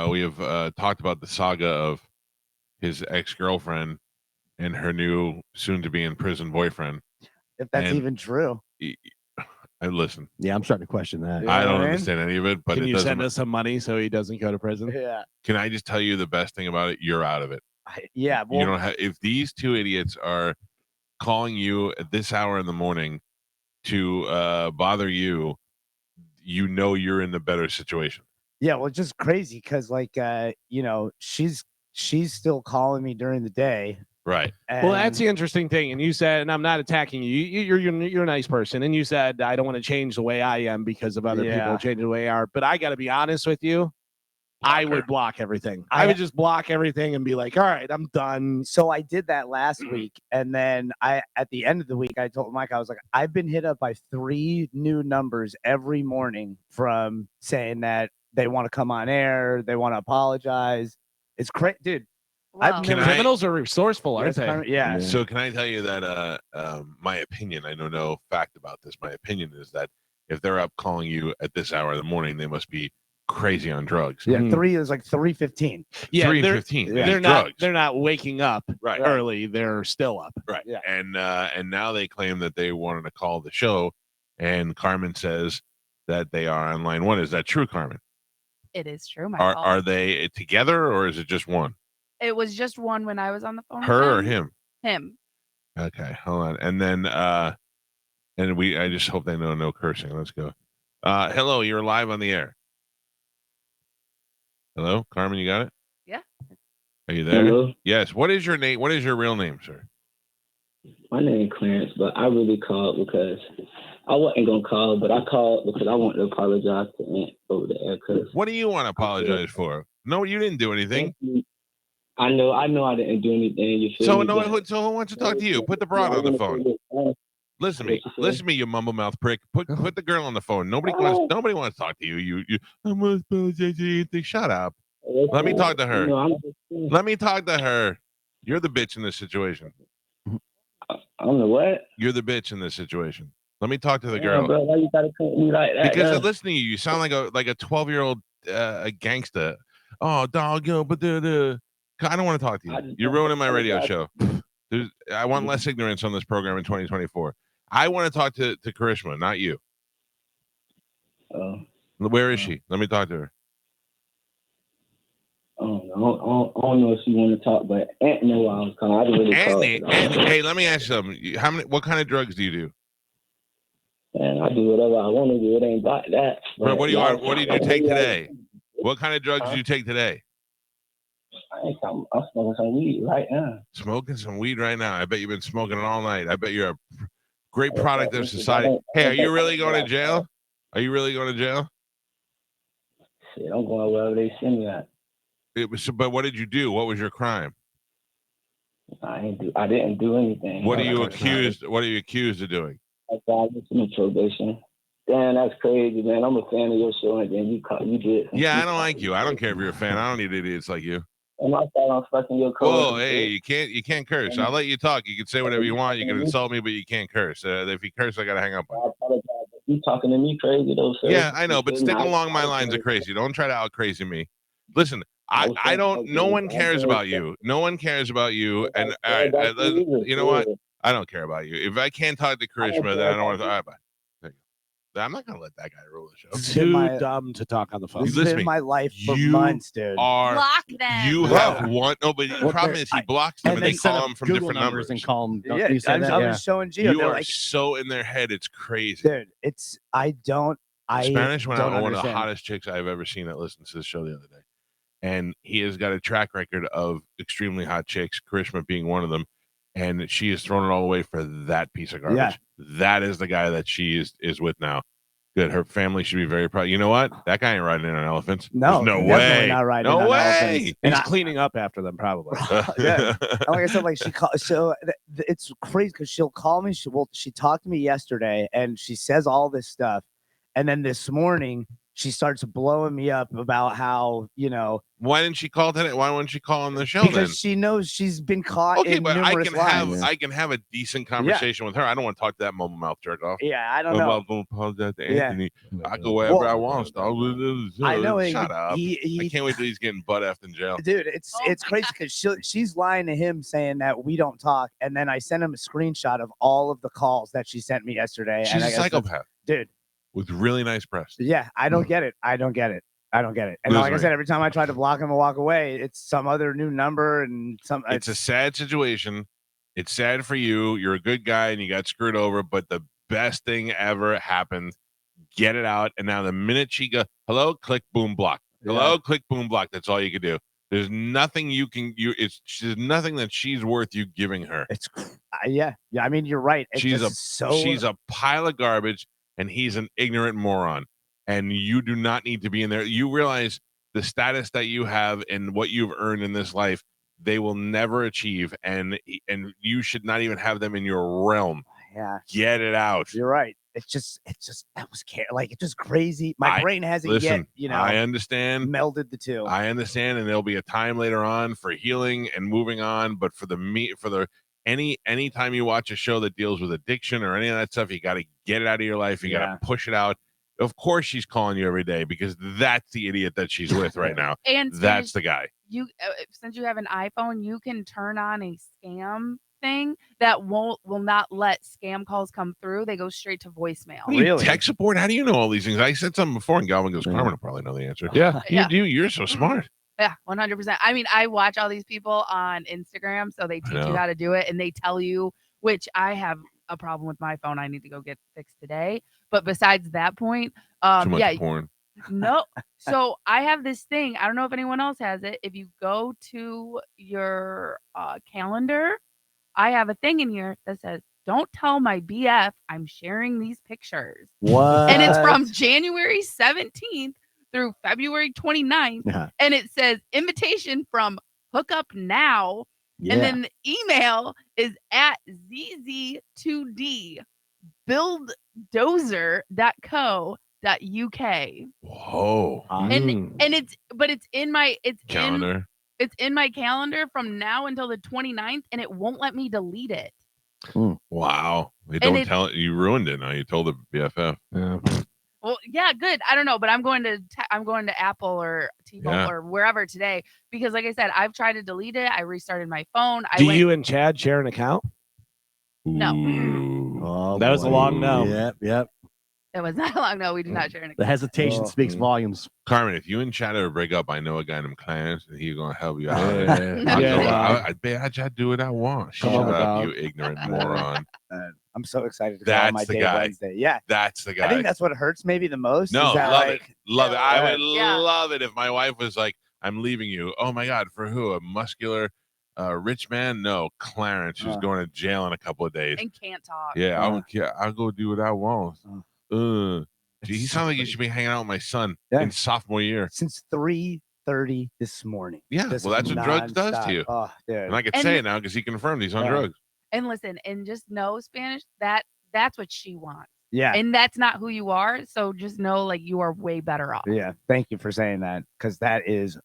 We have talked about the saga of his ex-girlfriend and her new soon-to-be-in-prison boyfriend. If that's And even true. I listen. Yeah, I'm starting to question that. Yeah. I don't what I mean? understand any of it, but Can it you doesn't. send us some money so he doesn't go to prison? Yeah. Can I just tell you the best thing about it? You're out of it. Yeah. Well, You don't have. If these two idiots are calling you at this hour in the morning to bother you, you know you're in the better situation. yeah. Well, it's just crazy because, like, she's still calling me during the day. Right. Well, that's the interesting thing. And you said, and I'm not attacking you. You're a nice person. And you said, I don't want to change the way I am because of other people changing the way they are. But I got to be honest with you. I would block everything. I would just block everything and be like, all right, I'm done. So I did that last week. And then at the end of the week, I told Mike, I was like, I've been hit up by 3 new numbers every morning from saying that they want to come on air. They want to apologize. It's crazy, dude. Wow. Criminals are resourceful, aren't they? Yeah. So can I tell you that my opinion, I know no fact about this. My opinion is that if they're up calling you at this hour of the morning, they must be crazy on drugs. Yeah, 3 is like 3:15. Yeah, 3:15. They're not waking up Right. early. They're still up. Right. Yeah. And now they claim that they wanted to call the show, and Carmen says that they are on line 1. Is that true, Carmen? It is true. Are they together or is it just one? It was just one when I was on the phone. Her or with him? Him. Okay, hold on. And then I just hope they know no cursing. Let's go. Hello, you're live on the air. Hello, Carmen, you got it? Yeah. Are you there? Hello? Yes. What is your name? What is your real name, sir? My name is Clarence, but I really called because I wasn't going to call, but I called because I want to apologize to Aunt over the air. Cause what do you want to apologize for? No, you didn't do anything. I know I didn't do anything. You feel me? So who wants to talk to you? Put the broad on the phone. Listen to me, you mumble mouth prick. Put the girl on the phone. Nobody wants to talk to you. You I'm gonna apologize to you. Shut up. Let me talk to her. Let me talk to her. You're the bitch in this situation. I'm the what? You're the bitch in this situation. Let me talk to the girl. Bro, why you gotta come at me like that? Because listening to you sound like a 12-year-old gangster. Oh, dog, yo, but I don't want to talk to you. You're ruining my radio show. I want less ignorance on this program in 2024. I want to talk to Karishma, not you. Where is she? Let me talk to her. I don't know if you want to talk, but Aunt know I was calling. I didn't really call. Hey, let me ask you something. What kind of drugs do you do? Man, I do whatever I want to do. It ain't about that. Bro, what did you take today? What kind of drugs did you take today? I'm smoking some weed right now. Smoking some weed right now. I bet you've been smoking it all night. I bet you're a great product of society. Hey, are you really going to jail? Are you really going to jail? Shit, I'm going wherever they send me at. But what did you do? What was your crime? I didn't do anything. What are you accused of doing? I was in probation. Damn, that's crazy, man. I'm a fan of your show, and then you did. Yeah, I don't like you. I don't care if you're a fan. I don't need idiots like you. And I thought I'm fucking your code. Whoa, hey, you can't curse. I'll let you talk. You can say whatever you want. You can insult me, but you can't curse. If you curse, I gotta hang up on you. I apologize. You talking to me crazy though, sir. Yeah, I know, but stick along my lines of crazy. Don't try to out crazy me. Listen, I don't. No one cares about you. No one cares about you. And you know what? I don't care about you. If I can't talk to Karishma, then I don't want to. All right, bye. I'm not gonna let that guy rule the show. Too dumb to talk on the phone. This has been my life for months, dude. Block them. You have one. No, but the problem is he blocks them and they call him from Google different numbers and call them. Yeah, I was showing Gio. You They're are like, so in their head, it's crazy. dude. Spanish went out don't with one of the understand. hottest chicks I've ever seen that listened to the show the other day, and he has got a track record of extremely hot chicks. Karishma being one of them, and she has thrown it all away for that piece of garbage. Yeah. That is the guy that she is with now. Good. Her family should be very proud. You know what? That guy ain't riding in on elephants. No, There's no definitely way. not riding no on way. elephants. He's cleaning up after them, probably. Yeah. And like I said, like it's crazy because she'll call me. She talked to me yesterday, and she says all this stuff, and then this morning she starts blowing me up about how, Why didn't she call today? Why wouldn't she call on the show then? because she knows she's been caught Okay, in but numerous lies. I can have a decent conversation with her. I don't want to talk to that mobile mouth jerk off. Yeah, I don't know. I'm going to apologize to Yeah. Anthony. I go wherever Well, I want. I know. Shut up. I He, can't wait till he's getting butt effed in jail. dude, it's crazy because she's lying to him saying that we don't talk, and then I sent him a screenshot of all of the calls that she sent me yesterday. She's and a I guess psychopath, dude. with really nice breasts. Yeah, I don't get it. I don't get it. And like I said, every time I try to block him and walk away, it's some other new number and some. It's a sad situation. It's sad for you. You're a good guy and you got screwed over, but the best thing ever happened. Get it out. And now the minute she goes, hello, click, boom, block. Hello, click, boom, block. That's all you can do. There's nothing there's nothing that she's worth you giving her. It's yeah. I mean, you're right. She's a pile of garbage, and he's an ignorant moron. And you do not need to be in there. You realize the status that you have and what you've earned in this life, they will never achieve, and you should not even have them in your realm. Yeah, get it out. You're right. It's just that was like it's just crazy. My brain hasn't yet, I understand. Melded the two. I understand, and there'll be a time later on for healing and moving on. But for anytime you watch a show that deals with addiction or any of that stuff, you got to get it out of your life. You got to push it out. Of course, she's calling you every day because that's the idiot that she's with right now. And that's the guy. You, since you have an iPhone, you can turn on a scam thing that will not let scam calls come through. They go straight to voicemail. Really? Tech support? How do you know all these things? I said something before, and Galvin goes, "Carmen will probably know the answer." Yeah, You're so smart. Yeah, 100%. I mean, I watch all these people on Instagram, so they teach you how to do it, and they tell you, which I have a problem with my phone. I need to go get fixed today. But besides that point, too much porn. No. So I have this thing. I don't know if anyone else has it. If you go to your calendar, I have a thing in here that says, "Don't tell my BF I'm sharing these pictures." What? And it's from January 17th through February 29th. Yeah. And it says invitation from Hook Up Now. Yeah. And then the email is at ZZ2D builddozer.co.uk. Whoa. And it's in my calendar. It's in my calendar from now until the 29th, and it won't let me delete it. Wow. They don't tell it. You ruined it now. You told the BFF. Yeah. Well, yeah, good. I don't know, but I'm going to Apple or T-Mobile or wherever today because, like I said, I've tried to delete it. I restarted my phone. Do you and Chad share an account? No. Oh, that was a long no. Yep. It was not long. No, we do not share an account. The hesitation speaks volumes. Carmen, if you and Chad ever break up, I know a guy named Clarence, and he's gonna help you out. I'd do what I want. Shut up, you ignorant moron. I'm so excited to go on my date Wednesday. Yeah, that's the guy. I think that's what hurts maybe the most. No, is that love it. I would love it if my wife was like, "I'm leaving you." Oh my God, for who? A muscular, rich man? No, Clarence, who's going to jail in a couple of days and can't talk. Yeah, I don't care. I'll go do what I want. He sounds like he should be hanging out with my son in sophomore year since 3:30 this morning. Yeah, well, that's what drugs does to you. Oh, dude. And I can say it now because he confirmed he's on drugs. And listen, and just know Spanish, that's what she wants. Yeah. And that's not who you are. So just know, like, you are way better off. Yeah. Thank you for saying that, because that is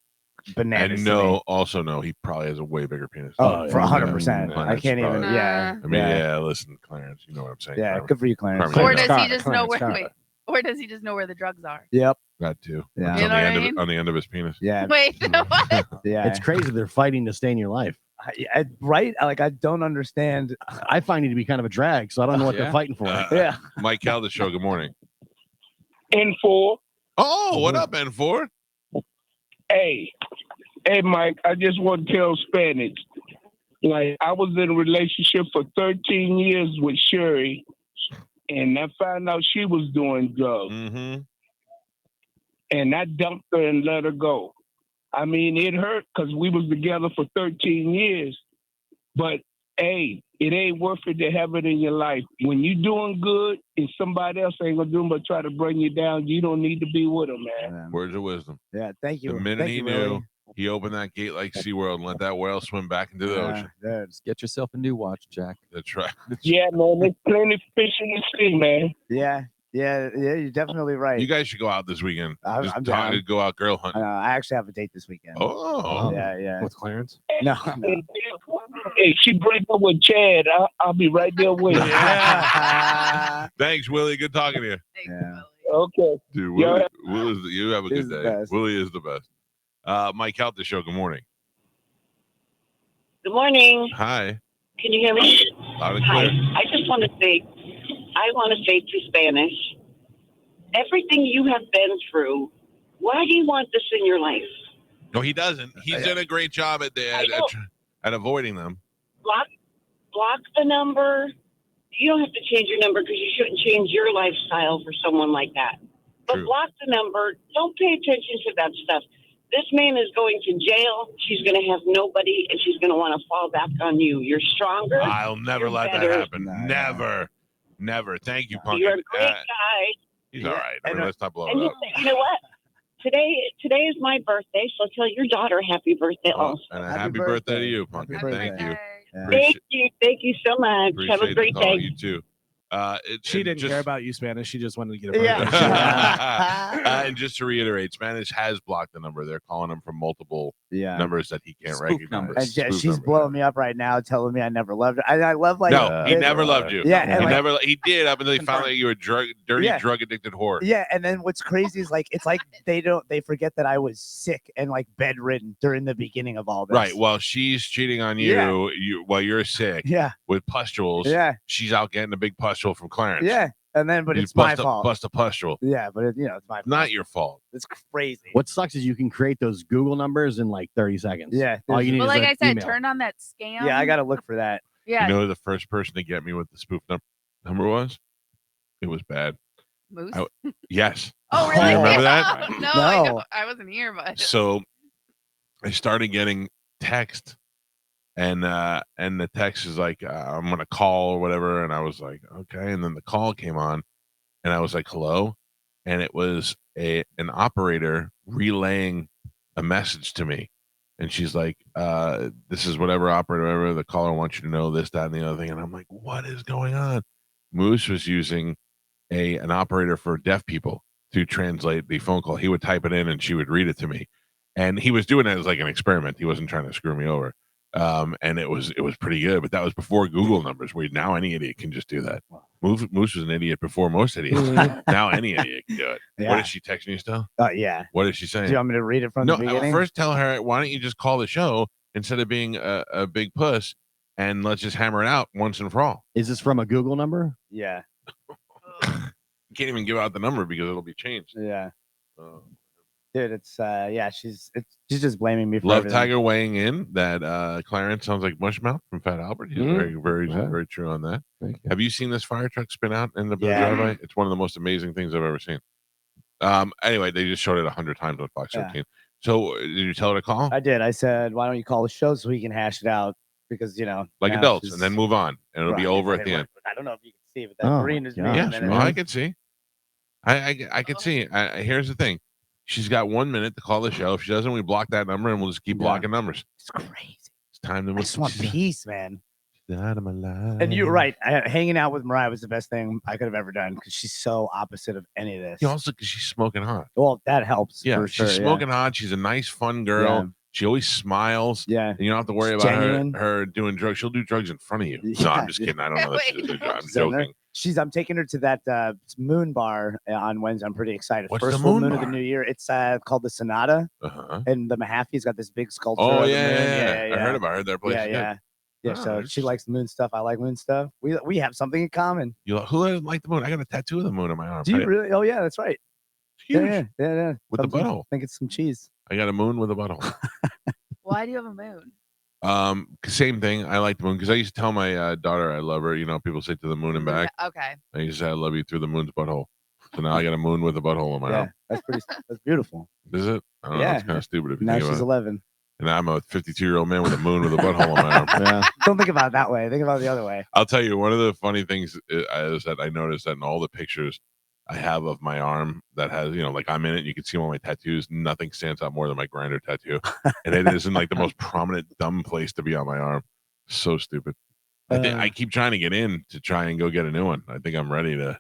bananas. And also know he probably has a way bigger penis. Oh, for 100%. I can't even. Yeah. I mean, listen, Clarence, you know what I'm saying. Yeah, good for you, Clarence. Or does he just know where? Or does he just know where the drugs are? Yep. That too. Yeah. You know what I mean? On the end of his penis. Yeah. Wait, what? Yeah. It's crazy. They're fighting to stay in your life. Right? Like, I don't understand. I find it to be kind of a drag, so I don't know what they're fighting for. Yeah. Mike Calta Show, good morning. N4. Oh, what up, N4? Hey, Mike, I just want to tell Spanish. Like, I was in a relationship for 13 years with Sherry, and I found out she was doing drugs. Mm-hmm. And I dumped her and let her go. I mean, it hurt because we was together for 13 years. But, hey, it ain't worth it to have it in your life. When you doing good and somebody else ain't going to do but try to bring you down, you don't need to be with them, man. Words of wisdom. Yeah, thank you. The minute he knew, he opened that gate like SeaWorld and let that whale swim back into the ocean. Just get yourself a new watch, Jack. That's right. Yeah, man, there's plenty of fish in the sea, man. Yeah. Yeah, you're definitely right. You guys should go out this weekend. I'm Just down. go out girl hunting. I actually have a date this weekend. Oh. Yeah. With Clarence? No. Hey, she break up with Chad. I'll be right there with you. Yeah. Thanks, Willie. Good talking to you. Thanks, Yeah. Willie. Okay. Dude, Yeah. you have a He's good the day. best. Willie is the best. Mike Calta Show, good morning. Good morning. Hi. Can you hear me? Loud and Hi. clear. I just want to say, through Spanish, everything you have been through, why do you want this in your life? No, he doesn't. He's done a great job at avoiding them. Block the number. You don't have to change your number because you shouldn't change your lifestyle for someone like that. But True. block the number. Don't pay attention to that stuff. This man is going to jail. She's going to have nobody, and she's going to want to fall back on you. You're stronger. I'll never You're let better. that happen. No. Never. Thank you, Punk. You're a great guy. He's all right. I mean, let's not blow And it up. you know what? Today is my birthday, so tell your daughter happy birthday also. And a Happy happy birthday to birthday. you, Punk. Happy Thank birthday. you. Yeah. Thank you so much. Have a Appreciate great the call. day. You too. She didn't care about you, Spanish. She just wanted to get a Yeah. birthday. And just to reiterate, Spanish has blocked the number. They're calling him from multiple Yeah. numbers that he can't Spoof recognize. numbers. And Spoof she's numbers, blowing me up right now, telling me I never loved her. I love like No, he this- never loved you. Yeah, and he like- never. He did up until he found out you were dirty, Yeah. drug addicted whore. Yeah, and then what's crazy is like it's like they forget that I was sick and like bedridden during the beginning of all this. Right. Well, she's cheating on you. Yeah. While you're sick Yeah. with pustules. Yeah. She's out getting a big pustule from Clarence. Yeah. And then, but You it's my bust fault. Bust a pustule. Yeah, but it's my fault. Not your fault. It's crazy. What sucks is you can create those Google numbers in like 30 seconds. Yeah. All you need But is like an I said, email. turn on that scam. Yeah, I gotta look for that. Yeah, You know who the first person to get me with the spoof number was? It was bad. Moose. Yes. Oh, really? You remember that? No, No. I wasn't here, but So I started getting text, and the text is like, I'm gonna call or whatever, and I was like, okay, and then the call came on, and I was like, hello, and it was an operator relaying a message to me, and she's like, this is whatever operator, whatever, the caller wants you to know this, that, and the other thing, and I'm like, what is going on? Moose was using an operator for deaf people to translate the phone call. He would type it in and she would read it to me. And he was doing it as like an experiment. He wasn't trying to screw me over. And it was pretty good, but that was before Google numbers, where now any idiot can just do that. Moose was an idiot before most idiots. Now any idiot can do it. Yeah. What is she texting you still? Yeah. What is she Do saying? you want me to read it from No, the beginning? first tell her, why don't you just call the show instead of being a big puss, and let's just hammer it out once and for all. Is this from a Google number? Yeah. You can't even give out the number because it'll be changed. Yeah. Oh. Dude, it's she's just blaming me for Love everything. Tiger weighing in that Clarence sounds like Mushmouth from Fat Albert. He's very true on that. Have you seen this fire truck spin out in the driveway? It's one of the most amazing things I've ever seen. Anyway, they just showed it 100 times on Fox 13. So did you tell her to call? I did. I said, why don't you call the show so we can hash it out? Because like now adults, she's- and then move on, and it'll be Right, over okay, at the end. I don't know if you can see, but that Oh, green is me. my Yeah, and then well, it- I can see. I can see. Here's the thing: she's got 1 minute to call the show. If she doesn't, we block that number, and we'll just keep blocking numbers. It's crazy. It's time to I move. just want She's peace, man. out of my life. And you're right. Hanging out with Mariah was the best thing I could have ever done because she's so opposite of any of this. Yeah, also, because she's smoking hot. Well, that helps. Yeah, for she's sure, smoking hot. She's a nice, fun girl. Yeah. She always smiles. Yeah. And you don't have to worry She's about genuine. her doing drugs. She'll do drugs in front of you. No, Yeah. I'm just kidding. I don't know that she does drugs. I'm So joking. I'm taking her to that moon bar on Wednesday. I'm pretty excited. What's First the full moon moon of the bar? new year. It's called the Sonata, Uh-huh. and the Mahaffey's got this big sculpture. Oh, of the yeah, moon. yeah. I heard about her. Their place Yeah, is good. yeah. Yeah, Oh, so that's- she likes moon stuff. I like moon stuff. We have something in common. Who doesn't like the moon? I got a tattoo of the moon on my arm. Do you really? Oh yeah, that's right. It's huge. Yeah. With the Something- butthole. I think it's some cheese. I got a moon with a butthole. why do you have a moon? Same thing. I like the moon because I used to tell my daughter I love her. You know, people say to the moon and back. Okay. I used to say I love you through the moon's butthole. So now I got a moon with a butthole on my Yeah, arm. that's beautiful. Is it? I don't know. Yeah. It's kind of stupid if you Now think she's about it. 11. And I'm a 52-year-old man with a moon with a butthole on my arm. Yeah. Don't think about it that way. Think about it the other way. I'll tell you, one of the funny things is that I noticed that in all the pictures I have of my arm that has, like I'm in it, you can see all my tattoos. Nothing stands out more than my grinder tattoo. And it is in like the most prominent, dumb place to be on my arm. So stupid. I keep trying to get in to try and go get a new one. I think I'm ready to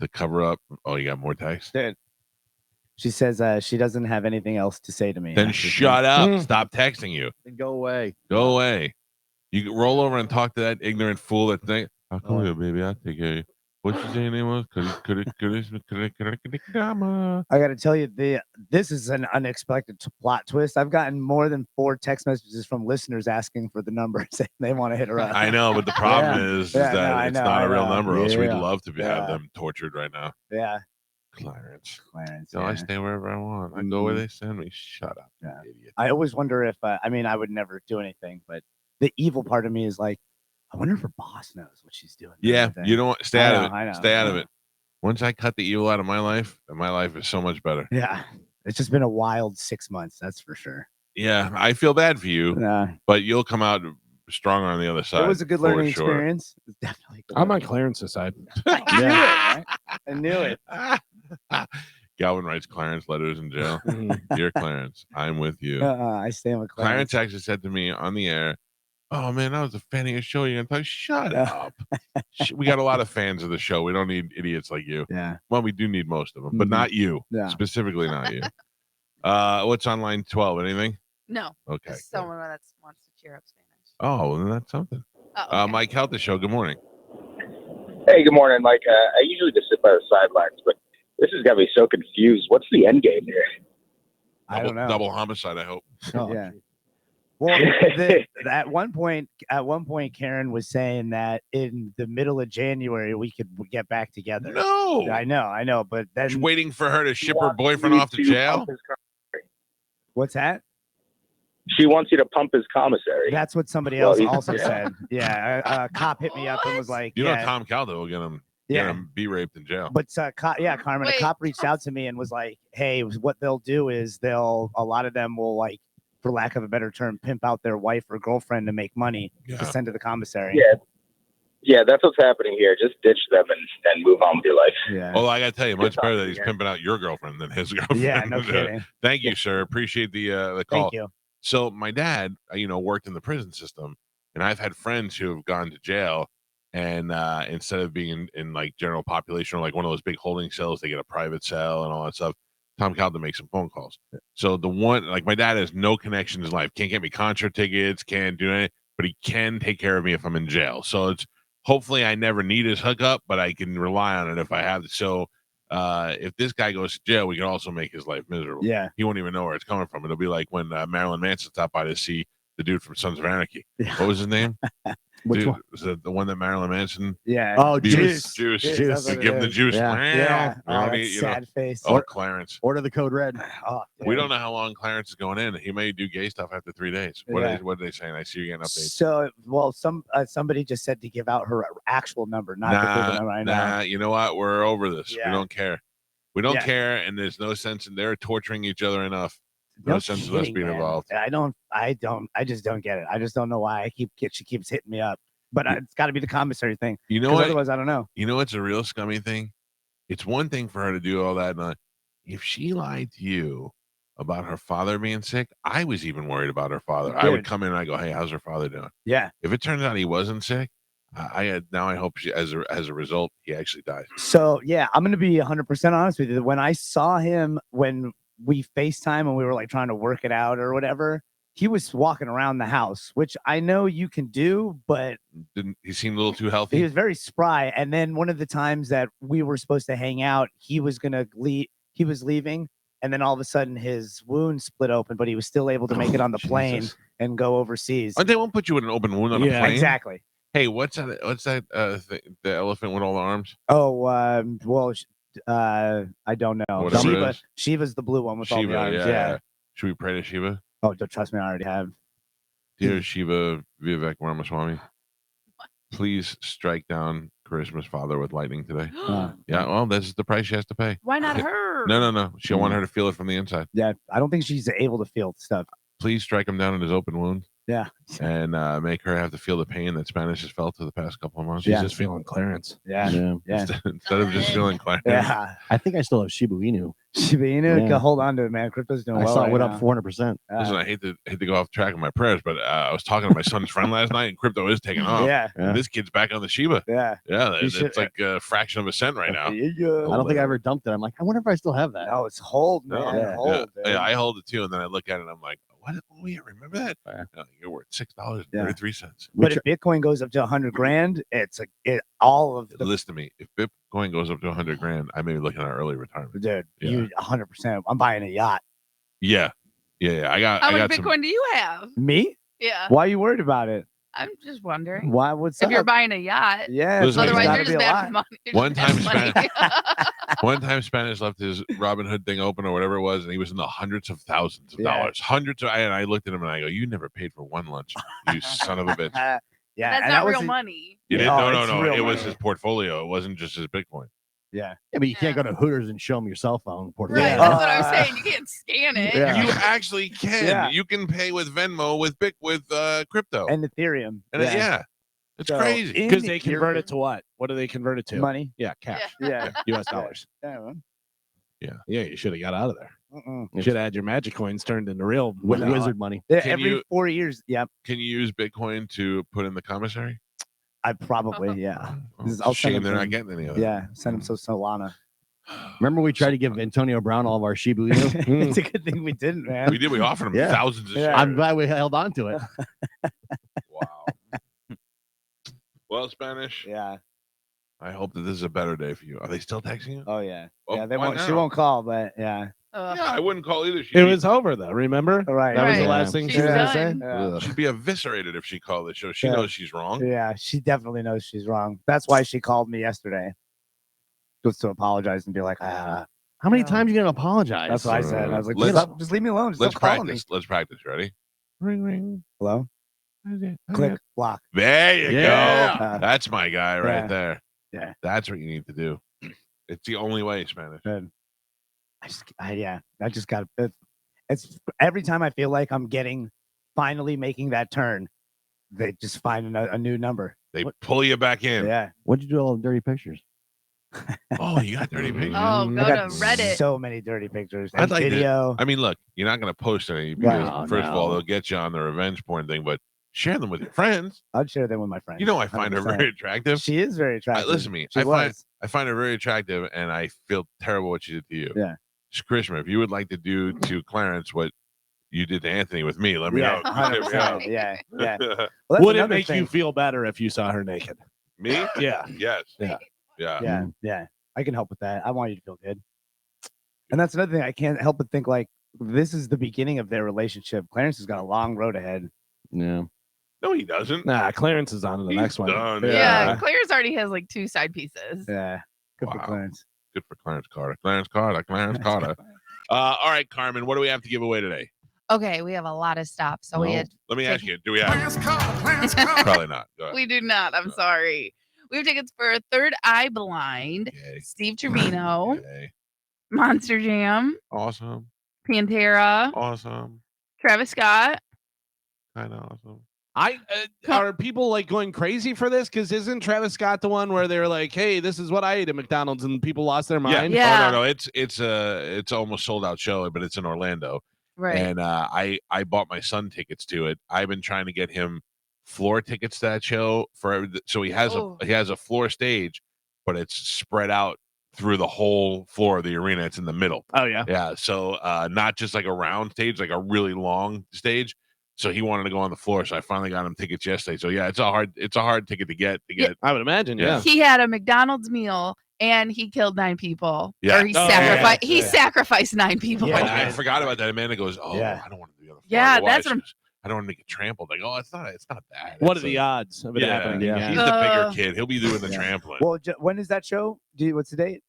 to cover up. Oh, you got more text? Dude. She says she doesn't have anything else to say to me. Then shut up. Stop texting you. Then go away. Go away. You can roll over and talk to that ignorant fool that thing. I'll come here, baby. I'll take care of you. What'd you say your name was? I got to tell you, this is an unexpected plot twist. I've gotten more than 4 text messages from listeners asking for the number, saying they want to hit her up. I know, but the problem is that it's not a real number. Else we'd Yeah. love to have them tortured right now. Yeah. Clarence. Clarence. No, I stay wherever I want. I go where they send me. Shut up, Yeah. idiot. I always wonder if, I mean, I would never do anything, but the evil part of me is like, I wonder if her boss knows what she's doing. Yeah, you don't stay out of it. I know. Stay out of it. Once I cut the evil out of my life, then my life is so much better. Yeah. It's just been a wild 6 months, that's for sure. Yeah, I feel bad for you, but you'll come out stronger on the other side. It was a good learning experience. It's definitely I'm on Clarence's side. I knew it. Galvin writes Clarence letters in jail. Dear Clarence, I'm with you. I stand with Clarence. Clarence actually said to me on the air, "Oh man, I was a fan of your show. You're gonna talk? Shut up." We got a lot of fans of the show. We don't need idiots like you. Yeah. Well, we do need most of them, but not you. Yeah. Specifically, not you. What's on line 12? Anything? No. Okay. Just someone that wants to cheer up Spanish. Oh, well, then that's something. Oh, okay. Mike Calta Show. Good morning. Hey, good morning, Mike. I usually just sit by the sidelines, but this has got me so confused. What's the end game here? I don't know. Double homicide, I hope. Yeah. Well, at one point, Karen was saying that in the middle of January we could get back together. No, I know, but then just waiting for her to ship her boyfriend off to jail. What's that? She wants you to pump his commissary. That's what somebody else also said. Yeah, a cop hit me up and was like, You yeah. know, Tom Caldo will get him be raped in jail. But Carmen, a cop reached out to me and was like, hey, what they'll do is a lot of them will, like, for lack of a better term, pimp out their wife or girlfriend to make money to send to the commissary. Yeah, that's what's happening here. Just ditch them and move on with your life. Yeah. Well, I got to tell you, much better that he's pimping out your girlfriend than his girlfriend. Yeah, no kidding. Thank you, sir. Appreciate the call. Thank you. So my dad, worked in the prison system, and I've had friends who have gone to jail, and instead of being in like general population or like one of those big holding cells, they get a private cell and all that stuff. Tom Calda makes some phone calls. So the one, like, my dad has no connection in his life, can't get me concert tickets, can't do anything, but he can take care of me if I'm in jail. So it's hopefully I never need his hookup, but I can rely on it if I have to. So if this guy goes to jail, we can also make his life miserable. Yeah. He won't even know where it's coming from. It'll be like when Marilyn Manson stopped by to see the dude from Sons of Anarchy. Yeah. What was his name? Which one? Was it the one that Marilyn Manson? Yeah. Oh, Juice. Juice. You give him the juice. Yeah. Wow. Oh, that sad face. Oh, Clarence. Order the code red. Oh, We don't know how long Clarence is going in. He may do gay stuff after 3 days. What are they saying? I see you getting updates. So, well, somebody just said to give out her actual number, not the Google number. I know. Nah, you know what? We're over this. Yeah. We don't care. We don't care, and there's no sense in they're torturing each other enough. No sense of us being involved. I just don't get it. I just don't know why she keeps hitting me up. But it's got to be the commissary thing. You know what? Otherwise, I don't know. You know what's a real scummy thing? It's one thing for her to do all that. And if she lied to you about her father being sick, I was even worried about her father. Dude. I would come in and I go, "Hey, how's her father doing?" Yeah. If it turns out he wasn't sick, I hope as a result he actually dies. So yeah, I'm gonna be 100% honest with you. When I saw him when we FaceTime and we were like trying to work it out or whatever, he was walking around the house, which I know you can do, but Didn't he seem a little too healthy? he was very spry. And then one of the times that we were supposed to hang out, he was gonna leave. He was leaving, and then all of a sudden his wound split open, but he was still able to make it on the plane Jesus. and go overseas. They won't put you in an open wound on a plane. Exactly. Hey, what's that? The elephant with all the arms? Oh, well, I don't know. Whatever it is. Shiva's the blue one with all the Shiva, arms. yeah. Yeah. Should we pray to Shiva? Oh, don't trust me. I already have. Dear Shiva Vivek Ramaswamy, please strike down Charisma's father with lightning today. Yeah, well, this is the price she has to pay. Why not her? No. She'll want her to feel it from the inside. Yeah, I don't think she's able to feel stuff. Please strike him down in his open wound. Yeah. and make her have to feel the pain that Spanish has felt for the past couple of months. She's just feeling Clarence. Yeah. Instead of just feeling Clarence. Yeah. I think I still have Shiba Inu. Shiba Inu, Yeah. hold on to it, man. Crypto's doing I well. saw it right went now. up 400%. Listen, I hate to go off track of my prayers, but I was talking to my son's friend last night, and crypto is taking off. Yeah. And this kid's back on the Shiba. Yeah. Yeah, You it's should- like a fraction of a cent right now. Yeah. I don't think I ever dumped it. I'm like, I wonder if I still have that. No, it's hold, man. Yeah. Hold. Yeah, I hold it too, and then I look at it and I'm like, what? Oh yeah, remember that? Yeah. You're worth $6.33. But if Bitcoin goes up to 100 grand, it's all of the Listen to me. If Bitcoin goes up to 100 grand, I may be looking at early retirement. dude. Yeah. You 100%. I'm buying a yacht. Yeah. I got. How I much got Bitcoin do you have? Me? Yeah. Why are you worried about it? I'm just wondering. Why? What's If up? you're buying a yacht. Yeah. Listen, it's Otherwise, gotta you're be just a bad lot. for money. You're One just time bad money. One time Spanish left his Robinhood thing open or whatever it was, and he was in the hundreds of thousands of dollars. And I looked at him and I go, "You never paid for one lunch, you son of a bitch." Yeah. That's and not that was real the- money. You didn't? Oh, No. it's real It was money. his portfolio. It wasn't just his Bitcoin. Yeah. Yeah, but you can't Yeah. go to Hooters and show them your cell phone Right. portfolio. That's what I'm saying. You can't scan it. Yeah. You actually can. Yeah. You can pay with Venmo with crypto. And Ethereum. Yeah. It's So, crazy. in Because they convert Ethereum- it to what? What do they convert it to? money. Yeah, cash. Yeah. U.S. dollars. Yeah. man. Yeah, you should have got out of there. Mm-mm. You should have had your magic coins turned into real Wizard money. Yeah, Can every you- 4 years. Yeah. Can you use Bitcoin to put in the commissary? I probably. Yeah. Oh, This is- it's a I'll send shame it they're to not him. getting any of it. Yeah. Send them to Solana. Remember we tried to give Antonio Brown all of our Shiba Inu? It's a good thing we didn't, man. We did. We offered them Yeah. thousands of Yeah. shares. I'm glad we held on to it. Wow. Well, Spanish, Yeah. I hope that this is a better day for you. Are they still texting you? Oh yeah. Well, Yeah. They why won't. She now? won't call, but yeah. Ugh. Yeah, I wouldn't call either. She'd It was over though. Remember? Right. That was the Right. last thing she She's was gonna say. done. Yeah. she'd be eviscerated if she called the show. She Yeah. knows she's wrong. Yeah. She definitely knows she's wrong. That's why she called me yesterday. Just to apologize and be like, How many Yeah. times are you gonna apologize? that's what I said. I was like, Let's- stop, just leave me alone. Just Let's stop calling practice. Let's practice. Ready? Ring ring. me. Hello. Click. Block. There you Yeah. go. That's my guy right Yeah. there. Yeah. That's what you need to do. It's the only way, Spanish. Good. I just got it's every time I feel like I'm finally making that turn, they just find a new number. They pull you back in. Yeah. What'd you do all the dirty pictures? Oh, you got dirty pictures. Oh, I go got to Reddit. so many dirty pictures I'd and like to- video. I mean, look, you're not going to post any because, No, first of all, no. they'll get you on the revenge porn thing, but share them with your friends. I'd share them with my friends. You know, I find her 100%. very attractive. She is very attractive. Listen to me. She I find her very attractive, and I feel terrible what she did to you. Yeah. Krishma, if you would like to do to Clarence what you did to Anthony with me, let me Yeah, know. 100%. Yeah. Yeah. Well, that's Would it another make you thing. feel better if you saw her naked? Me? Yeah. Yes. Yeah. Yeah. Yeah. Yeah. I can help with that. I want you to feel good. And that's another thing. I can't help but think like this is the beginning of their relationship. Clarence has got a long road ahead. Yeah. No, he doesn't. Nah, Clarence is on to the He's next one. done. Yeah, Claire's already has like 2 side pieces. Yeah. Good Wow. for Clarence. Good for Clarence Carter. Clarence Carter. All right, Carmen, what do we have to give away today? Okay, we have a lot of stuff. So we had Let me ask you, do we have? Probably not. Go ahead. we do not. I'm sorry. We have tickets for Third Eye Blind, Okay. Steve Trevino, Okay. Monster Jam, Awesome. Pantera, Awesome. Travis Scott. Kind of awesome. Are people like going crazy for this? Because isn't Travis Scott the one where they're like, "Hey, this is what I ate at McDonald's," and people lost their mind? Yeah. Oh, no. It's almost sold out show, but it's in Orlando. Right. And I bought my son tickets to it. I've been trying to get him floor tickets to that show so he has a floor stage, but it's spread out through the whole floor of the arena. It's in the middle. Oh yeah. Yeah. So not just like a round stage, like a really long stage. So he wanted to go on the floor. So I finally got him tickets yesterday. So yeah, it's a hard ticket to get. I would imagine. Yeah. Yeah. He had a McDonald's meal and he killed 9 people. Yeah. Or he Oh, sacrificed yeah. he sacrificed 9 people. Yeah. I forgot about that. Amanda goes, "Oh, Yeah. I don't want to be on the floor." Yeah, I go, "Why?" that's She what I'm- goes, I don't want to make it trampled. I go, it's not bad. What are It's the odds of it yeah, happening? yeah. Yeah. He's the bigger kid. He'll be doing the trampling. Well, when is that show? What's the date?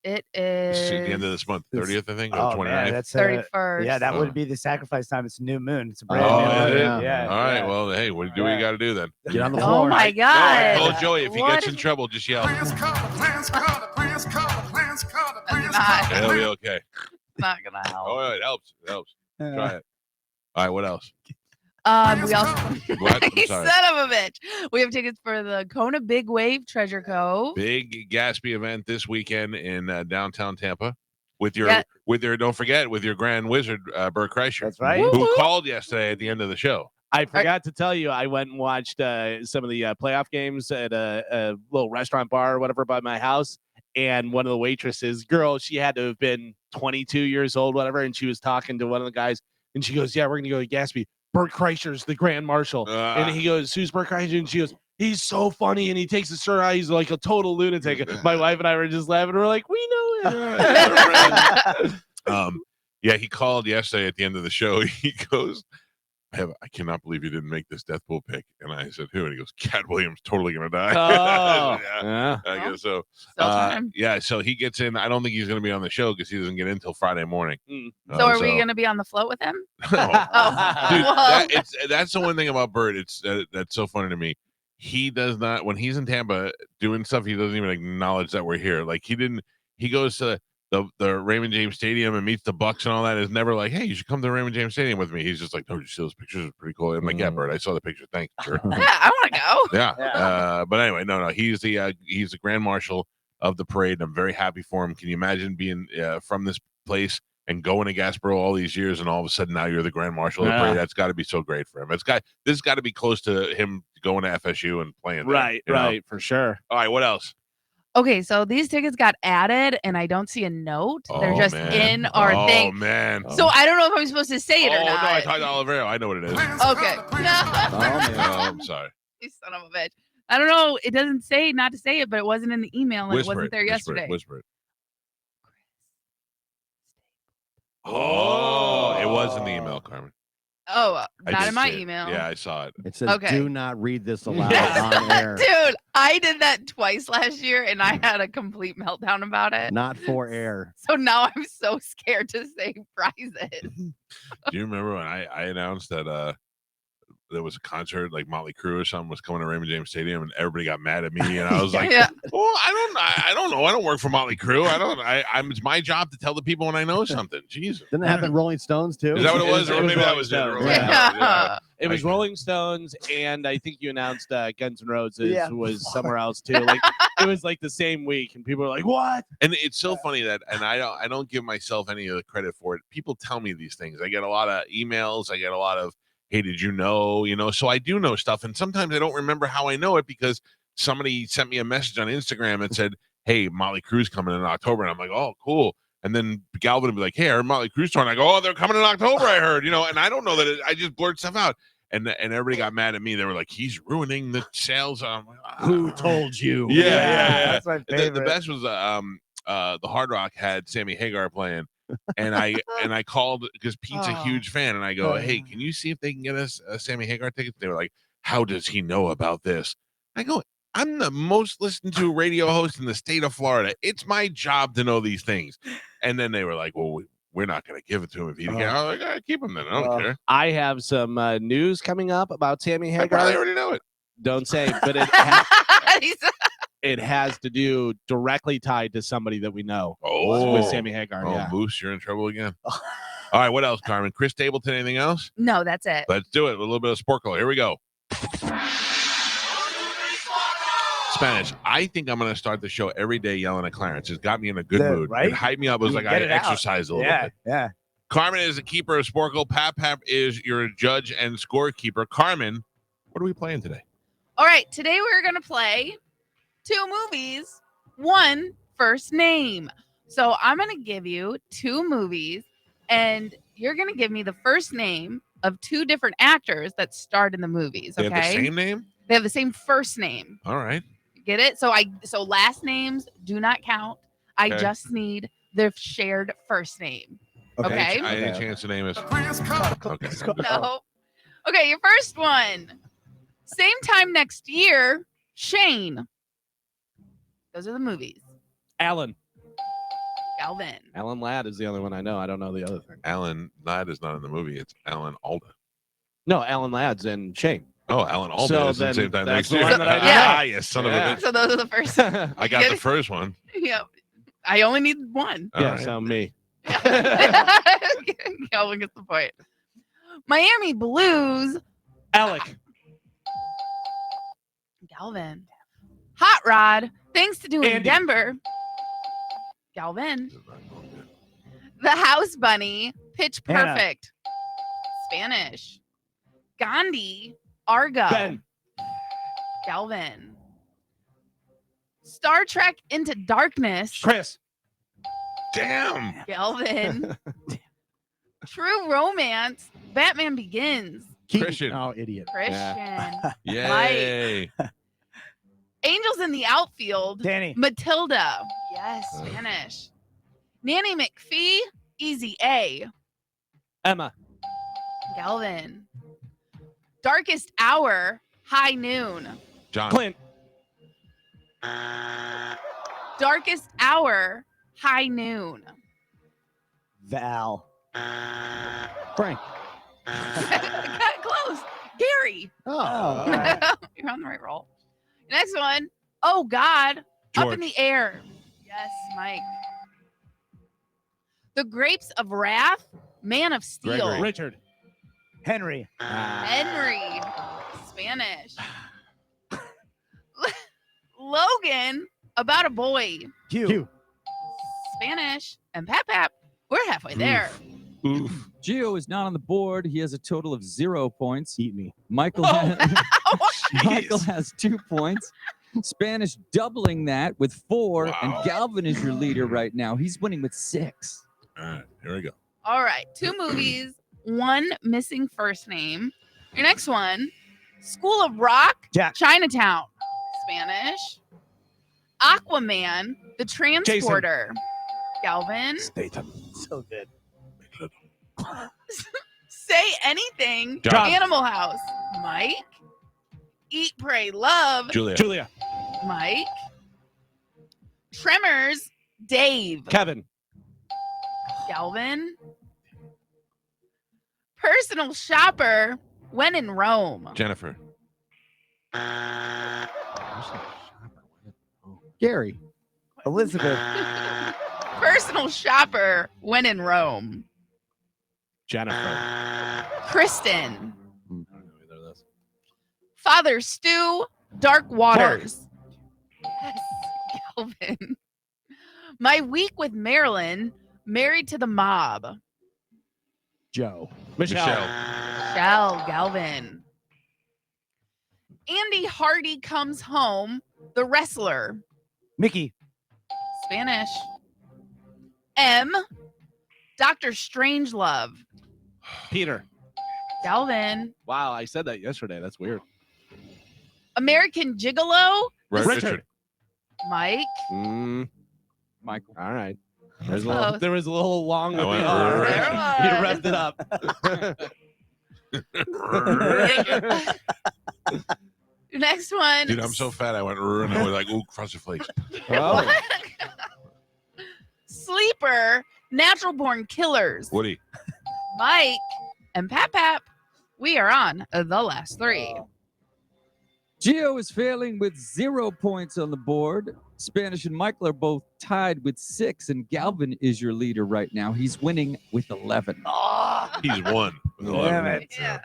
It It's is at the end of this month, 30th, I think, or Oh 29th. man, that's 31st. yeah, that Oh. would be the sacrifice time. It's a new moon. It's a brand Oh, new is moon. it? Yeah. All right. yeah. Well, hey, what do Yeah. you got to do then? Get on the Oh floor. my No, god. I told Joey if he What gets is- in trouble, just yell. That's He'll be okay. not gonna help. Oh, it helps. It helps. Yeah. Try it. All right. What else? We also What? I'm sorry. son of a bitch. We have tickets for the Kona Big Wave Treasure Cove. Big Gatsby event this weekend in downtown Tampa with your don't forget with your Grand Wizard Bert Kreischer. That's right. Who called yesterday at the end of the show. I forgot to tell you, I went and watched some of the playoff games at a little restaurant bar or whatever by my house. And one of the waitresses, girl, she had to have been 22 years old, whatever. And she was talking to one of the guys. And she goes, yeah, we're going to go to Gatsby. Bert Kreischer's the Grand Marshal. And he goes, who's Bert Kreischer? And she goes, he's so funny. And he takes his shirt out. He's like a total lunatic. My wife and I were just laughing. We're like, we know it. Yeah, he called yesterday at the end of the show. He goes, I cannot believe you didn't make this death pool pick. And I said, who? And he goes, Cat Williams totally gonna die. Oh, yeah. I guess so. Yeah, so he gets in. I don't think he's gonna be on the show because he doesn't get in until Friday morning. So are we gonna be on the float with him? No. Oh. Dude, that's the one thing about Bert. It's that's so funny to me. He does not, when he's in Tampa doing stuff, he doesn't even acknowledge that we're here. Like he goes to the Raymond James Stadium and meets the Bucks and all that. Is never like, hey, you should come to the Raymond James Stadium with me. He's just like, no, did you see those pictures? It's pretty cool. I'm like, yeah, Bert, I saw the picture. Thanks, sure. Yeah, I want to go. Yeah. But anyway, no, he's the Grand Marshal of the parade. I'm very happy for him. Can you imagine being from this place and going to Gasbro all these years, and all of a sudden now you're the Grand Marshal of the parade? That's got to be so great for him. This has got to be close to him going to FSU and playing. Right, for sure. All right, what else? Okay, so these tickets got added, and I don't see a note. They're just in our thing. Oh, man. So I don't know if I'm supposed to say it or not. No, I talked to Olivero. I know what it is. Okay. I'm sorry. You son of a bitch. I don't know. It doesn't say not to say it, but it wasn't in the email, and it wasn't there yesterday. Whisper it. Oh, it was in the email, Carmen. Oh, not in my email. Yeah, I saw it. It says, do not read this aloud on air. Dude, I did that twice last year, and I had a complete meltdown about it. Not for air. So now I'm so scared to say prizes. Do you remember when I announced that there was a concert, like Motley Crue or something was coming to Raymond James Stadium, and everybody got mad at me, and I was like, well, I don't know. I don't work for Motley Crue. It's my job to tell the people when I know something. Jesus. Didn't it happen Rolling Stones too? Is that what it was? Or maybe that was it. It was Rolling Stones, and I think you announced Guns N' Roses was somewhere else too. Like it was like the same week, and people were like, "What?" And it's so funny that, and I don't give myself any of the credit for it. People tell me these things. I get a lot of emails. I get a lot of, hey, did you know? So I do know stuff, and sometimes I don't remember how I know it because somebody sent me a message on Instagram and said, hey, Motley Crue's coming in October, and I'm like, oh, cool. And then Galvin would be like, hey, I heard Motley Crue's tour, and I go, oh, they're coming in October, I heard, and I don't know that I just blurt stuff out. And everybody got mad at me. They were like, he's ruining the sales. I'm like, who told you? Yeah. That's my favorite. The best was the Hard Rock had Sammy Hagar playing. And I called because Pete's a huge fan, and I go, hey, can you see if they can get us a Sammy Hagar ticket? They were like, how does he know about this? I go, I'm the most listened to radio host in the state of Florida. It's my job to know these things. And then they were like, well, we're not going to give it to him if he can't. I was like, keep him then. I don't care. I have some news coming up about Sammy Hagar. I probably already know it. Don't say, but it has to do directly tied to somebody that we know. With Sammy Hagar. Oh, Moose, you're in trouble again. All right, what else, Carmen? Chris Stapleton, anything else? No, that's it. Let's do it. A little bit of Sporkle. Here we go. Spanish. I think I'm going to start the show every day yelling at Clarence. It's got me in a good mood. Right? It hyped me up. It was like I exercised a little bit. Yeah. Carmen is the keeper of Sporkle. Pap is your judge and scorekeeper. Carmen, what are we playing today? All right. Today we're going to play 2 movies, 1 first name. So I'm going to give you 2 movies, and you're going to give me the first name of 2 different actors that starred in the movies. Okay. They have the same name? They have the same first name. All right. Get it? So last names do not count. I just need the shared first name. Okay. Any chance the name is? Okay. No. Okay, your first one. Same time next year, Shane. Those are the movies. Alan Galvin. Ladd is the only one I know. I don't know the other thing. Alan Ladd is not in the movie. It's Alan Alda. No, Alan Ladd's in Shane. Oh, Alan Alda is at the same time next year. You son of a bitch. So those are the first. I got the first one. Yeah. I only need one. So me. Galvin gets the point. Miami Blues, Alec. Galvin. Hot Rod. Thanks to doing Andy. Denver. Galvin. The House Bunny. Pitch Hannah. Perfect. Spanish. Gandhi. Argo. Ben. Galvin. Star Trek Into Darkness. Chris. Damn. Galvin. True Romance. Batman Begins. Christian. Oh, idiot. Christian. Yay. Angels in the Outfield. Danny. Matilda. Yes, Spanish. Nanny McPhee. Easy A. Emma. Galvin. Darkest Hour. High Noon. John. Clint. Darkest Hour. High Noon. Val. Frank. Got close. Gary. Oh. You're on the right roll. Next one. Oh God. Up George. in the Air. Yes, Mike. The Grapes of Wrath. Man of Steel. Gregory. Richard. Henry. Henry. Spanish. Logan. About a Boy. Hugh. Spanish. And Pap. We're halfway there. Oof. Gio is not on the board. He has a total of 0 points. Eat me. Michael Michael has 2 points. Spanish doubling that with 4, and Wow. Galvin is your leader right now. He's winning with 6. All right, here we go. All right. 2 movies. 1 missing first name. Your next one. School of Rock. Jack. Chinatown. Spanish. Aquaman. The Transporter. Galvin. Statham. So good. Say Anything. John. Animal House. Mike. Eat, Pray, Love. Julia. Mike. Tremors. Dave. Kevin. Galvin. Personal Shopper. When in Rome. Jennifer. Gary. Elizabeth. Personal Shopper. When in Rome. Jennifer. Kristen. I don't know either of those. Father Stew. Dark Waters. Yes, Galvin. My Week with Marilyn. Married to the Mob. Joe. Michelle. Michelle. Galvin. Andy Hardy Comes Home. The Wrestler. Mickey. Spanish. M. Dr. Strangelove. Peter. Galvin. Wow, I said that yesterday. That's weird. American Gigolo. Richard. Mike. Michael. All right. Close. There was a little long with I went the R. right. You revved it up. Next one. Dude, I'm so fat. I went and I was like, ooh, Frosted Flakes. Oh. Sleeper. Natural Born Killers. Woody. Mike and Pap. We are on the last 3. Gio is failing with 0 points on the board. Spanish and Michael are both tied with 6, and Galvin is your leader right now. He's winning with 11. He's won. with 11. Damn it. Yeah.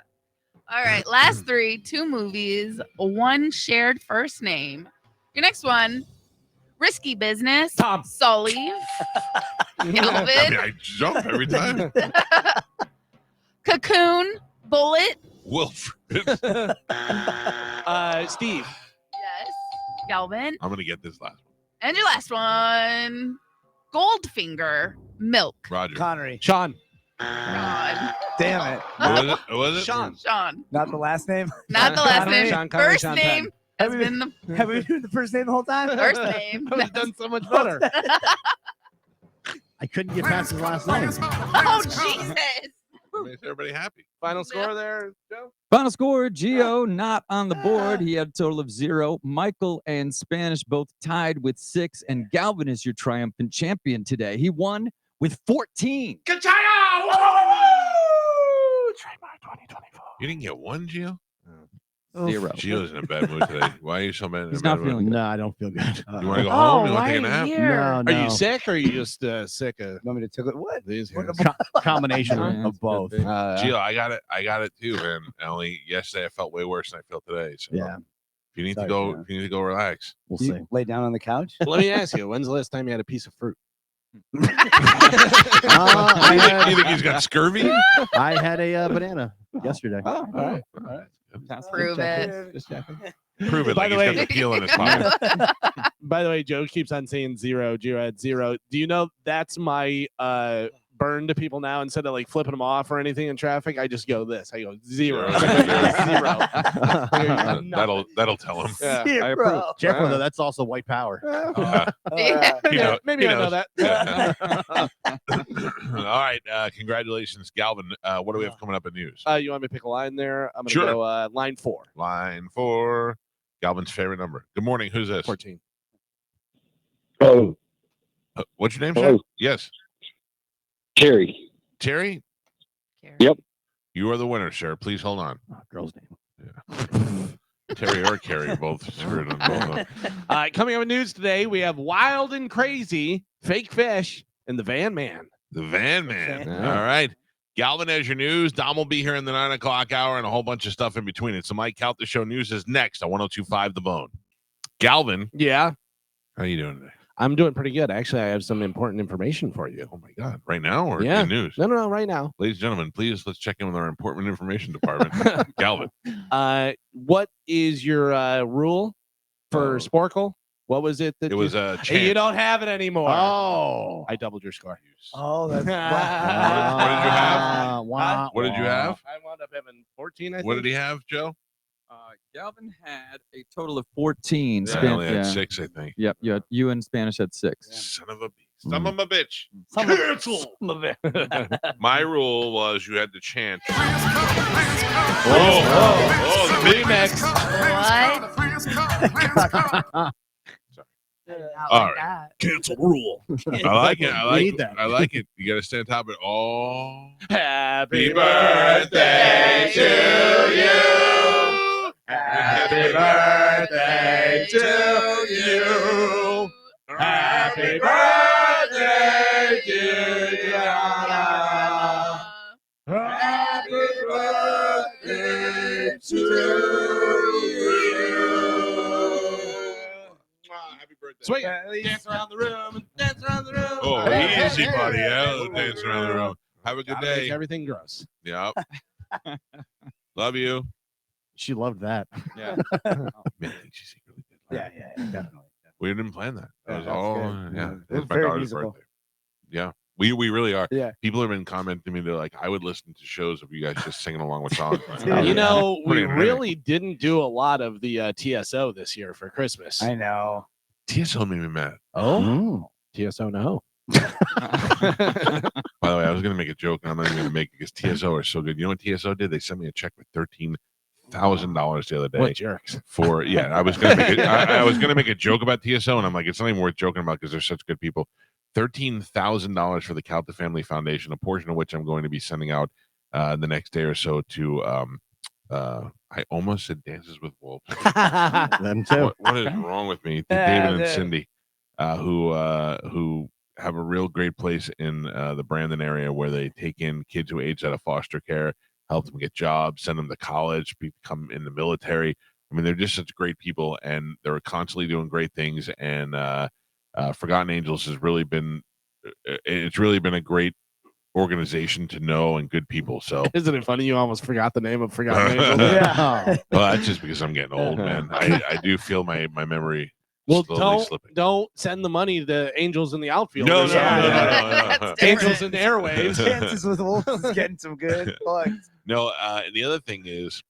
All right. Last 3. 2 movies. 1 shared first name. Your next one. Risky Business. Tom. Sully. I mean, Galvin. I jump every time. Cocoon. Bullet. Wilfred. Steve. Yes. Galvin. I'm going to get this last one. And your last one. Goldfinger. Milk. Roger. Connery. Sean. God. Damn it. What was it? What was it? Sean. Sean. Not the last name. Not the last Connery. name. Sean Connery, First Sean name has Have we- been the Have we been doing the first name the whole time? first name. I would have done so much better. I couldn't get past his last name. Oh, Jesus. Makes everybody happy. Final score there, Joe? Final score, Gio not on the board. He had a total of 0. Michael and Spanish both tied with 6, and Galvin is your triumphant champion today. He won with 14. Trademark 2024. You didn't get one, Gio? 0. Gio's in a bad mood today. Why are you so mad? He's not feeling good. No, I don't feel good. You want to go home? You want why to take a are nap? you here? No, Are you sick or are you just sick of Want me to tickle it? What? These What guys. about- Combination Yeah, of both. Gio, I got it too, man. Only yesterday I felt way worse than I feel today. So Yeah, if you need Sorry, to go, man. if you need to go relax. we'll You see. lay down on the couch? Let me ask you, when's the last time you had a piece of fruit? You think he's got scurvy? I had a banana yesterday. Oh, all right. Prove it. Just checking. Prove it. By Like the he's way- got the peel in his pocket. By the way, Joe keeps on saying 0. Gio had 0. Do you know that's my burn to people now? Instead of like flipping them off or anything in traffic, I just go this. I go 0. That'll tell him. Yeah, I approve. Careful though, that's also white power. Yeah. He knows- maybe he I know knows. that. All right. Congratulations, Galvin. What do we have coming up in news? You want me to pick a line there? I'm gonna Sure. go line 4. Line 4. Galvin's favorite number. Good morning. Who's this? 14. Oh, What's your name, sir? Hello. Yes. Terry. Terry? Yep. You are the winner, sir. Please hold on. Girl's name. Terry or Carrie, both screwed on both of them. Coming up in news today, we have Wild and Crazy, Fake Fish, and the Van Man. The Van Man. Yeah. All right. Galvin has your news. Dom will be here in the 9 o'clock hour and a whole bunch of stuff in between. It's the Mike Calta Show. News is next on 102.5 The Bone. Galvin, Yeah, how you doing today? I'm doing pretty good. Actually, I have some important information for you. Oh, my God. Right now or Yeah. in news? No, right now. Ladies and gentlemen, please let's check in with our important information department. Galvin. What is your rule for Oh. Sporkle? What was it that It was a chance. you don't have it anymore? Oh. I doubled your score. Oh, that's What did you have? Wah, What did you wah. have? I wound up having 14. I think. What did he have, Joe? Galvin had a total of 14. I only had 6, I think. Yep, you and Spanish had 6. Son of a beast. Son of a bitch. Some Cancel. of it. My rule was you had to chant. Oh, the big remix. What? All right. Cancel rule. I like it. I like need it. that. I like it. You got to stay on top of it. Oh, Happy birthday to you. Happy birthday to you. Happy birthday, dear Diana. Happy birthday to you. Happy birthday. Sweet. Dance around the room. Dance around the room. Oh, easy, buddy. Yeah, dance around the room. Have a good Gotta make day. everything gross. Yep. Love you. She loved that. Yeah. Man, I think she secretly did. Yeah, definitely. We didn't plan that. That Yeah, was that's all. good. Yeah, It it's was my very daughter's musical. birthday. Yeah, we really are. Yeah. People have been commenting to me. They're like, I would listen to shows of you guys just singing along with songs. Yeah. You know, we Pretty entertaining. really didn't do a lot of the TSO this year for Christmas. I know. TSO made me mad. Oh, TSO no. By the way, I was going to make a joke, and I'm not even going to make it because TSO are so good. You know what TSO did? They sent me a check for $13,000 the other day. What jerks? For I was going to make I was going to make a joke about TSO, and I'm like, it's not even worth joking about because they're such good people. $13,000 for the Calta Family Foundation, a portion of which I'm going to be sending out the next day or so to. I almost said Dances with Wolves. Them too. What is wrong with me? To David and Cindy, who have a real great place in the Brandon area where they take in kids who age out of foster care, help them get jobs, send them to college, become in the military. I mean, they're just such great people, and they're constantly doing great things. And Forgotten Angels has really been, it's really been a great organization to know and good people. So Isn't it funny? You almost forgot the name of Forgotten Angels. Yeah. well, that's just because I'm getting old, man. I do feel my memory Well, slowly slipping. don't send the money to Angels in the outfield. No, or no, something. no, no, That's Angels in different. the airwaves. Dances with Wolves is getting some good plugs. No, and the other thing is,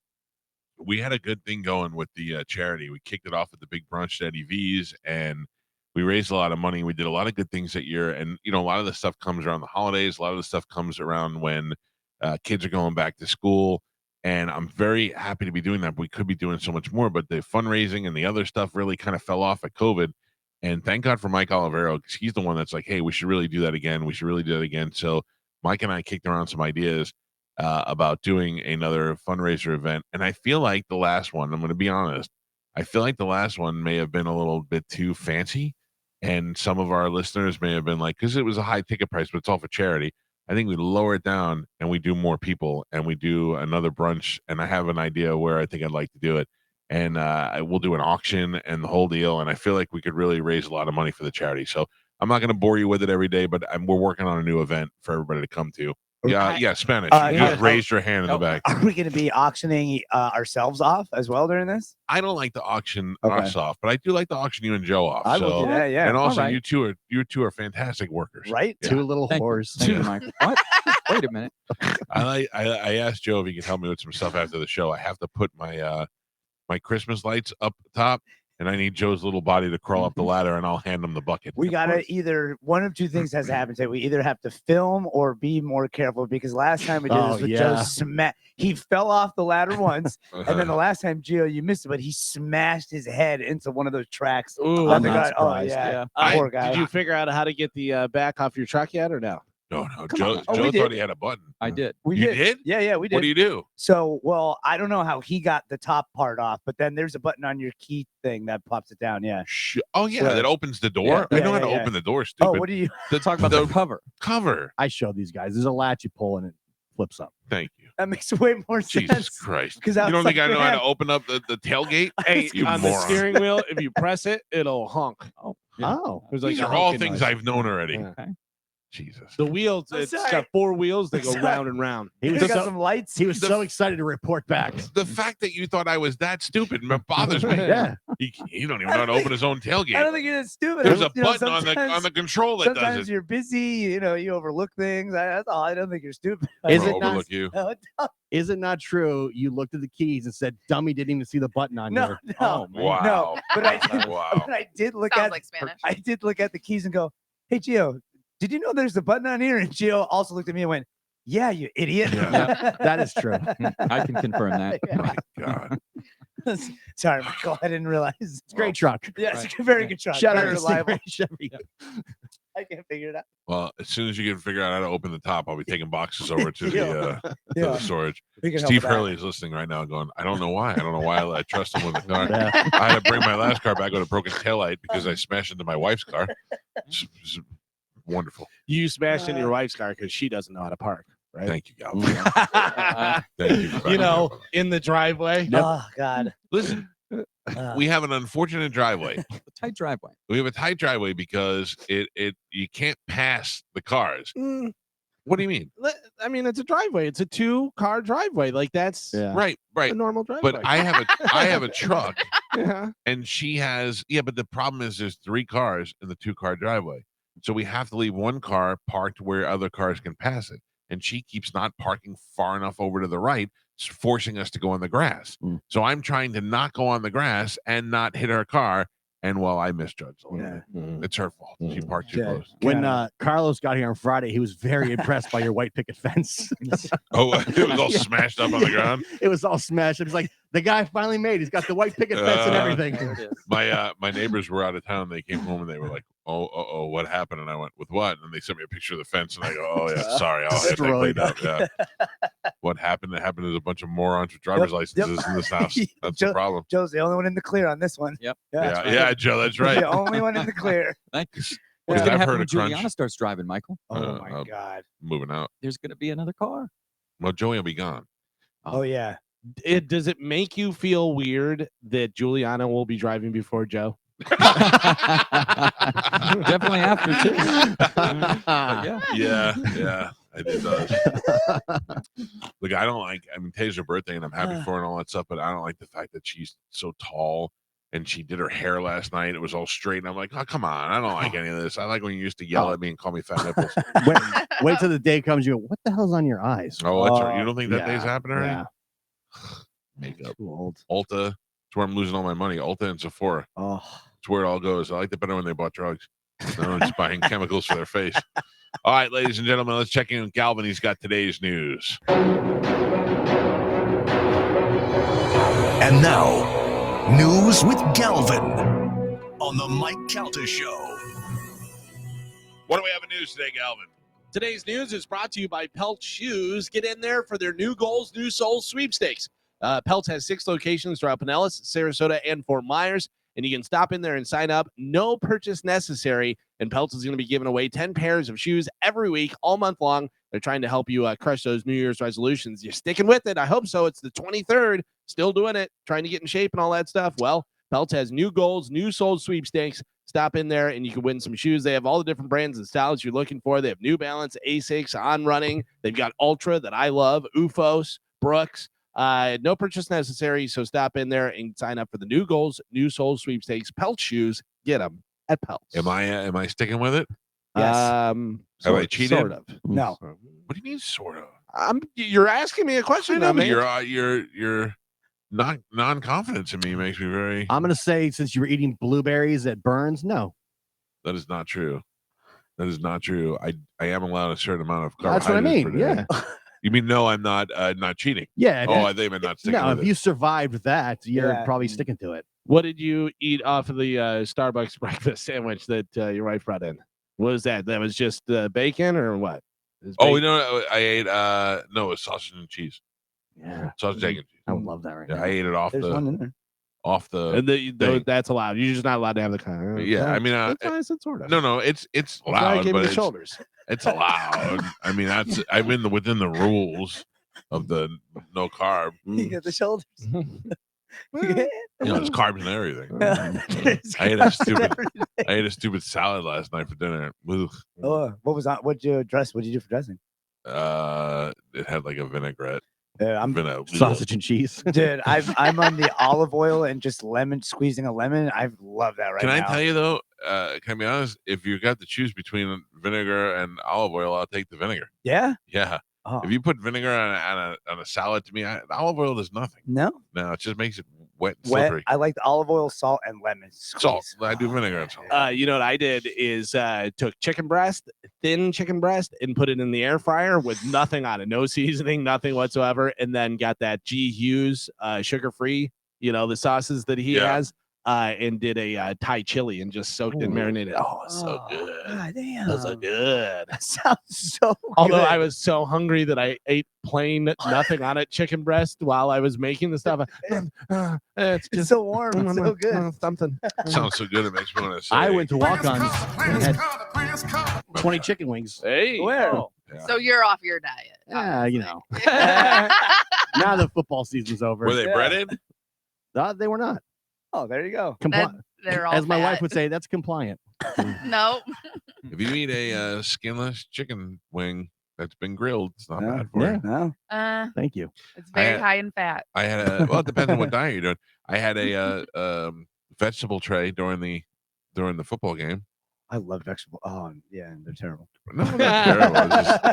we had a good thing going with the charity. We kicked it off with the big brunch at Eddie V's, and we raised a lot of money. We did a lot of good things that year, and a lot of the stuff comes around the holidays. A lot of the stuff comes around when kids are going back to school, and I'm very happy to be doing that. We could be doing so much more, but the fundraising and the other stuff really kind of fell off at COVID. And thank God for Mike Olivero, because he's the one that's like, hey, we should really do that again. We should really do that again. So Mike and I kicked around some ideas. about doing another fundraiser event. And I feel like the last one, I'm going to be honest, I feel like the last one may have been a little bit too fancy. And some of our listeners may have been like, because it was a high ticket price, but it's all for charity. I think we lower it down and we do more people and we do another brunch. And I have an idea where I think I'd like to do it. And we'll do an auction and the whole deal. And I feel like we could really raise a lot of money for the charity. So I'm not going to bore you with it every day, but we're working on a new event for everybody to come to. Yeah, Spanish. You just raised your hand in the back. Are we going to be auctioning ourselves off as well during this? I don't like to auction us off, but I do like to auction you and Joe off. I will do that, yeah. And also, All right. you two are fantastic workers, right? Yeah. Two little whores. Thank you, Mike. What? Wait a minute. I asked Joe if he could help me with some stuff after the show. I have to put my my Christmas lights up top, and I need Joe's little body to crawl up the ladder, and I'll hand him the bucket. We got to either, one of two things has to happen today. We either have to film or be more careful, because last time we did this with Joe, he fell off the ladder once, and then the last time, Gio, you missed it, but he smashed his head into one of those tracks. Ooh, poor guy. Did you figure out how to get the back off your truck yet, or no? No. Joe thought he had a button. I did. You did? Yeah, we did. What do you do? So, well, I don't know how he got the top part off, but then there's a button on your key thing that pops it down. Yeah. Oh, yeah, that opens the door. I know how to open the door, stupid. Oh, what do you talk about? The cover. Cover. I showed these guys. There's a latch you pull and it flips up. Thank you. That makes way more sense. Jesus Christ. Because you don't think I know how to open up the tailgate? Hey, you on moron. the steering wheel, if you press it, it'll honk. Oh, There's These a are all honking things noise. I've known already. Okay. Jesus. The wheels, it's got 4 wheels that go round and round. He was got some lights. He was so excited to report back. The fact that you thought I was that stupid bothers me. Yeah. He don't even know how to open his own tailgate. I don't think you're that stupid. There's a You know, button on the control that does sometimes it. you're busy. You overlook things. That's all. I don't think you're stupid. Is I'll it not? overlook you. Is it not true? You looked at the keys and said, "Dummy didn't even see the button on No, here." no, Oh, man. Wow. no. But I did. Wow. But I did look Sounds at. like Spanish. I did look at the keys and go, "Hey, Gio, did you know there's a button on here?" And Gio also looked at me and went, "Yeah, you idiot." Yeah, that is true. I can confirm that. My God. Sorry, Michael. I didn't realize. It's It's a great truck. Yes, it's a very good truck. Shout out Very to reliable. Chevy. I can't figure it out. Well, as soon as you can figure out how to open the top, I'll be taking boxes over to Yeah. to Yeah. the storage. We can help Steve with that. Hurley is listening right now going, I don't know why. I don't know why I trust him with the car. Yeah. I had to bring my last car back with a broken taillight because I smashed into my wife's car. It's wonderful. You smashed in your wife's car because she doesn't know how to park, right? Thank you, Gal. Thank you. for You backing know, me up. in the driveway. Oh God. Listen, we have an unfortunate driveway. A tight driveway. We have a tight driveway because it you can't pass the cars. What do you mean? I mean, it's a driveway. It's a 2-car driveway. Like that's Right. a normal driveway. But I have a truck, yeah. and she has But the problem is there's 3 cars in the 2-car driveway, so we have to leave one car parked where other cars can pass it, and she keeps not parking far enough over to the right, forcing us to go on the grass. So I'm trying to not go on the grass and not hit her car. And well, I misjudged a little bit. It's her fault. She parked too close. When Carlos got here on Friday, he was very impressed by your white picket fence. Oh, it was all smashed up on the ground. It was all smashed. It was like the guy finally made. He's got the white picket fence and everything. My neighbors were out of town. They came home and they were like, "Oh, what happened?" And I went, "With what?" And they sent me a picture of the fence, and I go, "Oh yeah, sorry, I'll get that cleaned up." Yeah. What happened? It happened. There's a bunch of morons with driver's licenses in this house. That's the problem. Joe's the only one in the clear on this one. Yep. Yeah, Joe, that's right. The only one in the clear. Thank you. What What's did going to I've happen heard when a crunch. Juliana starts driving, Michael? Oh my God. Moving out. There's going to be another car. Well, Joey will be gone. Oh yeah. Does it make you feel weird that Juliana will be driving before Joe? Definitely after too. Yeah, it does. Look, I don't like. I mean, today's her birthday, and I'm happy for her and all that stuff. But I don't like the fact that she's so tall, and she did her hair last night. It was all straight, and I'm like, oh, come on, I don't like any of this. I like when you used to yell at me and call me fat nipples. Wait till the day comes. You go, what the hell's on your eyes? Oh, that's right. You don't think that day's happening already? Yeah. Makeup. Too old. Ulta. That's where I'm losing all my money. Ulta and Sephora. Oh. It's where it all goes. I liked it better when they bought drugs. No, just buying chemicals for their face. All right, ladies and gentlemen, let's check in with Galvin. He's got today's news. And now, news with Galvin on the Mike Calta Show. What do we have in news today, Galvin? Today's news is brought to you by Pelt Shoes. Get in there for their new goals, new souls sweepstakes. Pelt has 6 locations throughout Pinellas, Sarasota, and Fort Myers, and you can stop in there and sign up. No purchase necessary, and Pelt is going to be giving away 10 pairs of shoes every week, all month long. They're trying to help you crush those New Year's resolutions. You're sticking with it. I hope so. It's the 23rd, still doing it, trying to get in shape and all that stuff. Well, Pelt has new goals, new souls sweepstakes. Stop in there and you can win some shoes. They have all the different brands and styles you're looking for. They have New Balance, Asics, On Running. They've got Ultra that I love, UFOS, Brooks. No purchase necessary, so stop in there and sign up for the new goals, new soul sweepstakes. Pelt Shoes, get them at Pelt. Am I sticking with it? Yes. Have I cheated? Sort of. No. What do you mean, sort of? You're asking me a question. I know, but man. you're not non-confidence in me makes me very. I'm gonna say since you were eating blueberries at Burns, no. That is not true. That is not true. I am allowed a certain amount of That's carbohydrates. what I mean. Yeah. You mean no? I'm not cheating. Yeah. Oh, I think I'm not sticking. No, with if it. you survived that, you're Yeah. probably sticking to it. What did you eat off of the Starbucks breakfast sandwich that your wife brought in? What was that? That was just bacon or what? Oh, I ate no, it was sausage and cheese. Yeah. Sausage, egg, and cheese. I would love that right Yeah, now. I ate it off There's one in there. And thing. that's allowed. You're just not allowed to have the kind. Yeah, I mean, that's why I said sort of. no, it's That's why I loud, gave you but the it's, shoulders. it's allowed. I mean, I'm within the rules of the no carb. You get the shoulders. You know, there's carbs and everything. I ate a stupid salad last night for dinner. Ugh. Oh, what was that? What'd you do for dressing? It had like a vinaigrette. I'm Sausage and cheese. dude. I'm on the olive oil and just squeezing a lemon. I love that right Can now. I tell you though? Can I be honest? If you got to choose between vinegar and olive oil, I'll take the vinegar. Yeah. Yeah. Oh. If you put vinegar on a salad, to me, olive oil does nothing. No. No, it just makes it wet and Wet. slippery. I like the olive oil, salt, and lemon. Salt. Squeeze. I do vinegar and salt. You know what I did is took thin chicken breast, and put it in the air fryer with nothing on it, no seasoning, nothing whatsoever, and then got that G. Hughes sugar-free, the sauces that he has, and did a Thai chili and just soaked and marinated. Oh, it's so good. God damn. That's so good. That sounds so Although good. I was so hungry that I ate plain, nothing on it chicken breast while I was making the stuff. It's just so warm. It's so good. Something. Sounds so good. It makes me want to say. I went to walk-ons and had 20 chicken wings. Hey. Where? Yeah. So you're off your diet. Yeah, you know. Now the football season's over. Were they breaded? They were not. Oh, there you go. They're all As my wife fat. would say, that's compliant. No. If you eat a skinless chicken wing that's been grilled, it's not Yeah. bad for you. No. Thank you. It's very had- high in fat. I had it depends on what diet you're doing. I had a vegetable tray during the football game. I love vegetable. Oh, yeah, they're terrible. No, not terrible. It's just,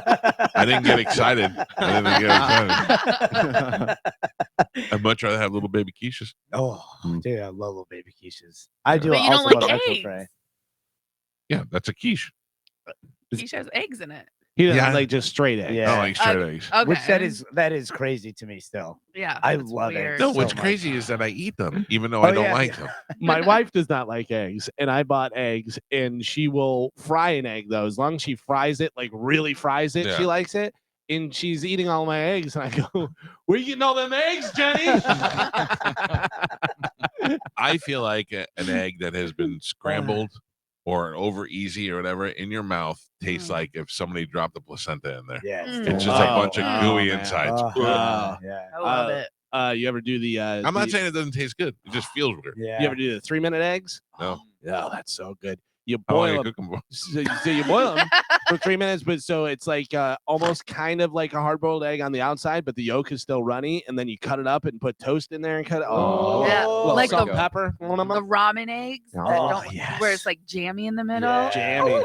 I didn't get excited. I'd much rather have little baby quiches. Oh, dude, I love little baby quiches. I do. But you don't also like love vegetable eggs. tray. Yeah, that's a quiche. Quiche has eggs in it. He doesn't Yeah. like just straight eggs. Yeah. I don't like straight eggs. Okay. Which that is crazy to me still. Yeah. I that's love it. weird. No, so what's much. crazy is that I eat them, even though Oh, I don't yeah, like yeah. them. My wife does not like eggs, and I bought eggs, and she will fry an egg though. As long as she fries it, like really fries it, she Yeah. likes it. And she's eating all my eggs, and I go, "Where you getting all them eggs, Jenny?" I feel like an egg that has been scrambled or over easy or whatever in your mouth tastes like if somebody dropped the placenta in there. Yeah, It's just Oh, a bunch of oh, gooey man. insides. yeah. I love it. You ever do the? I'm not saying it doesn't taste good. It just feels weird. Yeah. You ever do the 3-minute eggs? No. Yeah, that's so good. You How long boil you them. cook 'em for? So you boil them for 3 minutes, but so it's like almost kind of like a hard-boiled egg on the outside, but the yolk is still runny, and then you cut it up and put toast in there and cut it. Oh, Yeah, little like salt the- and pepper. The ramen eggs that Oh, don't, yes. where it's like jammy in the middle. Yeah. Jammy,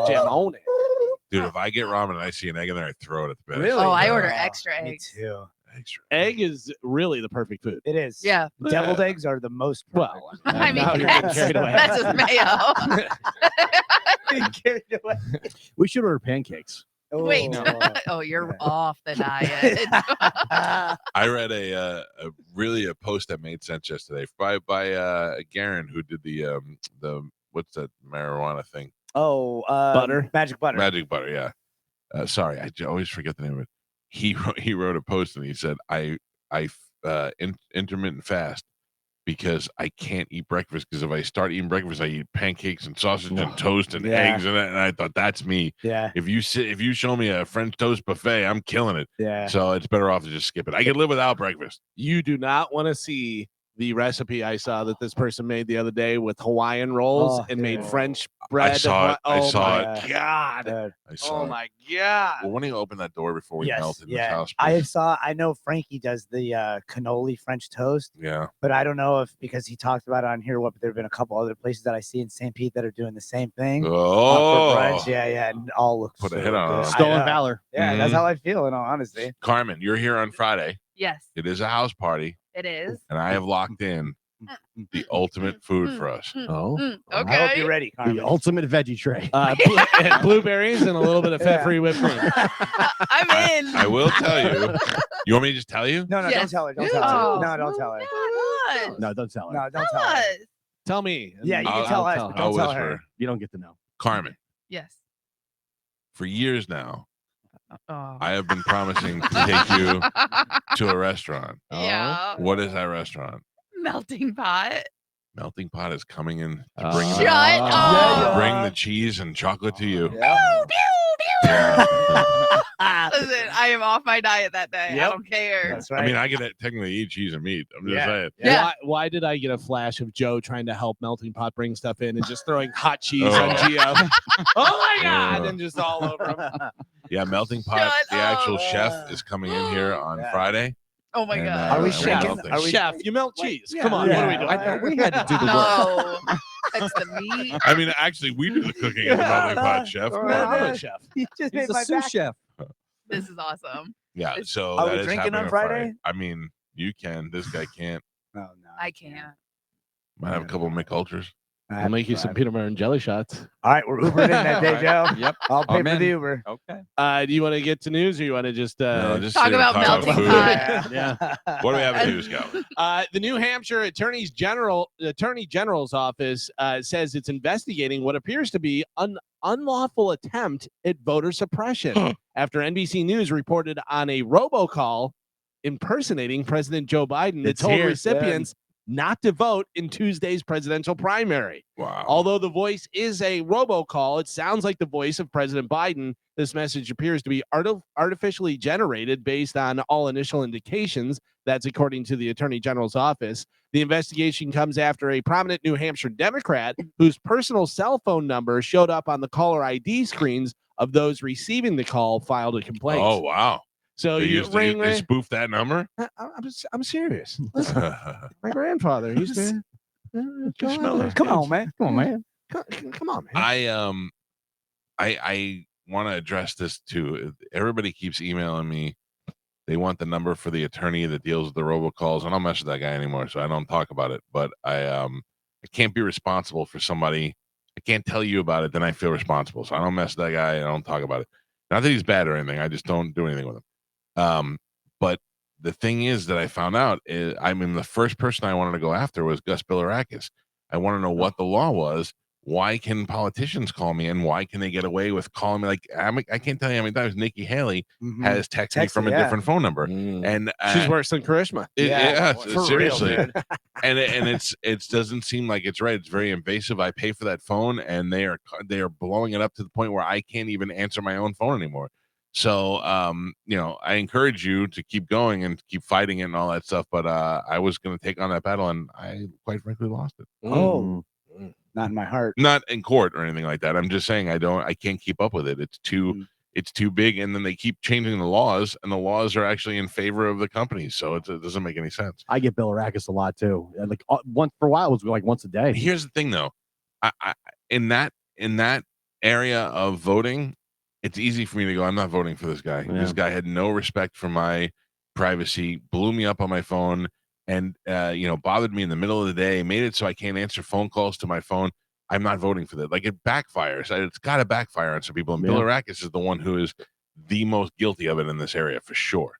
jam on it. Dude, if I get ramen and I see an egg in there, I throw it at the bed. Really? Oh, I order Oh, extra Me eggs. too. Extra. Egg is really the perfect food. It is. Yeah. Deviled eggs are the most. Well, I mean, now you're getting carried away. that's just mayo. Carried away. We should order pancakes. Wait. Oh. Oh, you're off the diet. I read a post that made sense yesterday by Garen, who did the what's that marijuana thing? Oh, Butter? Magic butter. Magic butter, yeah. Sorry, always forget the name of it. He wrote a post and he said, I intermittent fast because I can't eat breakfast, because if I start eating breakfast, I eat pancakes and sausage and toast and eggs, and I thought, that's me. Yeah. If you show me a French toast buffet, I'm killing it. Yeah. So it's better off to just skip it. I could live without breakfast. You do not want to see the recipe I saw that this person made the other day with Hawaiian rolls and made French bread. I saw it. Oh I saw my it. God. I saw Oh it. my God. Well, when do you open that door before we melt in this house? I know Frankie does the cannoli French toast. Yeah. But I don't know if, because he talked about it on here, but there have been a couple other places that I see in St. Pete that are doing the same thing. Oh. For brunch. Yeah. And it all looks Put a so hit on good. us. Stolen valor. Yeah, that's how I feel, in all honesty. Carmen, you're here on Friday. Yes, It is a house party, it is. and I have locked in the ultimate food for us. Oh. I hope Okay. you're ready, Carmen. The ultimate veggie tray. Blueberries and a little bit of fat-free whipped cream. I'm in. I will tell you. You want me to just tell you? No, Yes. don't tell her. Don't tell Oh. her. No, don't tell her. Come on. No, don't tell her. No, don't Tell tell her. us. Tell me. Yeah, you I'll- can tell us, I'll but I'll don't tell whisper. her. You don't get to know. Carmen, Yes. for years now, Oh. I have been promising to take you to a restaurant. Yeah. What is that restaurant? Melting pot. Melting Pot is coming in to bring, Shut the, up. bring the cheese and chocolate to you. Listen, I am off my diet that day. I Yep. don't care. That's right. I mean, I can technically eat cheese and meat. I'm just saying. Yeah. Why did I get a flash of Joe trying to help Melting Pot bring stuff in and just throwing hot cheese Oh. on Gio? Oh my God! Oh. And just all over him. Yeah, Melting Pot, Shut the actual up. chef is coming in here on Yeah. Friday. Oh my And, God. Are we and we're chef? melting. Are we- Chef, you melt cheese. Yeah. Come on, what are we Yeah. doing? I thought we had to do the work. No. That's the meat. I mean, actually, we do the cooking at the Melting Pot, chef. I'm a chef. You just He's made a my sous back. chef. This is awesome. Yeah, so Are that we is drinking happening on Friday? I mean, you can. This guy can't. Oh, no. I can't. Might have a couple of Mick Ultras. I'll make you some peanut butter and jelly shots. All right, we're Ubering in that day, Joe. Yep. I'll pay I'm for in. the Uber. Okay. Do you want to get to news, or you want to just No, just Talk sit and about talk Melting food. Pot. Yeah. What do we have in news, Gal? The New Hampshire Attorney General's office says it's investigating what appears to be an unlawful attempt at voter suppression after NBC News reported on a robocall impersonating President Joe Biden that It's told here, recipients not to vote in Tuesday's presidential primary. Wow. Although the voice is a robocall, it sounds like the voice of President Biden. This message appears to be artificially generated based on all initial indications. That's according to the Attorney General's office. The investigation comes after a prominent New Hampshire Democrat whose personal cell phone number showed up on the caller ID screens of those receiving the call filed a complaint. Oh, wow. So They you used ring. they spoofed that number? I'm serious. Listen, my grandfather used to. Come on, man. Come on, man. Come on, man. I want to address this too. Everybody keeps emailing me. They want the number for the attorney that deals with the robocalls. I don't mess with that guy anymore, so I don't talk about it. But I can't be responsible for somebody. I can't tell you about it, then I feel responsible. So I don't mess with that guy. I don't talk about it. Not that he's bad or anything. I just don't do anything with him. But the thing is that I found out is, I mean, the first person I wanted to go after was Gus Bilirakis. I want to know what the law was. Why can politicians call me, and why can they get away with calling me? Like, I can't tell you how many times Nikki Haley has texted me from a different phone number, and she's worse than Karishma. Seriously. and it doesn't seem like it's right. It's very invasive. I pay for that phone, and they are blowing it up to the point where I can't even answer my own phone anymore. So, I encourage you to keep going and keep fighting it and all that stuff. But I was going to take on that battle, and I quite frankly lost it. Oh, not in my heart. Not in court or anything like that. I'm just saying I can't keep up with it. It's too big, and then they keep changing the laws, and the laws are actually in favor of the companies. So it doesn't make any sense. I get Bilirakis a lot too. Like once for a while, it was like once a day. Here's the thing, though. I in that area of voting, it's easy for me to go, I'm not voting for this guy. Yeah. This guy had no respect for my privacy, blew me up on my phone, and bothered me in the middle of the day, made it so I can't answer phone calls to my phone. I'm not voting for that. Like, it backfires. It's got to backfire on some people. And Bilirakis is the one who is the most guilty of it in this area for sure.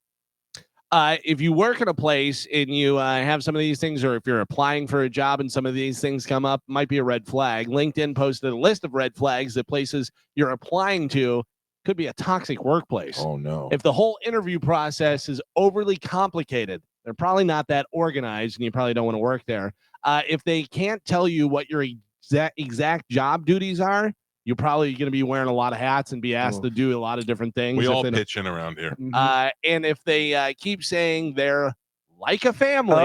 If you work at a place and you have some of these things, or if you're applying for a job and some of these things come up, might be a red flag. LinkedIn posted a list of red flags that places you're applying to could be a toxic workplace. Oh no. If the whole interview process is overly complicated, they're probably not that organized, and you probably don't want to work there. If they can't tell you what your exact job duties are, you're probably going to be wearing a lot of hats and be asked to do a lot of different things. We all pitch in around here. And if they keep saying they're like a family,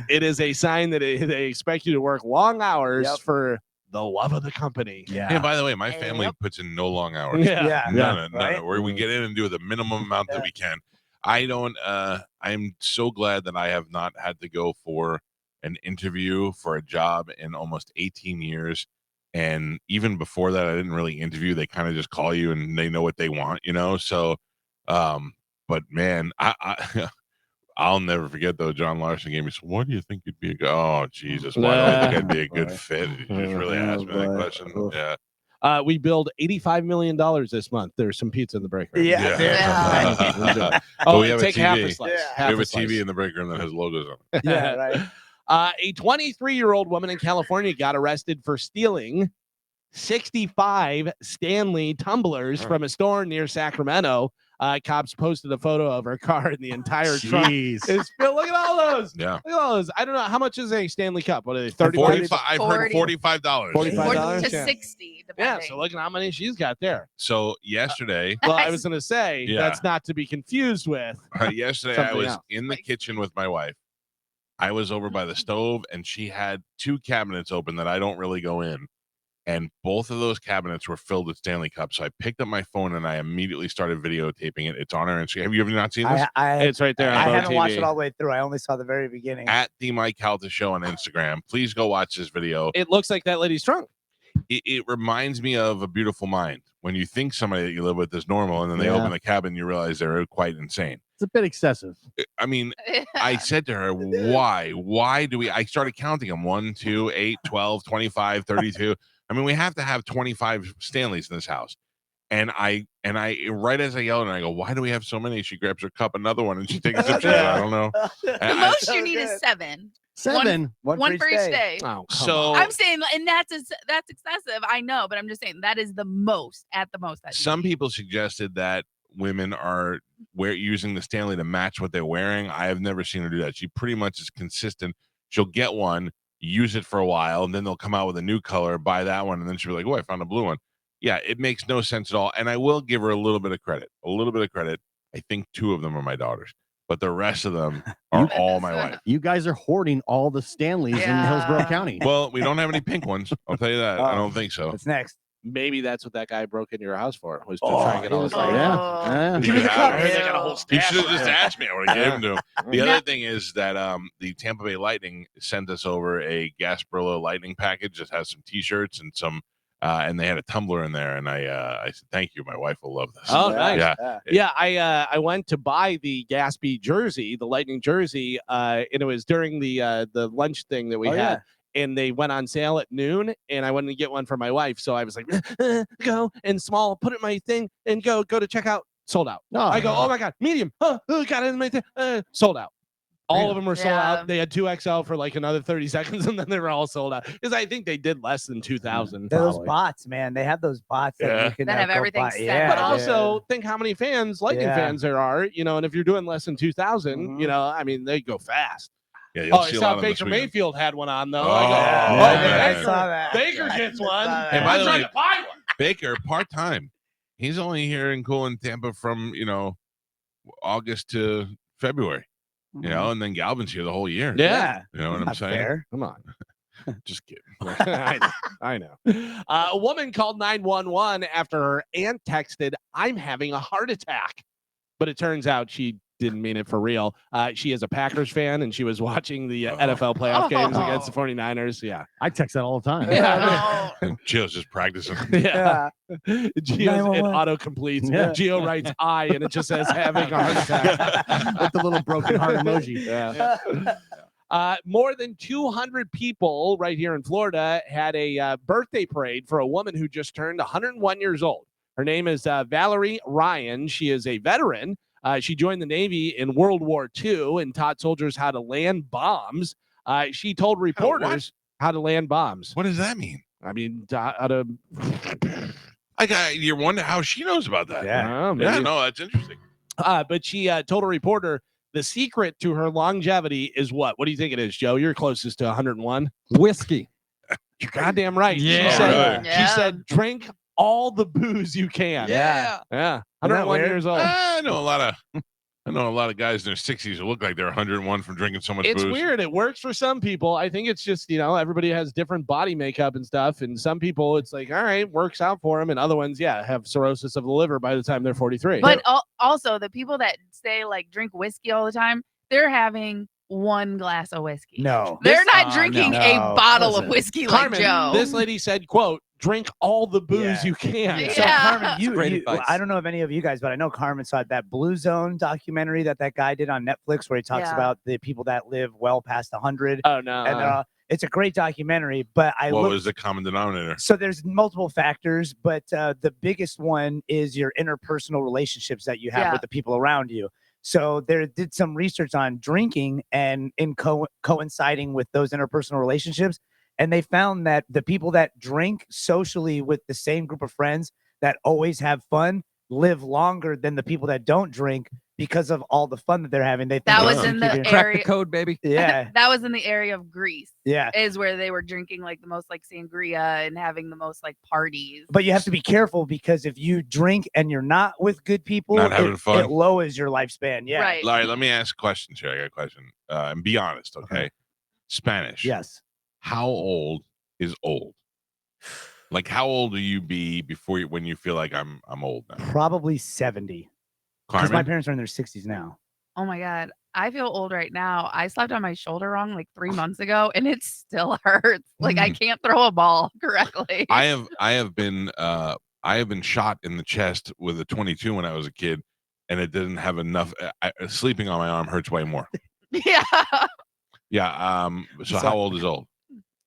it is a sign that they expect you to work long hours for the love of the company. And by the way, my family puts in no long hours. None. Where we get in and do the minimum amount that we can. I don't. I'm so glad that I have not had to go for an interview for a job in almost 18 years. And even before that, I didn't really interview. They kind of just call you and they know what they want, So, but man, I'll never forget though. John Larson gave me, so what do you think you'd be a good? Oh, Jesus. Why do I think I'd be a good fit? You just really asked me that question. Yeah. We billed $85 million this month. There's some pizza in the break room. We have a take TV. half a slice. We have a TV in the break room that has logos on it. Yeah, right. A 23-year-old woman in California got arrested for stealing 65 Stanley tumblers from a store near Sacramento. Cops posted a photo of her car and the entire trunk. Look at all those. Yeah. Look at all those. I don't know. How much is a Stanley Cup? What are they? 30, 45. I've heard $45. $40 to 60, depending. Yeah, so look at how many she's got there. So yesterday. Well, I was going to say, that's not to be confused with. Yesterday, I was in the kitchen with my wife. I was over by the stove, and she had 2 cabinets open that I don't really go in. And both of those cabinets were filled with Stanley Cups. So I picked up my phone and I immediately started videotaping it. It's on our Instagram. Have you ever not seen this? It's right there. I haven't watched it all the way through. I only saw the very beginning. At the Mike Calta Show on Instagram. Please go watch this video. It looks like that lady's trunk. It reminds me of A Beautiful Mind. When you think somebody that you live with is normal, and then they open the cabinet, you realize they're quite insane. It's a bit excessive. I mean, I said to her, why? Why do we? I started counting them 1, 2, 8, 12, 25, 32. I mean, we have to have 25 Stanleys in this house. And I right as I yelled, and I go, why do we have so many? She grabs her cup, another one, and she takes a sip. She goes, I don't know. The most you need is 7. 7. One for each day. Oh, so I'm saying, and that's excessive. I know, but I'm just saying that is the most at the most. Some people suggested that women are using the Stanley to match what they're wearing. I have never seen her do that. She pretty much is consistent. She'll get one, use it for a while, and then they'll come out with a new color, buy that one, and then she'll be like, oh, I found a blue one. Yeah, it makes no sense at all. And I will give her a little bit of credit. I think 2 of them are my daughters, but the rest of them are all my wife. You guys are hoarding all the Stanleys in Hillsborough County. Well, we don't have any pink ones. I'll tell you that. I don't think so. What's next? Maybe that's what that guy broke into your house for, was to try and get all this. Give me the cup. They got a whole stash. You should have just asked me. I would have given them to him. The other thing is that the Tampa Bay Lightning sent us over a Gasparilla Lightning package that has some T-shirts and some, and they had a tumbler in there. And I said, thank you. My wife will love this. Oh, nice. Yeah. I went to buy the Gatsby jersey, the Lightning jersey, and it was during the lunch thing that we had. Yeah. And they went on sale at noon, and I wanted to get one for my wife. So I was like, go and small, put it in my thing, and go to checkout. Sold out. I go, oh my God, medium. Got it in my thing. Sold out. All of them were sold out. They had 2XL for like another 30 seconds, and then they were all sold out. Because I think they did less than 2,000. Those bots, man. They have those bots that you can have everything set. But also think how many Lightning fans there are, and if you're doing less than 2,000, I mean, they go fast. Yeah, I saw Baker Mayfield had one on, though. Baker gets one. Hey, by the way, to buy one. Baker, part-time. He's only here in Tampa from, August to February, and then Galvin's here the whole year. Yeah. You know what I'm saying? Fair. Come on. Just kidding. I know. A woman called 911 after her aunt texted, I'm having a heart attack. But it turns out she didn't mean it for real. She is a Packers fan, and she was watching the NFL playoff games against the 49ers. Yeah. I text that all the time. Yeah. Gio's just practicing. Yeah. Gio's it auto-completes. Yeah. Gio writes I, and it just says having a heart attack. With the little broken heart emoji. Yeah. More than 200 people right here in Florida had a birthday parade for a woman who just turned 101 years old. Her name is Valerie Ryan. She is a veteran. She joined the Navy in World War II and taught soldiers how to land bombs. She told reporters how to land bombs. What does that mean? I mean, how to You wonder how she knows about that. Yeah. Yeah, no, that's interesting. But she told a reporter the secret to her longevity is what? What do you think it is, Joe? You're closest to 101. Whiskey. You're goddamn right. Yeah. She said, drink all the booze you can. Yeah. 101 years old. I know a lot of guys in their 60s who look like they're 101 from drinking so much It's booze. weird. It works for some people. I think it's just, everybody has different body makeup and stuff. And some people, it's like, all right, works out for them. And other ones, have cirrhosis of the liver by the time they're 43. But also, the people that say, like, drink whiskey all the time, they're having one glass of whiskey. No. They're not drinking a bottle of whiskey like Carmen, Joe. this lady said, quote, drink all the booze you can. So Carmen, I don't know if any of you guys, but I know Carmen saw that Blue Zone documentary that guy did on Netflix where he talks about the people that live well past 100. Oh, no. And it's a great documentary, but What was the common denominator? So there's multiple factors, but the biggest one is your interpersonal relationships that you have with the people around you. So there did some research on drinking and in coinciding with those interpersonal relationships. And they found that the people that drink socially with the same group of friends that always have fun live longer than the people that don't drink because of all the fun that they're having. They think That was in the Crack area. the code, baby. Yeah. That was in the area of Greece. Yeah. Is where they were drinking like the most like sangria and having the most like parties. But you have to be careful because if you drink and you're not with good people, Not having fun. it lowers your lifespan. Yeah. Right. Larry, let me ask questions here. I got a question. And be honest, okay? Spanish. Yes. How old is old? Like, how old do you be when you feel like I'm old now? Probably 70. Because my Carmen? parents are in their 60s now. Oh my God. I feel old right now. I slept on my shoulder wrong like 3 months ago and it still hurts. Like I can't throw a ball correctly. I have been shot in the chest with a 22 when I was a kid, and it didn't have enough. Sleeping on my arm hurts way more. Yeah. Yeah. So how old is old?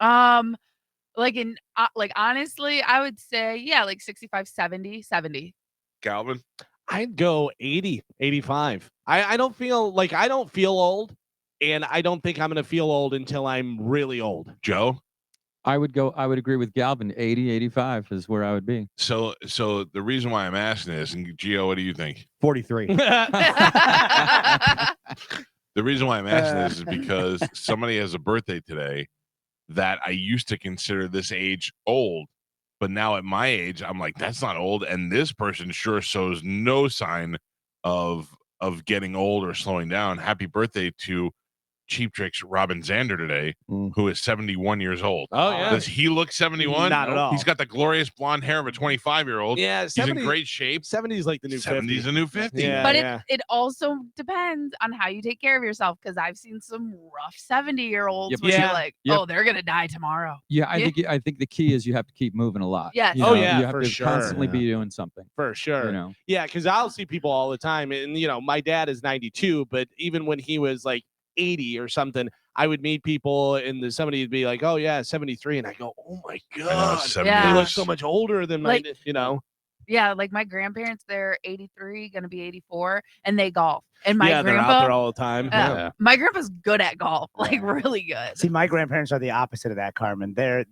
Like honestly, I would say, like 65, 70. Calvin? I'd go 80, 85. I don't feel old, and I don't think I'm going to feel old until I'm really old. Joe? I would agree with Galvin. 80, 85 is where I would be. So the reason why I'm asking this, and Gio, what do you think? 43. The reason why I'm asking this is because somebody has a birthday today that I used to consider this age old, but now at my age, I'm like, that's not old. And this person sure shows no sign of getting old or slowing down. Happy birthday to Cheap Trick's Robin Zander today, who is 71 years old. Oh, yeah. Does he look 71? Not at all. He's got the glorious blonde hair of a 25-year-old. Yeah, he's in great shape. 70's like the new 70's 50. a new 50. Yeah, But yeah. it also depends on how you take care of yourself because I've seen some rough 70-year-olds Yep. where Yeah. you're like, Yep. oh, they're gonna die tomorrow. Yeah, I think the key is you have to keep moving a lot. Yes. You Oh, know, yeah, you have for to sure. constantly be doing something. For sure. You know, Yeah, because I'll see people all the time. And, my dad is 92, but even when he was like 80 or something, I would meet people and somebody would be like, oh, yeah, 73. And I go, oh, my I know, God. 70 Yeah. They look so much older than Like- Yeah, like my grandparents, they're 83, gonna be 84, and they golf. And my they're out grandpa, there all the time. my grandpa's good at golf, like really good. See, my grandparents are the opposite of that, Carmen. They're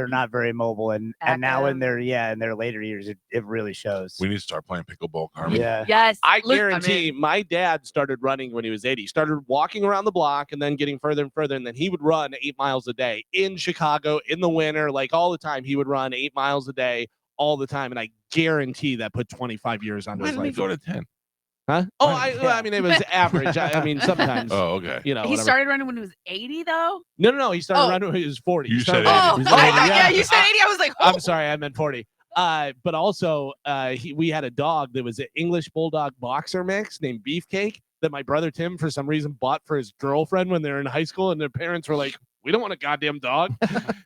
not very mobile, and now in their later years, it really shows. We need to start playing pickleball, Carmen. Yeah. Yes, I look, guarantee mean, my dad started running when he was 80. Started walking around the block and then getting further and further. And then he would run 8 miles a day in Chicago in the winter, like all the time. He would run 8 miles a day all the time. And I guarantee that put 25 years on Why his didn't he life. go to 10? Huh? Oh, I mean, it was average. I mean, sometimes. Oh, okay. he whatever. started running when he was 80, though. No. He started Oh. running when he was 40. You He started said running- 80. Oh, yeah, you said 80. I was like, oh. I'm sorry, I meant 40. But also, we had a dog that was an English Bulldog boxer mix named Beefcake that my brother Tim, for some reason, bought for his girlfriend when they were in high school, and their parents were like, we don't want a goddamn dog.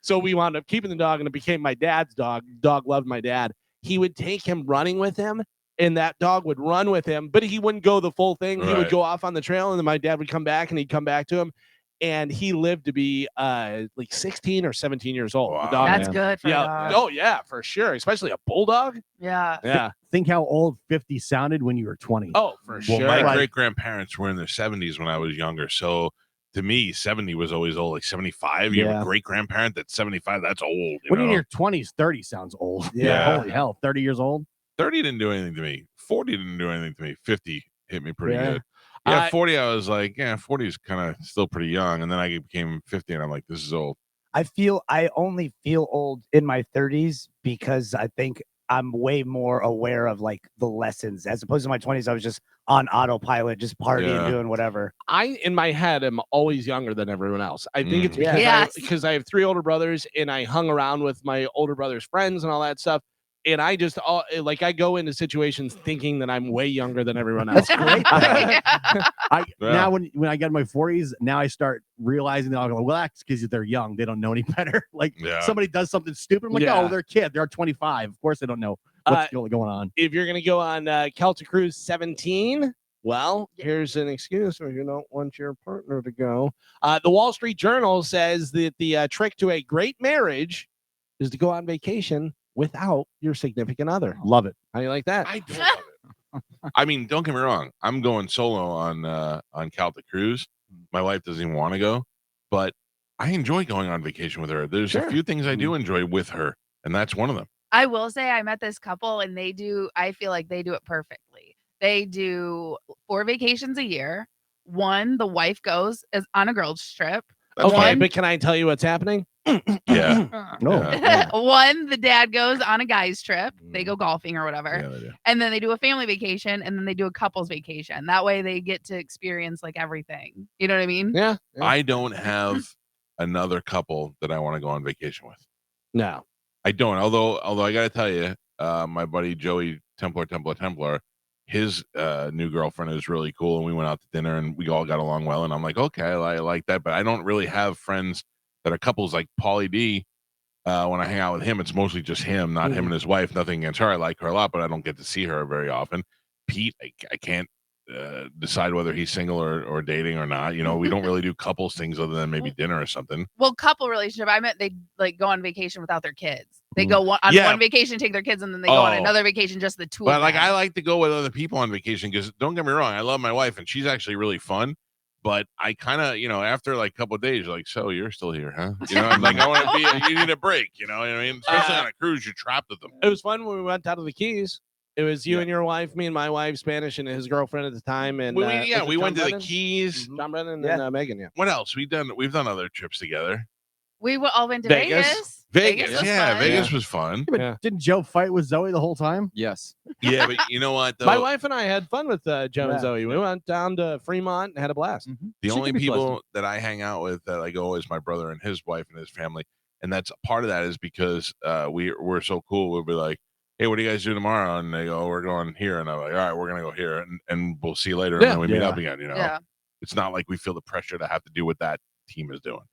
So we wound up keeping the dog, and it became my dad's dog. The dog loved my dad. He would take him running with him, and that dog would run with him, but he wouldn't go the full thing. He would Right. go off on the trail, and then my dad would come back, and he'd come back to him. And he lived to be like 16 or 17 years old. Wow. The dog, That's man. good for a yeah. dog. Oh, yeah, for sure. Especially a bulldog. Yeah. Yeah. Think how old 50 sounded when you were 20. Oh, for Well, sure. my Right. great grandparents were in their 70s when I was younger. So to me, 70 was always old. Like 75, you have a great grandparent that's 75. That's old. When you're in your 20s, 30 sounds old. Yeah. Holy hell, 30 years old. 30 didn't do anything to me. 40 didn't do anything to me. 50 hit me pretty Yeah. good. Yeah, 40, I was like, 40 is kind of still pretty young. And then I became 50 and I'm like, this is old. I only feel old in my 30s because I think I'm way more aware of like the lessons as opposed to my 20s. I was just on autopilot, just partying, doing whatever. I, in my head, am always younger than everyone else. I think it's because I have 3 older brothers and I hung around with my older brother's friends and all that stuff. And I just I go into situations thinking that I'm way younger than everyone else. That's great. Now when I get in my 40s, now I start realizing that I'll go, well, that's because they're young. They don't know any better. Like somebody does something stupid. I'm like, oh, they're a kid. They're 25. Of course they don't know what's going on. If you're going to go on Calta Cruise 17, well, here's an excuse if you don't want your partner to go. The Wall Street Journal says that the trick to a great marriage is to go on vacation without your significant other. Love it. How do you like that? I don't love it. I mean, don't get me wrong. I'm going solo on Calta Cruise. My wife doesn't even want to go, but I enjoy going on vacation with her. There's a few things I do enjoy with her, and that's one of them. I will say I met this couple and I feel like they do it perfectly. They do 4 vacations a year. One, the wife goes on a girls trip. Okay, but can I tell you what's happening? Yeah. One, the dad goes on a guy's trip. They go golfing or whatever. Yeah, they do. And then they do a family vacation and then they do a couple's vacation. That way they get to experience like everything. You know what I mean? Yeah. I don't have another couple that I want to go on vacation with. No. I don't. Although I got to tell you, my buddy Joey Templar, his new girlfriend is really cool. And we went out to dinner and we all got along well. And I'm like, okay, I like that. But I don't really have friends that are couples like Pauly D. When I hang out with him, it's mostly just him, not him and his wife. Nothing against her. I like her a lot, but I don't get to see her very often. Pete, I can't decide whether he's single or dating or not. You know, we don't really do couples things other than maybe dinner or something. Well, couple relationship, I meant they like go on vacation without their kids. They go on one vacation, take their kids, and then they go on another vacation, just the two of them. But like, I like to go with other people on vacation because don't get me wrong, I love my wife and she's actually really fun. But I kind of, after like a couple of days, like, so you're still here, huh? I'm like, I want to be, you need a break, you know what I mean? Especially on a cruise, you're trapped with them. It was fun when we went out of the Keys. It was you and your wife, me and my wife, Spanish, and his girlfriend at the time. And we went to the Keys. John Brennan and Megan, yeah. What else? We've done other trips together. We all went to Vegas. Vegas was fun. Yeah, but didn't Joe fight with Zoe the whole time? Yes. Yeah, but you know what? Though? My wife and I had fun with Joe and Zoe. We went down to Fremont and had a blast. The only people that I hang out with that I go is my brother and his wife and his family. And that's part of that is because we're so cool. We'll be like, hey, what do you guys do tomorrow? And they go, we're going here. And I'm like, all right, we're going to go here. And we'll see you later. And then we meet up again, Yeah. It's not like we feel the pressure to have to do what that team is doing.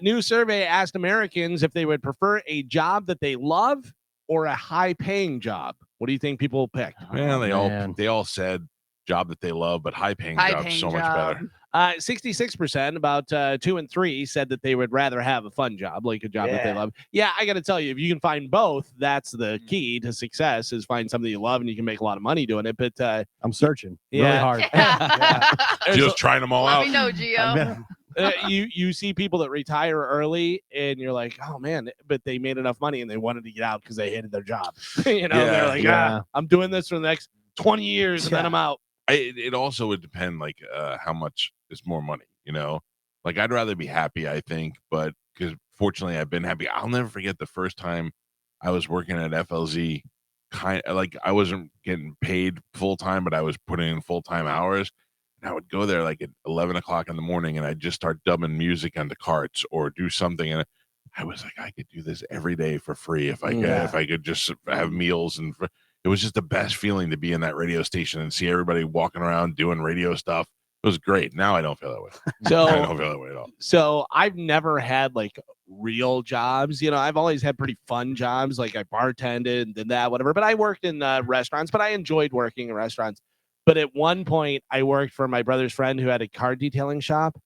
New survey asked Americans if they would prefer a job that they love or a high-paying job. What do you think people will pick? Man, they all said job that they love, but high-paying job is so much better. 66%, about 2 and 3, said that they would rather have a fun job, like a job that they love. Yeah, I got to tell you, if you can find both, that's the key to success: is find something you love and you can make a lot of money doing it. But I'm searching really hard. Just trying them all out. Let me know, Gio. You see people that retire early and you're like, oh man, but they made enough money and they wanted to get out because they hated their job. They're like, I'm doing this for the next 20 years and then I'm out. It also would depend like how much is more money, like I'd rather be happy, I think, but because fortunately I've been happy. I'll never forget the first time I was working at FLZ, I wasn't getting paid full time, but I was putting in full-time hours. And I would go there like at 11 o'clock in the morning and I'd just start dubbing music onto carts or do something. And I was like, I could do this every day for free if I could, if I could just have meals. And it was just the best feeling to be in that radio station and see everybody walking around doing radio stuff. It was great. Now I don't feel that way. I don't feel that way at all. So I've never had like real jobs. I've always had pretty fun jobs. Like I bartended and did that, whatever. But I worked in restaurants, but I enjoyed working in restaurants. But at one point, I worked for my brother's friend who had a car detailing shop,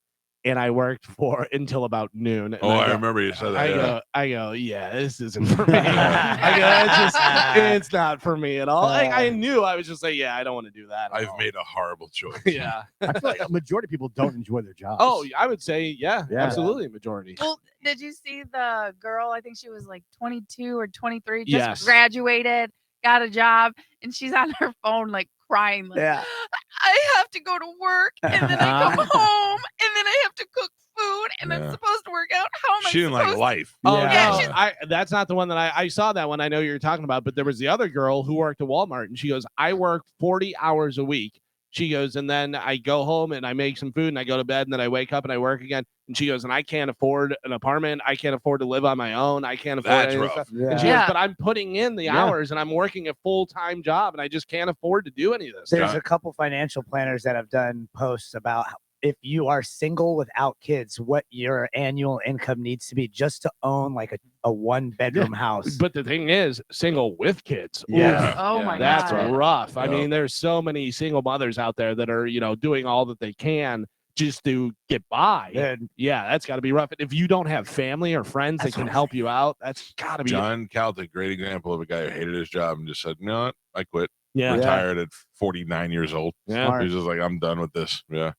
and I worked for until about noon. And I remember you said that. I go, yeah, this isn't for me. I go, it's not for me at all. I knew I was just like, yeah, I don't want to do that. I've made a horrible choice. Yeah. I feel like a majority of people don't enjoy their jobs. Oh, I would say, yeah. Absolutely, majority. Well, did you see the girl? I think she was like 22 or 23, just Yes. graduated, got a job, and she's on her phone like crying, like, I have to go to work, and then I come home, and then I have to cook food, and I'm supposed to work out. How am I She didn't like life. Oh, Yeah. no. That's not the one that I saw that one. I know you're talking about, but there was the other girl who worked at Walmart, and she goes, I work 40 hours a week. She goes, and then I go home and I make some food and I go to bed and then I wake up and I work again. And she goes, and I can't afford an apartment. I can't afford to live on my own. I can't afford That's any rough. stuff. And she goes, but I'm putting in the hours and I'm working a full-time job and I just can't afford to do any of this. There's a couple financial planners that have done posts about if you are single without kids, what your annual income needs to be just to own like a one-bedroom house. But the thing is, single with kids. Yeah. Oof. Oh my That's God. rough. I mean, there's so many single mothers out there that are, doing all that they can just to get by. Yeah, that's got to be rough. And if you don't have family or friends that can help you out, that's got to be. John Calta, great example of a guy who hated his job and just said, you know what? I quit. Yeah. Retired at 49 years old. Yeah. He's just like, I'm done with this. Yeah.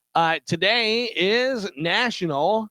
Today is National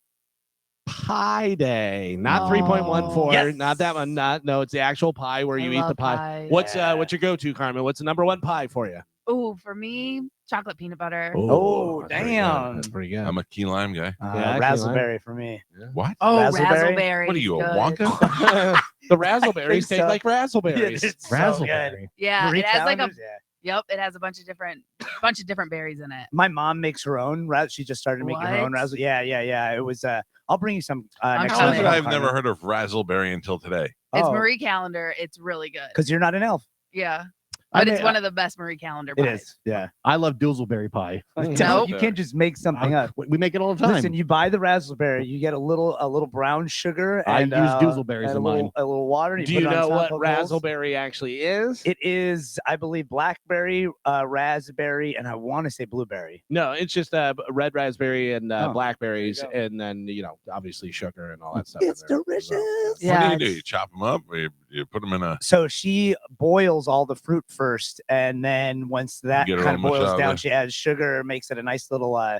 Pie Day. Not 3.14. Yes. Not that one. No, it's the actual pie where you eat the pie. What's your go-to, Carmen? What's the number one pie for you? Oh, for me, chocolate peanut butter. Oh, that's pretty damn. That's pretty good. I'm a key lime guy. Raspberry for me. What? Oh, Razzleberry? razzleberry. What are you, a good. Wonka? The razzleberries so. taste like razzleberries. It's so Razzleberry. good. Yeah, Marie it has like a. Callender's? Yeah. Yep, it has a bunch of different berries in it. My mom makes her own. She just started making her own What? raspberry. Yeah. It was. I'll bring you some I'm next How time. is it I've never heard of razzleberry until today? It's Oh. Marie Calendar. It's really good. Because you're not an elf. Yeah, I but it's mean, one of the best Marie Calendar It pies. is. Yeah. I love Doozleberry pie. Nope. You can't just make something up. We make it all the time. Listen, you buy the raspberry, you get a little brown sugar. I And, use Doozleberries and in mine. a little water. And Do put you it on know top what of bowls. razzleberry actually is? It is, I believe, blackberry, raspberry, and I want to say blueberry. No, it's just red raspberry and Oh, blackberries, there you go. and then obviously sugar and all that stuff. It's in there. delicious. What Yeah, do? You chop them up or you put them in a. So she boils all the fruit first, and then once that Get her kind of own boils masala. down, she adds sugar, makes it a nice little. I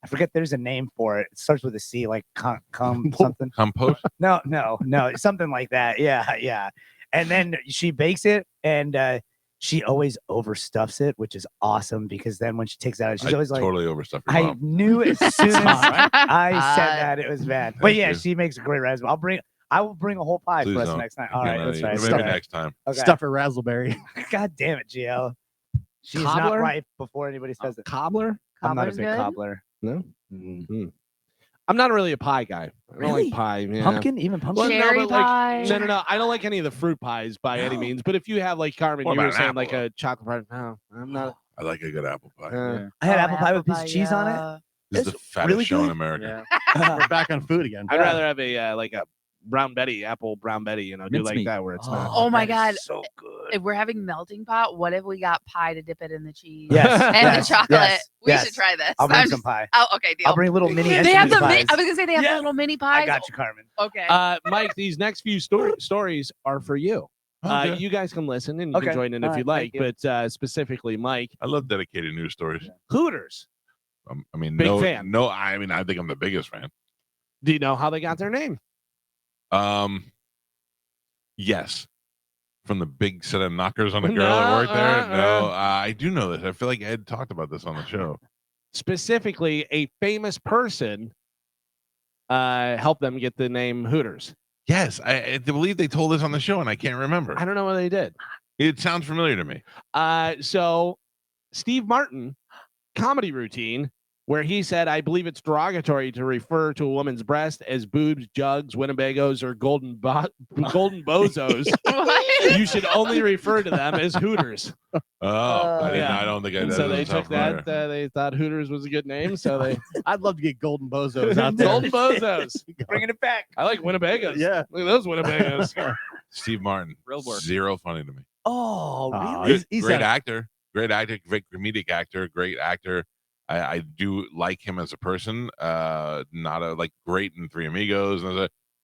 forget. There's a name for it. It starts with a C, like something. Compost? No, something like that. Yeah. And then she bakes it, and she always overstuffs it, which is awesome because then when she takes it out, she's always like, totally overstuffed your I mom. knew as soon as I said Uh, that it was bad. But Thank yeah, you. she makes a great raspberry. I will bring a whole pie Please for us don't. next time. All right, that's right. Maybe Stuff it. next time. Okay. Stuff her raspberry. God damn it, GL. She's Cobbler? not right before anybody says it. Cobbler? I'm not a Cobbler's big good? cobbler. No. I'm not really a pie guy. I don't Really? like pie. Yeah. Pumpkin? Even pumpkin? Well, no, Cherry but, like, pie. No. I don't like any of the fruit pies by any means. But if you have like Carmen, What you were about an saying like apple? a chocolate pie. No, I'm not. I like a good apple pie. I had Oh, apple pie with a piece of cheese on it. yeah. This is the It's fattest really show in good. America. We're back on food again. I'd rather have a like a brown Betty, apple brown Betty, do Mince like meat. that where it's not. Oh my that is God. so good. If we're having melting pot, what if we got pie to dip it in the cheese? Yes, And yes, the chocolate. yes, We yes. should try this. I'll bring I'm some just- pie. Oh, okay, deal. I'll bring little mini. They have the enchilada mini. pies. I was gonna say they have the little mini pies. I got you, Carmen. Okay. Mike, these next few stories are for you. Okay. You guys can listen and you Okay. can join in All if right, you'd like, thank but specifically, Mike, I love dedicated news stories. Hooters. I mean, Big fan. No, I mean, I think I'm the biggest fan. Do you know how they got their name? Yes. From the big set of knockers on the girl No, that worked there. No, I do know this. I feel like Ed talked about this on the show. Specifically, a famous person helped them get the name Hooters. Yes, I believe they told us on the show, and I can't remember. I don't know what they did. It sounds familiar to me. So Steve Martin, comedy routine, where he said, I believe it's derogatory to refer to a woman's breast as boobs, jugs, Winnebagos, or golden bozos. You should only refer to them as Hooters. I don't think I And did. so they took that. They thought Hooters was a good name. So they I'd love to get golden bozos out there. golden bozos. Bringing it back. I like Winnebagos. Yeah. Look at those Winnebagos. Steve Martin. Real work. Zero funny to me. Oh, Aw, really? he's Great a- actor. Great actor. Great comedic actor. Great actor. I do like him as a person. Not a like great in Three Amigos.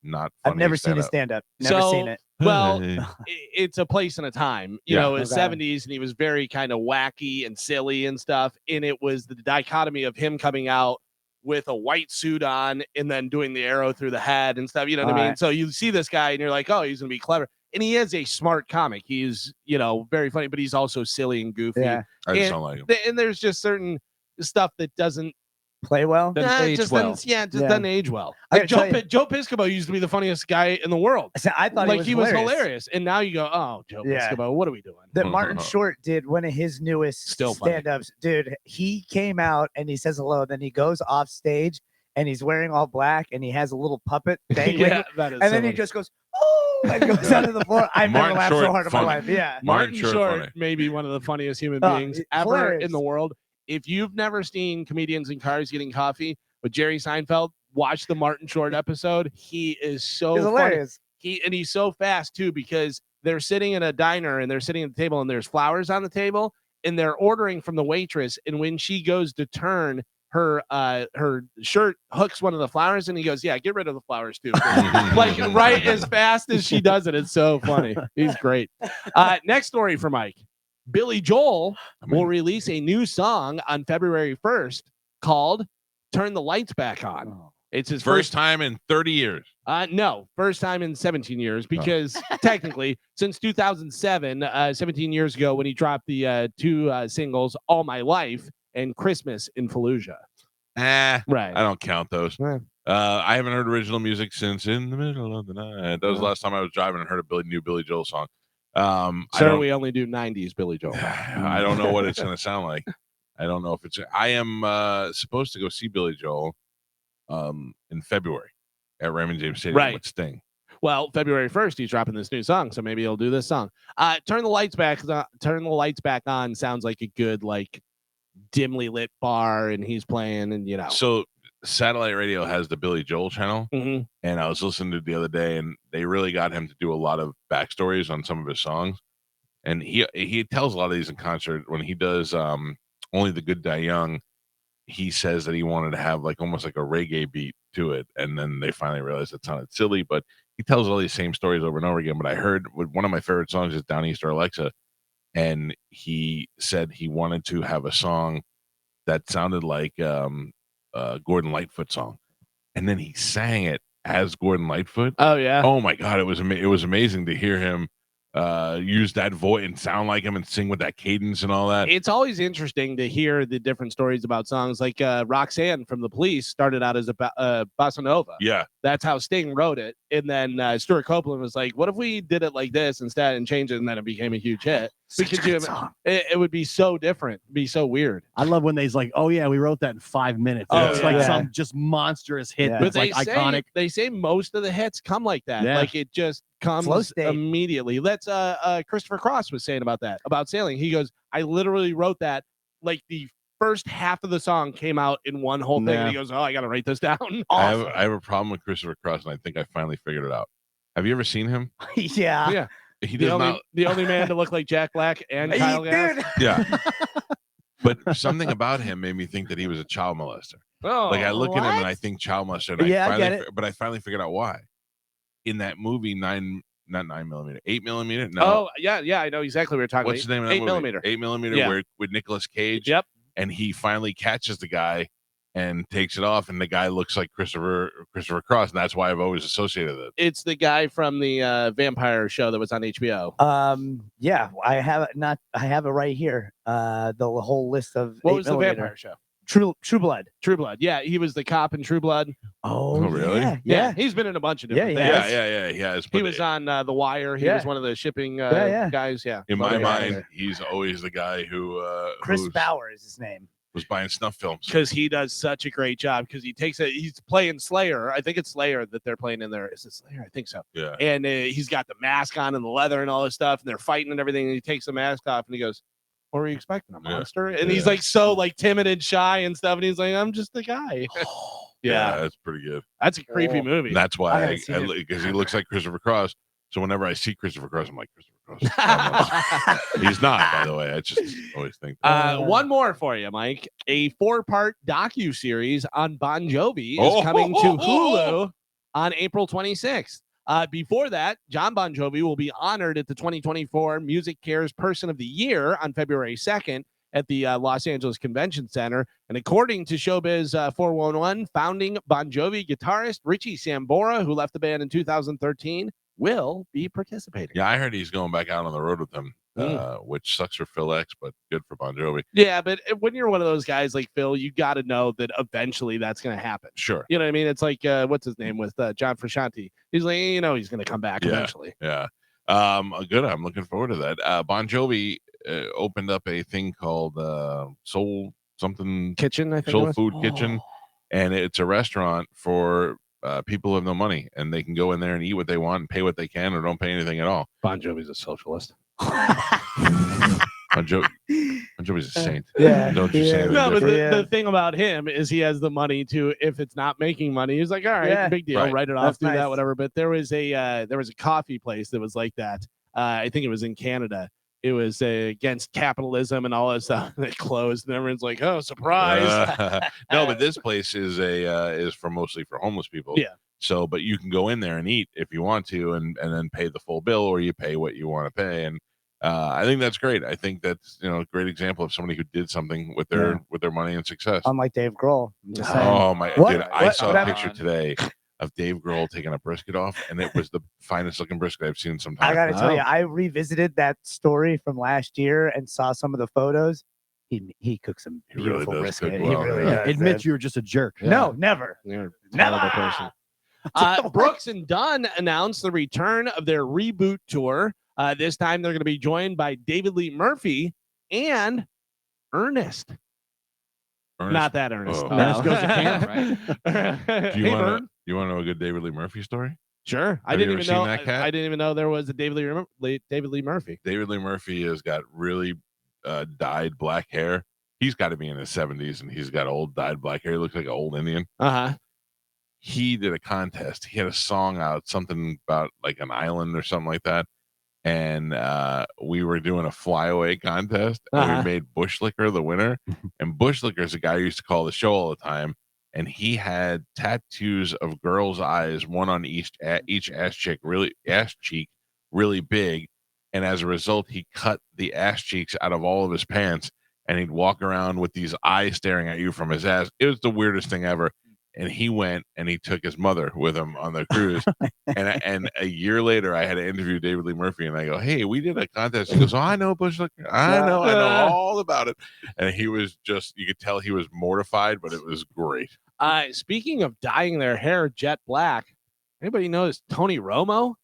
Not. I've never seen his stand-up. stand-up. Never seen it. Well, it's a place and a time. You know, his Okay. 70s, and he was very kind of wacky and silly and stuff. And it was the dichotomy of him coming out with a white suit on and then doing the arrow through the head and stuff. You know what I mean? Right. So you see this guy and you're like, oh, he's going to be clever. And he is a smart comic. He's, you know, very funny, but he's also silly and goofy. Yeah. I just don't like him. And there's just certain stuff that doesn't play well. doesn't age well. Doesn't age well. Like Joe Piscopo used to be the funniest guy in the world. I thought like he was hilarious. And now you go, oh, Joe Piscopo, what are we doing? That Martin Short did one of his newest stand-ups. Dude, he came out and he says hello, then he goes off stage and he's wearing all black and he has a little puppet dangling. That is and then he just goes, oh, and goes onto the floor. I've never laughed so hard in my life. Yeah. Martin Short may be one of the funniest human beings ever in the world. If you've never seen Comedians in Cars Getting Coffee with Jerry Seinfeld, watch the Martin Short episode. He is so hilarious. He's so fast too, because they're sitting in a diner and they're sitting at the table and there's flowers on the table and they're ordering from the waitress. And when she goes to turn, her shirt hooks one of the flowers and he goes, yeah, get rid of the flowers too. Like right as fast as she does it. It's so funny. He's great. Next story for Mike. Billy Joel will release a new song on February 1st called Turn the Lights Back On. It's his first time in 30 years. No, first time in 17 years, because technically since 2007, 17 years ago when he dropped the two singles, All My Life and Christmas in Fallujah. Right. I don't count those. I haven't heard original music since In the Middle of the Night. That was the last time I was driving and heard a new Billy Joel song. Sir, we only do 90s Billy Joel. I don't know what it's going to sound like. I don't know if it's. I am supposed to go see Billy Joel in February at Raymond James Stadium with Sting. Well, February 1st, he's dropping this new song, so maybe he'll do this song. Turn the Lights Back On sounds like a good, like, dimly lit bar, and he's playing, and you know. So satellite radio has the Billy Joel channel, and I was listening to it the other day, and they really got him to do a lot of backstories on some of his songs, and he tells a lot of these in concert. When he does Only the Good Die Young, he says that he wanted to have like almost like a reggae beat to it, and then they finally realized it sounded silly, but he tells all these same stories over and over again. But I heard one of my favorite songs is Downeaster Alexa, and he said he wanted to have a song that sounded like Gordon Lightfoot song, and then he sang it as Gordon Lightfoot. Oh yeah. Oh my God, it was amazing to hear him use that voice and sound like him and sing with that cadence and all that. It's always interesting to hear the different stories about songs. Like Roxanne from The Police started out as a bossa nova. Yeah, that's how Sting wrote it, and then Stuart Copeland was like, "What if we did it like this instead and changed it?" And then it became a huge hit. It would be so different, be so weird. I love when they's like, "Oh yeah, we wrote that in 5 minutes." It's like some just monstrous hit that's like iconic. They say most of the hits come like that. Like it just comes immediately. That's Christopher Cross was saying about that, about Sailing. He goes, I literally wrote that like the first half of the song came out in one whole thing. And he goes, oh, I gotta write this down. I have a problem with Christopher Cross, and I think I finally figured it out. Have you ever seen him? Yeah. He the does only man to look like Jack Black and Kyle Gass. Yeah. But something about him made me think that he was a child molester. Oh, like I look at him and I think child molester. And I get it. But I finally figured out why. In that movie, 8 millimeter. No. Oh yeah, I know exactly what you're talking about. What's the name of that 8 movie? millimeter. 8 millimeter, with Nicolas Cage. Yep. And he finally catches the guy and takes it off, and the guy looks like Christopher Cross, and that's why I've always associated it. It's the guy from the vampire show that was on HBO. Yeah, I have it right here. The whole list of what was the vampire show? True Blood. True Blood. Yeah, he was the cop in True Blood. Oh, really? Yeah. He's been in a bunch of different things. Yeah. He has. He was on The Wire. He was one of the shipping guys. Yeah. In my mind, he's always the guy who Chris Bauer is his name. Was buying snuff films because he does such a great job. Because he's playing Slayer. I think it's Slayer that they're playing in there. Is it Slayer? I think so. Yeah. And he's got the mask on and the leather and all this stuff, and they're fighting and everything. And he takes the mask off and he goes, "What were you expecting? A monster?" And he's like so like timid and shy and stuff. And he's like, "I'm just the guy." Yeah, that's pretty good. That's a creepy movie. And that's why because he looks like Christopher Cross. So whenever I see Christopher Cross, I'm like, Christopher Cross. He's not, by the way. I just always think that. One more for you, Mike. A 4-part docuseries on Bon Jovi is coming to Hulu on April 26th. Before that, John Bon Jovi will be honored at the 2024 Music Cares Person of the Year on February 2nd at the Los Angeles Convention Center. And according to Showbiz 411, founding Bon Jovi guitarist Richie Sambora, who left the band in 2013, will be participating. Yeah, I heard he's going back out on the road with them, which sucks for Phil X, but good for Bon Jovi. Yeah, but when you're one of those guys like Phil, you got to know that eventually that's going to happen. Sure. You know what I mean? It's like, what's his name with John Frusciante? He's like, he's going to come back eventually. Yeah. Good. I'm looking forward to that. Bon Jovi opened up a thing called Soul something Kitchen, I think. Soul Food Kitchen, and it's a restaurant for people who have no money, and they can go in there and eat what they want and pay what they can, or don't pay anything at all. Bon Jovi's a socialist. Bon Jovi's a saint. Yeah. Don't you say anything No, but different. the thing about him is he has the money to, if it's not making money, he's like, all right, big deal, write it off, do that, whatever. But there was a coffee place that was like that. I think it was in Canada. It was against capitalism and all that stuff. They closed, and everyone's like, "Oh, surprise!" No, but this place is mostly for homeless people. Yeah. So, but you can go in there and eat if you want to, and then pay the full bill, or you pay what you want to pay. And I think that's great. I think that's a great example of somebody who did something with their money and success. Unlike Dave Grohl. I'm just saying. Oh my! What? Dude, I saw a What picture today of Dave Grohl taking a brisket off, and it was the finest looking brisket I've seen in some time. I gotta tell you, I revisited that story from last year and saw some of the photos. He cooks some beautiful brisket. cook well, he really yeah. does. Admit you were just a jerk. No, never. You're a Never. terrible person. Brooks and Dunn announced the return of their reboot tour. This time they're going to be joined by David Lee Murphy and Ernest. Not that Ernest. Oh. No. Ernest goes to camp, right? Do you want to know a good David Lee Murphy story? Sure. I Have didn't you ever even know seen that cat? I didn't even know there was a David Lee Murphy. David Lee Murphy has got really dyed black hair. He's got to be in his 70s, and he's got old dyed black hair. He looks like an old Indian. He did a contest. He had a song out, something about like an island or something like that. And we were doing a flyaway contest, and we made Bush Liquor the winner. And Bush Liquor is a guy who used to call the show all the time. And he had tattoos of girls' eyes, one on each ass cheek, really big. And as a result, he cut the ass cheeks out of all of his pants, and he'd walk around with these eyes staring at you from his ass. It was the weirdest thing ever. And he went and he took his mother with him on the cruise. and a year later, I had to interview David Lee Murphy, and I go, "Hey, we did a contest." He goes, "Oh, I know Bush Liquor. I know all about it." And he was you could tell he was mortified, but it was great. Speaking of dyeing their hair jet black, anybody notice Tony Romo?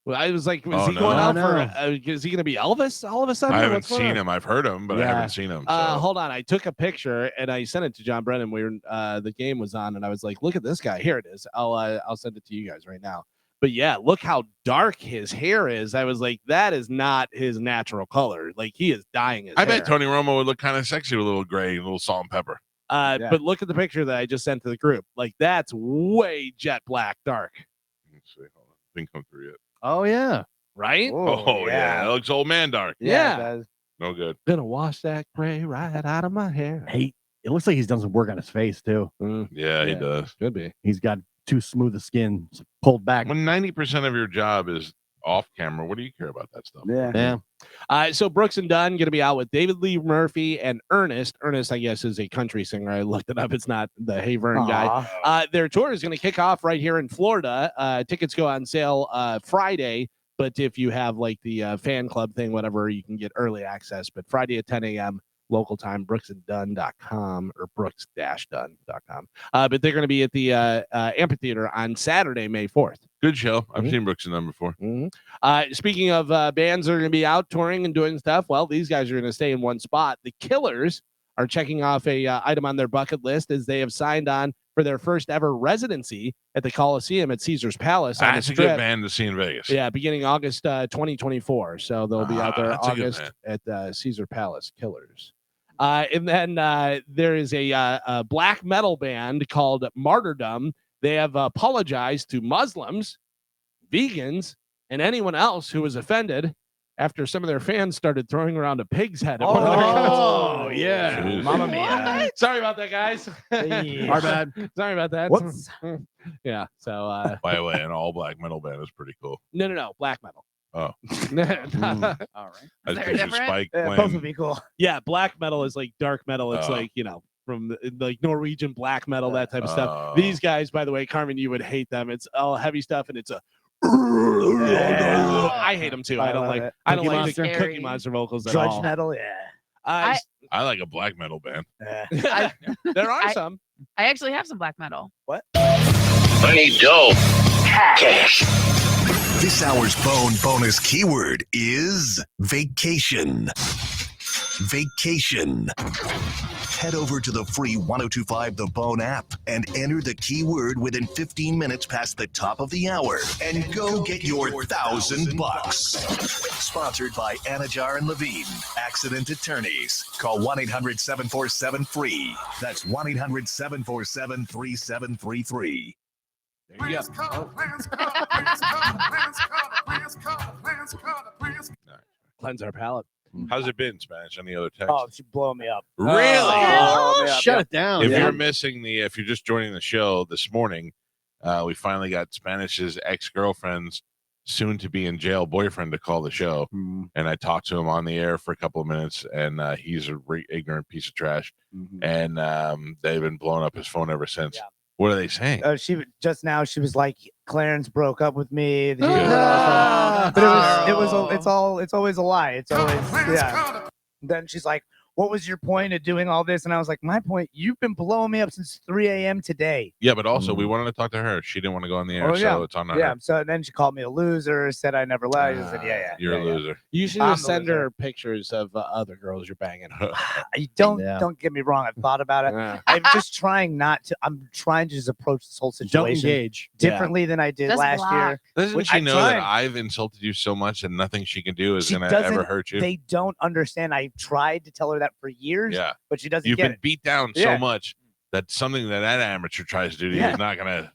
Well, I was like, is he going out for? Is he going to be Elvis all of a sudden? I haven't seen him. I've heard him, but I haven't seen him. So. Hold on, I took a picture and I sent it to John Brennan. The game was on, and I was like, "Look at this guy. Here it is. I'll send it to you guys right now." But yeah, look how dark his hair is. I was like, that is not his natural color. Like he is dyeing his hair. I bet Tony Romo would look kind of sexy with a little gray, a little salt and pepper. But look at the picture that I just sent to the group. Like that's way jet black dark. Let's see. Hold on. Didn't come through yet. Oh yeah. Right? Oh yeah. That looks old man dark. Yeah. No good. Gonna wash that gray right out of my hair. Hey, it looks like he's done some work on his face too. Yeah, he does. Could be. He's got too smooth a skin, pulled back. When 90% of your job is off camera, what do you care about that stuff? Yeah. So Brooks and Dunn going to be out with David Lee Murphy and Ernest. Ernest, I guess, is a country singer. I looked it up. It's not the Hey Vern guy. Their tour is going to kick off right here in Florida. Tickets go on sale Friday. But if you have like the fan club thing, whatever, you can get early access. But Friday at 10 a.m. local time, brooksanddunn.com or brooks-dunn.com. But they're going to be at the amphitheater on Saturday, May 4th. Good show. I've seen Brooks and Dunn before. Speaking of bands that are going to be out touring and doing stuff, well, these guys are going to stay in one spot. The Killers are checking off a item on their bucket list as they have signed on for their first ever residency at the Coliseum at Caesar's Palace. That's a good band to see in Vegas. Yeah, beginning August 2024. So they'll be out there August at Caesar Palace. Killers. And then there is a black metal band called Martyrdom. They have apologized to Muslims, vegans, and anyone else who was offended after some of their fans started throwing around a pig's head. At Oh, yeah. Jeez. Mamma mia. Sorry about that, guys. Our bad. Sorry about that. Whoops. Yeah. So, By the way, an all black metal band is pretty cool. no, black metal. Oh. All right. I Is there a picture difference? Spike Yeah, both playing. would be cool. Yeah, black metal is like dark metal. It's Oh. like, from like Norwegian black metal, that type of stuff. Oh. These guys, by the way, Carmen, you would hate them. It's all heavy stuff, and it's a. I hate them too. I don't love like. it. I don't Cookie like Monster? the Cookie Monster vocals at Drudge all. metal, yeah. I like a black metal band. Yeah. There are I- some. I actually have some black metal. I need dough. Cash. This hour's bone bonus keyword is vacation. Vacation. Head over to the free 1025 The Bone app and enter the keyword within 15 minutes past the top of the hour and go get your $1,000. Sponsored by Anajar and Levine, Accident Attorneys. Call 1-800-747-FREE. That's 1-800-747-3733. There you go. Cleanse our palate. How's it been, Spanish? Any other text? Oh, she's blowing me up. Really? Oh, Shut it down. If yeah. you're missing if you're just joining the show this morning, we finally got Spanish's ex-girlfriend's soon-to-be in jail boyfriend to call the show, and I talked to him on the air for a couple of minutes, and he's a ignorant piece of trash, and they've been blowing up his phone ever since. Yeah. What are they saying? She was like, Clarence broke up with me. But it's always a lie. It's always yeah. Then she's like, what was your point of doing all this? And I was like, my point, you've been blowing me up since 3 a.m. today. Yeah, but also we wanted to talk to her. She didn't want to go on the air, Oh, yeah. so it's on her. Yeah. So then she called me a loser, said I never lied. I said, You're a loser. You should I'm just the send loser. her pictures of other girls you're banging. Don't get me wrong. I've thought about it. Yeah. I'm just trying not to. I'm trying to just approach this whole Don't situation engage. differently than I did Just last block. year. Doesn't Which she I know that tried. I've insulted you so much and nothing she can do is She going to ever doesn't- hurt you? They don't understand. I tried to tell her that for years, Yeah. but she doesn't You've get been it. beat down Yeah. so much that something that amateur tries to do to you Yeah. is not gonna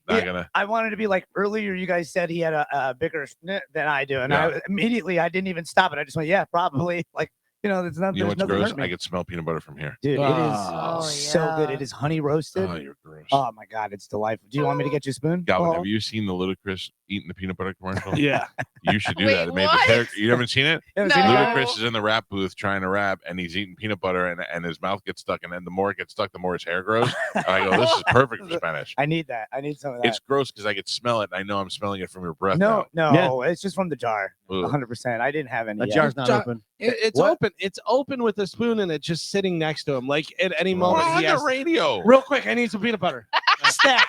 I wanted to be like earlier. You guys said he had a bigger snit than I do, and I immediately I didn't even stop it. I just went, yeah, probably. Like it's not. You know there's what's nothing gross? hurting me. I could smell peanut butter from here. Dude, Oh, it is so good. yeah. It is honey roasted. Oh, you're gross. Oh my god, it's delightful. Do you want me to get you a spoon? Galvin, Oh. have you seen the Ludacris eating the peanut butter commercial? Yeah. You should do Wait, that. It made the what? character. You haven't seen it? You haven't seen it yet? Ludacris is in the rap booth trying to rap, and he's eating peanut butter, and his mouth gets stuck, and then the more it gets stuck, the more his hair grows. And I go, this is perfect for Spanish. I need that. I need some of that. It's gross because I could smell it, and I know I'm smelling it from your breath. no, now. no, it's just from the jar. Ugh. 100%. I didn't have any. That yet. jar's not Jar- open. It's What? open. It's open with a spoon and it's just sitting next to him. Like at any We're moment on he the has. radio. Real quick, I need some peanut butter. Stat.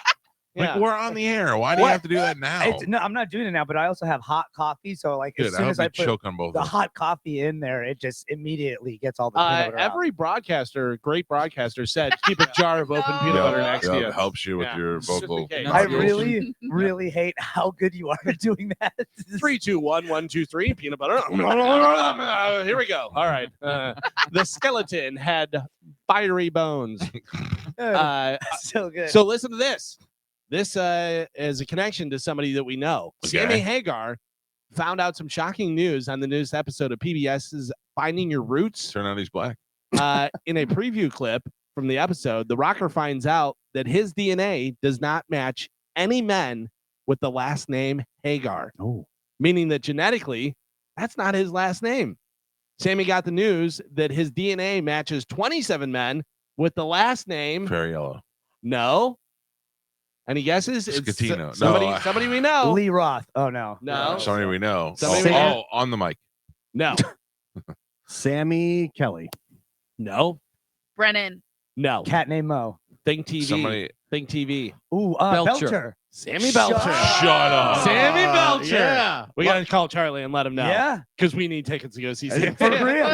Like Yeah. we're on the air. Why do you What? have to do that now? No, I'm not doing it now, but I also have hot coffee. So like Good. as I soon hope as I you put choke on both the of them. hot coffee in there, it just immediately gets all the peanut butter out. Every broadcaster, great broadcaster, said keep a jar of open peanut Yeah, butter next yeah, to you. it helps you with Yeah. your Just in vocal. case. I Pronunciation. really hate how good you are at doing that. 3, 2, 1, 1, 2, 3. Peanut butter. Here we go. All right. The skeleton had fiery bones. So good. So listen to this. This is a connection to somebody that we know. Okay. Sammy Hagar found out some shocking news on the newest episode of PBS's Finding Your Roots. Turn out he's black. In a preview clip from the episode, the rocker finds out that his DNA does not match any men with the last name Hagar. Oh. Meaning that genetically, that's not his last name. Sammy got the news that his DNA matches 27 men with the last name. Fair yellow. No. Any guesses? It's Scatino. somebody, No, somebody we know. Lee Roth. Oh no. No. Sorry, we know. Somebody- On the mic. No. Sammy Kelly. No. Brennan. No. Cat named Mo. Think TV. Somebody. Think TV. Ooh, Belcher. Belcher. Sammy Belcher. Shut up. Sammy Belcher. Yeah. We got to call Charlie and let him know. Yeah. Because we need tickets to go see For Sammy. real.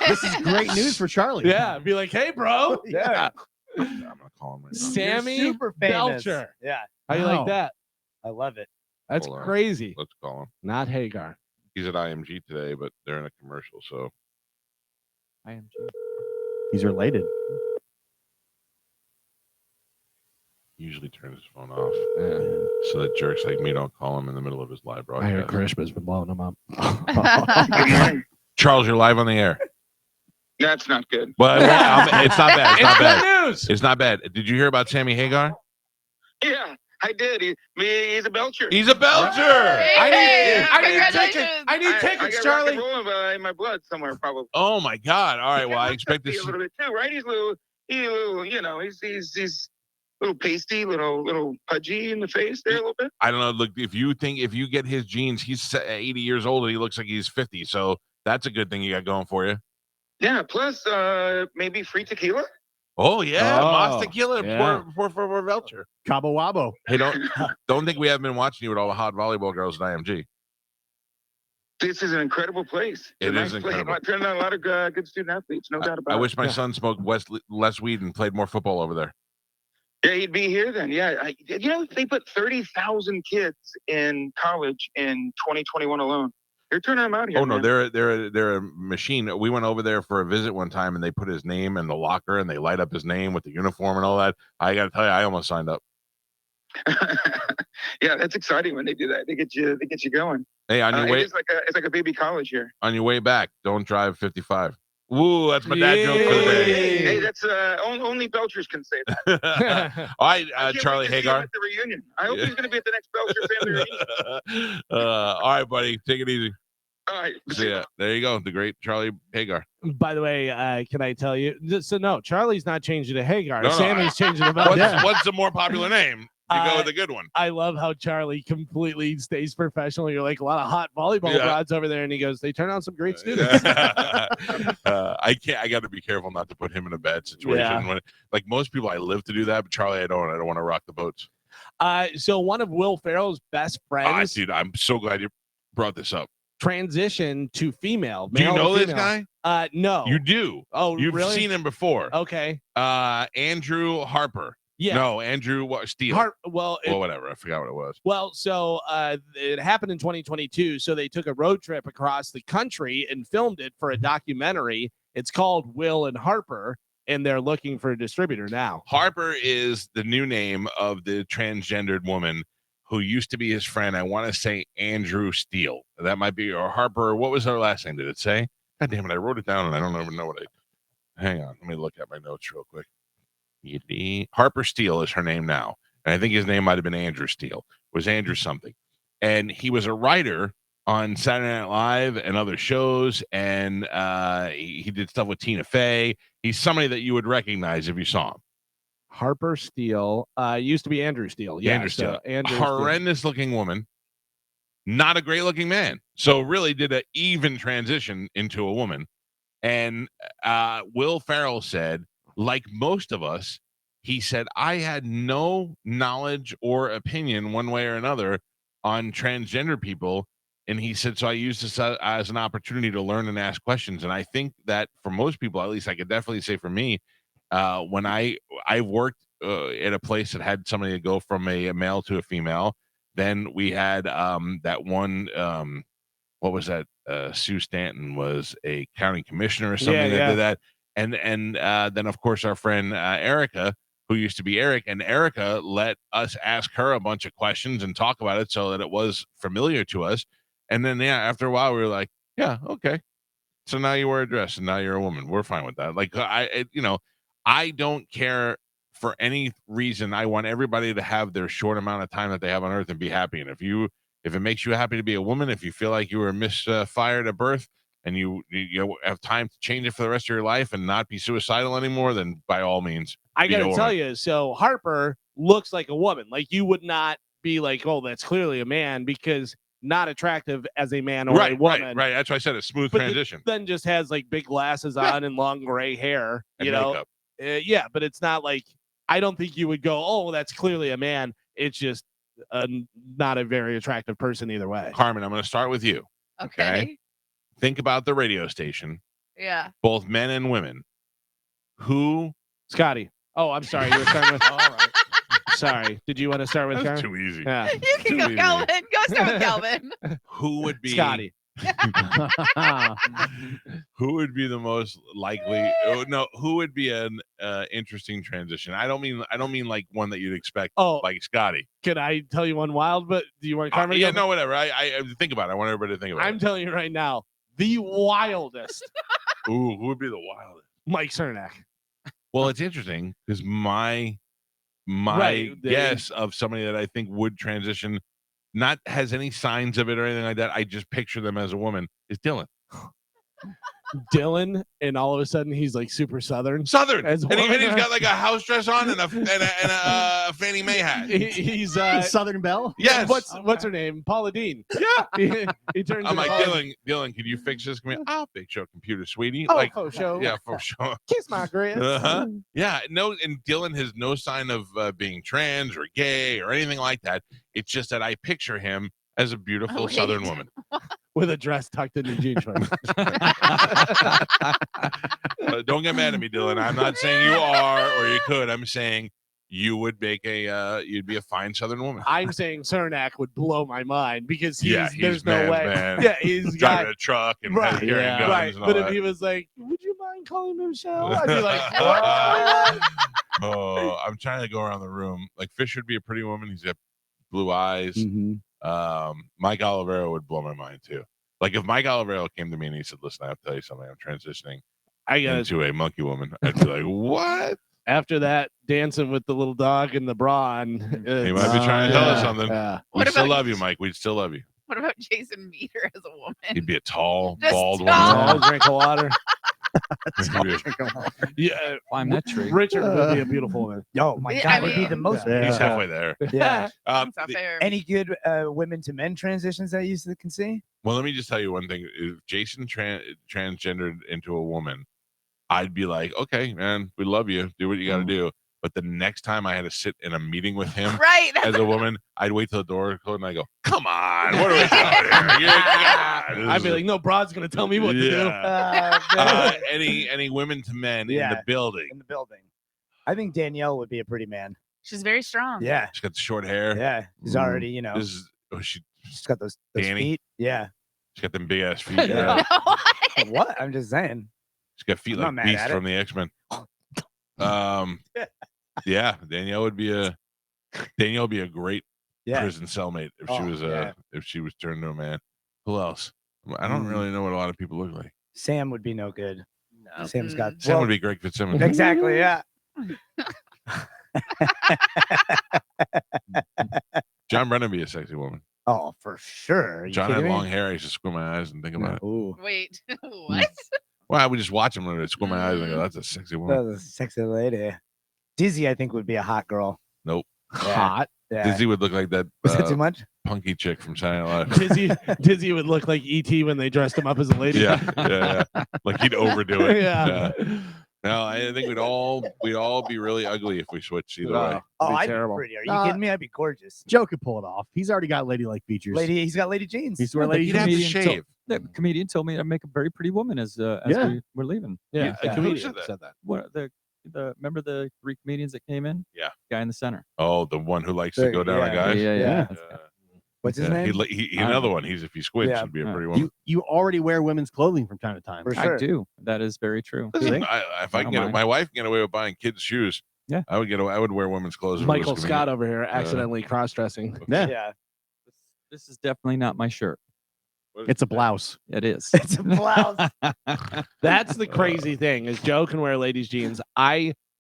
This is great news for Charlie. Yeah. Be like, hey, bro. Yeah. I'm gonna call him right now. Sammy You're super famous. Belcher. Yeah. How you Wow. like that? I love it. That's Hold on. crazy. Let's call him. Not Hagar. He's at IMG today, but they're in a commercial, so He's related. usually turns his phone off. So that jerks like me don't call him in the middle of his live broadcast. I heard Krishma's been blowing him up. Good morning. Charles, you're live on the air. That's not good. Well, it's not bad. It's not bad. Good news. It's not bad. Did you hear about Sammy Hagar? Yeah, I did. He's a belcher. He's a belcher. I need tickets, I got Charlie. rock and roll in my blood somewhere, probably. Oh my God! All right. Well, I expect to He's see. a little bit too, right? He's a little, you know, he's a little pasty, little pudgy in the face there a little bit. I don't know. Look, if you get his genes, he's 80 years old and he looks like he's 50. So that's a good thing you got going for you. Yeah. Plus, maybe free tequila. Oh yeah, Moss Tequila yeah. for Velcher. Cabo Wabo. Hey, don't think we haven't been watching you with all the hot volleyball girls at IMG. This is an incredible place. It is incredible. I've turned out a lot of good student athletes, no doubt about it. I wish my son smoked less weed and played more football over there. Yeah, he'd be here then. Yeah, they put 30,000 kids in college in 2021 alone. They're turning them out here. Oh no, man. they're a machine. We went over there for a visit one time, and they put his name in the locker, and they light up his name with the uniform and all that. I got to tell you, I almost signed up. Yeah, that's exciting when they do that. They get you going. Hey, on your way, it's like a baby college here. On your way back, don't drive 55. Ooh, that's my dad joke for the day. Hey, that's only Belchers can say that. All right, I can't Charlie wait to see him Hagar. at the reunion. I hope he's going to be at the next Belcher family reunion. All right, buddy, take it easy. All right. See ya. There you go, the great Charlie Hagar. By the way, can I tell you? So no, Charlie's not changing to Hagar. No. Sammy's changing to Velcher. What's the more popular name? You go with a good one. I love how Charlie completely stays professional. You're like a lot of hot volleyball rods over there, and he goes, "They turn out some great students." I got to be careful not to put him in a bad situation. Yeah. When, like most people, I live to do that, but Charlie, I don't. I don't want to rock the boats. So one of Will Ferrell's best friends, dude, I'm so glad you brought this up. Transition to female. Do you know this female. guy? No. You do. Oh, you've really? seen him before. Okay. Andrew Harper. Yeah. No, Andrew Steele. Well, whatever. I forgot what it was. Well, so it happened in 2022. So they took a road trip across the country and filmed it for a documentary. It's called Will and Harper, and they're looking for a distributor now. Harper is the new name of the transgendered woman who used to be his friend. I want to say Andrew Steele. That might be, or Harper. What was her last name? Did it say? God damn it. I wrote it down and I don't even know what hang on. Let me look at my notes real quick. Harper Steele is her name now. And I think his name might have been Andrew Steele. It was Andrew something. And he was a writer on Saturday Night Live and other shows. And he did stuff with Tina Fey. He's somebody that you would recognize if you saw him. Harper Steele used to be Andrew Steele. Yeah, Andrew Steele. Andrew Horrendous looking woman. Not a great looking man. So really did an even transition into a woman. And Will Ferrell said, like most of us, he said, I had no knowledge or opinion one way or another on transgender people. And he said, so I used this as an opportunity to learn and ask questions. And I think that for most people, at least I could definitely say for me, when I worked at a place that had somebody to go from a male to a female, then we had that one, what was that? Sue Stanton was a county commissioner or something that did that. And then, of course, our friend Erica, who used to be Eric, and Erica let us ask her a bunch of questions and talk about it so that it was familiar to us. And then, after a while, we were like, yeah, okay. So now you wear a dress and now you're a woman. We're fine with that. Like, I don't care for any reason. I want everybody to have their short amount of time that they have on earth and be happy. And if it makes you happy to be a woman, if you feel like you were misfired at birth, and you have time to change it for the rest of your life and not be suicidal anymore, then by all means. I got to tell you, so Harper looks like a woman. Like you would not be like, oh, that's clearly a man, because not attractive as a man or a woman. Right. That's why I said a smooth transition. Then just has like big glasses on and long gray hair, and makeup. But it's not like, I don't think you would go, oh, that's clearly a man. It's just not a very attractive person either way. Carmen, I'm going to start with you. Okay. Think about the radio station. Yeah. Both men and women. Who? Scotty. Oh, I'm sorry. You were starting with. All right. Sorry. Did you want to start with Carmen? Too easy. Yeah. You can go, Calvin. Go start with Calvin. Who would be Scotty? Who would be the most likely? Oh, no, who would be an interesting transition? I don't mean like one that you'd expect. Oh, like Scotty. Can I tell you one wild? But do you want Carmen? Yeah, no, whatever. I think about it. I want everybody to think about it. I'm telling you right now, the wildest. Ooh, who would be the wildest? Mike Cernak. Well, it's interesting because my guess of somebody that I think would transition, not has any signs of it or anything like that. I just picture them as a woman. Is Dylan. Dylan, and all of a sudden he's like super Southern. And he's got like a house dress on and a Fannie Mae hat. He's Southern Belle. Yes. What's her name? Paula Dean. Yeah. he turns. I'm like, Paula. Dylan, can you fix this? Come here. I'll fix your computer, sweetie. Oh, like, for sure. Yeah, for sure. Kiss my grass. Yeah, no, and Dylan has no sign of being trans or gay or anything like that. It's just that I picture him as a beautiful Southern woman. With a dress tucked in the jean shorts. Don't get mad at me, Dylan. I'm not saying you are or you could. I'm saying you would make you'd be a fine Southern woman. I'm saying Cernak would blow my mind because there's he's no way. Man. Yeah, he's driving a truck and carrying guns and all but that. if he was like, would you mind calling me Michelle? I'd be like, what? Oh, I'm trying to go around the room. Like Fish would be a pretty woman. He's got blue eyes. Mm-hmm. Mike Olivero would blow my mind too. Like if Mike Olivero came to me and he said, "Listen, I have to tell you something. I'm transitioning into a monkey woman." I'd be like, "What?" After that, dancing with the little dog and the bra, and he might be trying to tell us something. Yeah. We still love you, Mike. We still love you. What about Jason Meter as a woman? He'd be a tall, Just bald tall. woman. Drink of water. Yeah, climb that tree. Richard would be a beautiful woman. Yo, my Yeah, God, I would be mean- the most. He's halfway there. Yeah. That's not fair. Any good women to men transitions that you can see? Well, let me just tell you one thing. If Jason transgendered into a woman, I'd be like, okay, man, we love you. Do what you got to do. But the next time I had to sit in a meeting with him Right. as a woman, I'd wait till the door closed and I go, come on, what are we doing here? I'd be like, no, broad's gonna tell me what to do. Any women to men in the building? In the building. I think Danielle would be a pretty man. She's very strong. Yeah. She's got the short hair. Yeah. He's already, you know. She's got those Danny? feet. Yeah. She's got them big ass feet. Yeah. What? I'm just saying. She's got feet I'm not like mad Beast at it. from the X-Men. Yeah, Danielle would be a great prison cellmate if she was if she was turned into a man. Who else? I don't really know what a lot of people look like. Sam would be no good. No. Sam's got Sam would be Greg Fitzsimmons. Exactly, yeah. John Brennan would be a sexy woman. Oh, for sure. Are you John had kidding me? long hair. I used to squint my eyes and think about it. Ooh. Wait, what? Well, I would just watch him and I'd squint my eyes and I go, that's a sexy woman. That's a sexy lady. Dizzy, I think, would be a hot girl. Nope. Yeah. Hot. Yeah. Dizzy would look like that. Was that too much? Punky chick from Saturday Night Live. Dizzy would look like E.T. when they dressed him up as a lady. Yeah. Like he'd overdo it. Yeah. No, I think we'd all be really ugly if we switched either way. Oh, Be I'd terrible. be pretty. Are you kidding me? I'd be gorgeous. Joe could pull it off. He's already got ladylike features. He's got lady jeans. He's wearing lady He'd have to jeans. shave. The comedian told me I'd make a very pretty woman as Yeah. we're leaving. Yeah. Yeah. A comedian Who said that? said that. What remember the 3 comedians that came in? Yeah. Guy in the center. Oh, the one who likes to go down on guys. Yeah. What's his name? He another one. He's if he squints, Yeah. he'd be a pretty woman. You already wear women's clothing from time to time. For sure. I do. That is very true. Listen, if I I can don't get mind. my wife can get away with buying kids' shoes, Yeah. I would wear women's clothes. if it was Michael convenient. Scott over here accidentally cross-dressing. Yeah. Yeah. This is definitely not my shirt. It's a blouse. It is. It's a blouse. That's the crazy thing is Joe can wear ladies' jeans.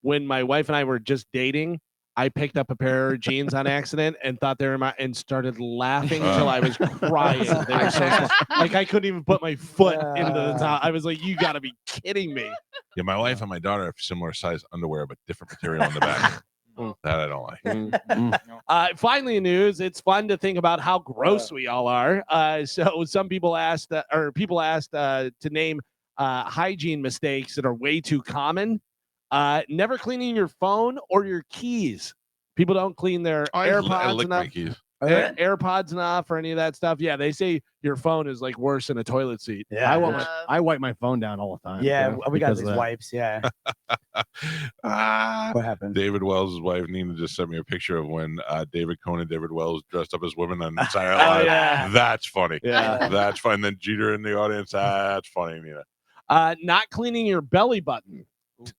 When my wife and I were just dating, I picked up a pair of jeans on accident and thought they were and started laughing until I was crying. They were so small. Like I couldn't even put my foot into the top. I was like, "You got to be kidding me!" Yeah, my wife and my daughter have similar size underwear, but different material on the back. That I don't like. Finally, in news, it's fun to think about how gross we all are. So some people asked, to name hygiene mistakes that are way too common. Never cleaning your phone or your keys. People don't clean their I AirPods lick enough. my keys. AirPods off or any of that stuff. Yeah, they say your phone is like worse than a toilet seat. Yeah, I wipe my phone down all the time. Yeah, we got because these of that. wipes. Yeah. What happened? David Wells' wife Nina just sent me a picture of when David Cohn and David Wells dressed up as women on Saturday Night Live. Yeah. That's funny. Yeah. That's fun. And then Jeter in the audience. That's funny, Nina. Not cleaning your belly button. You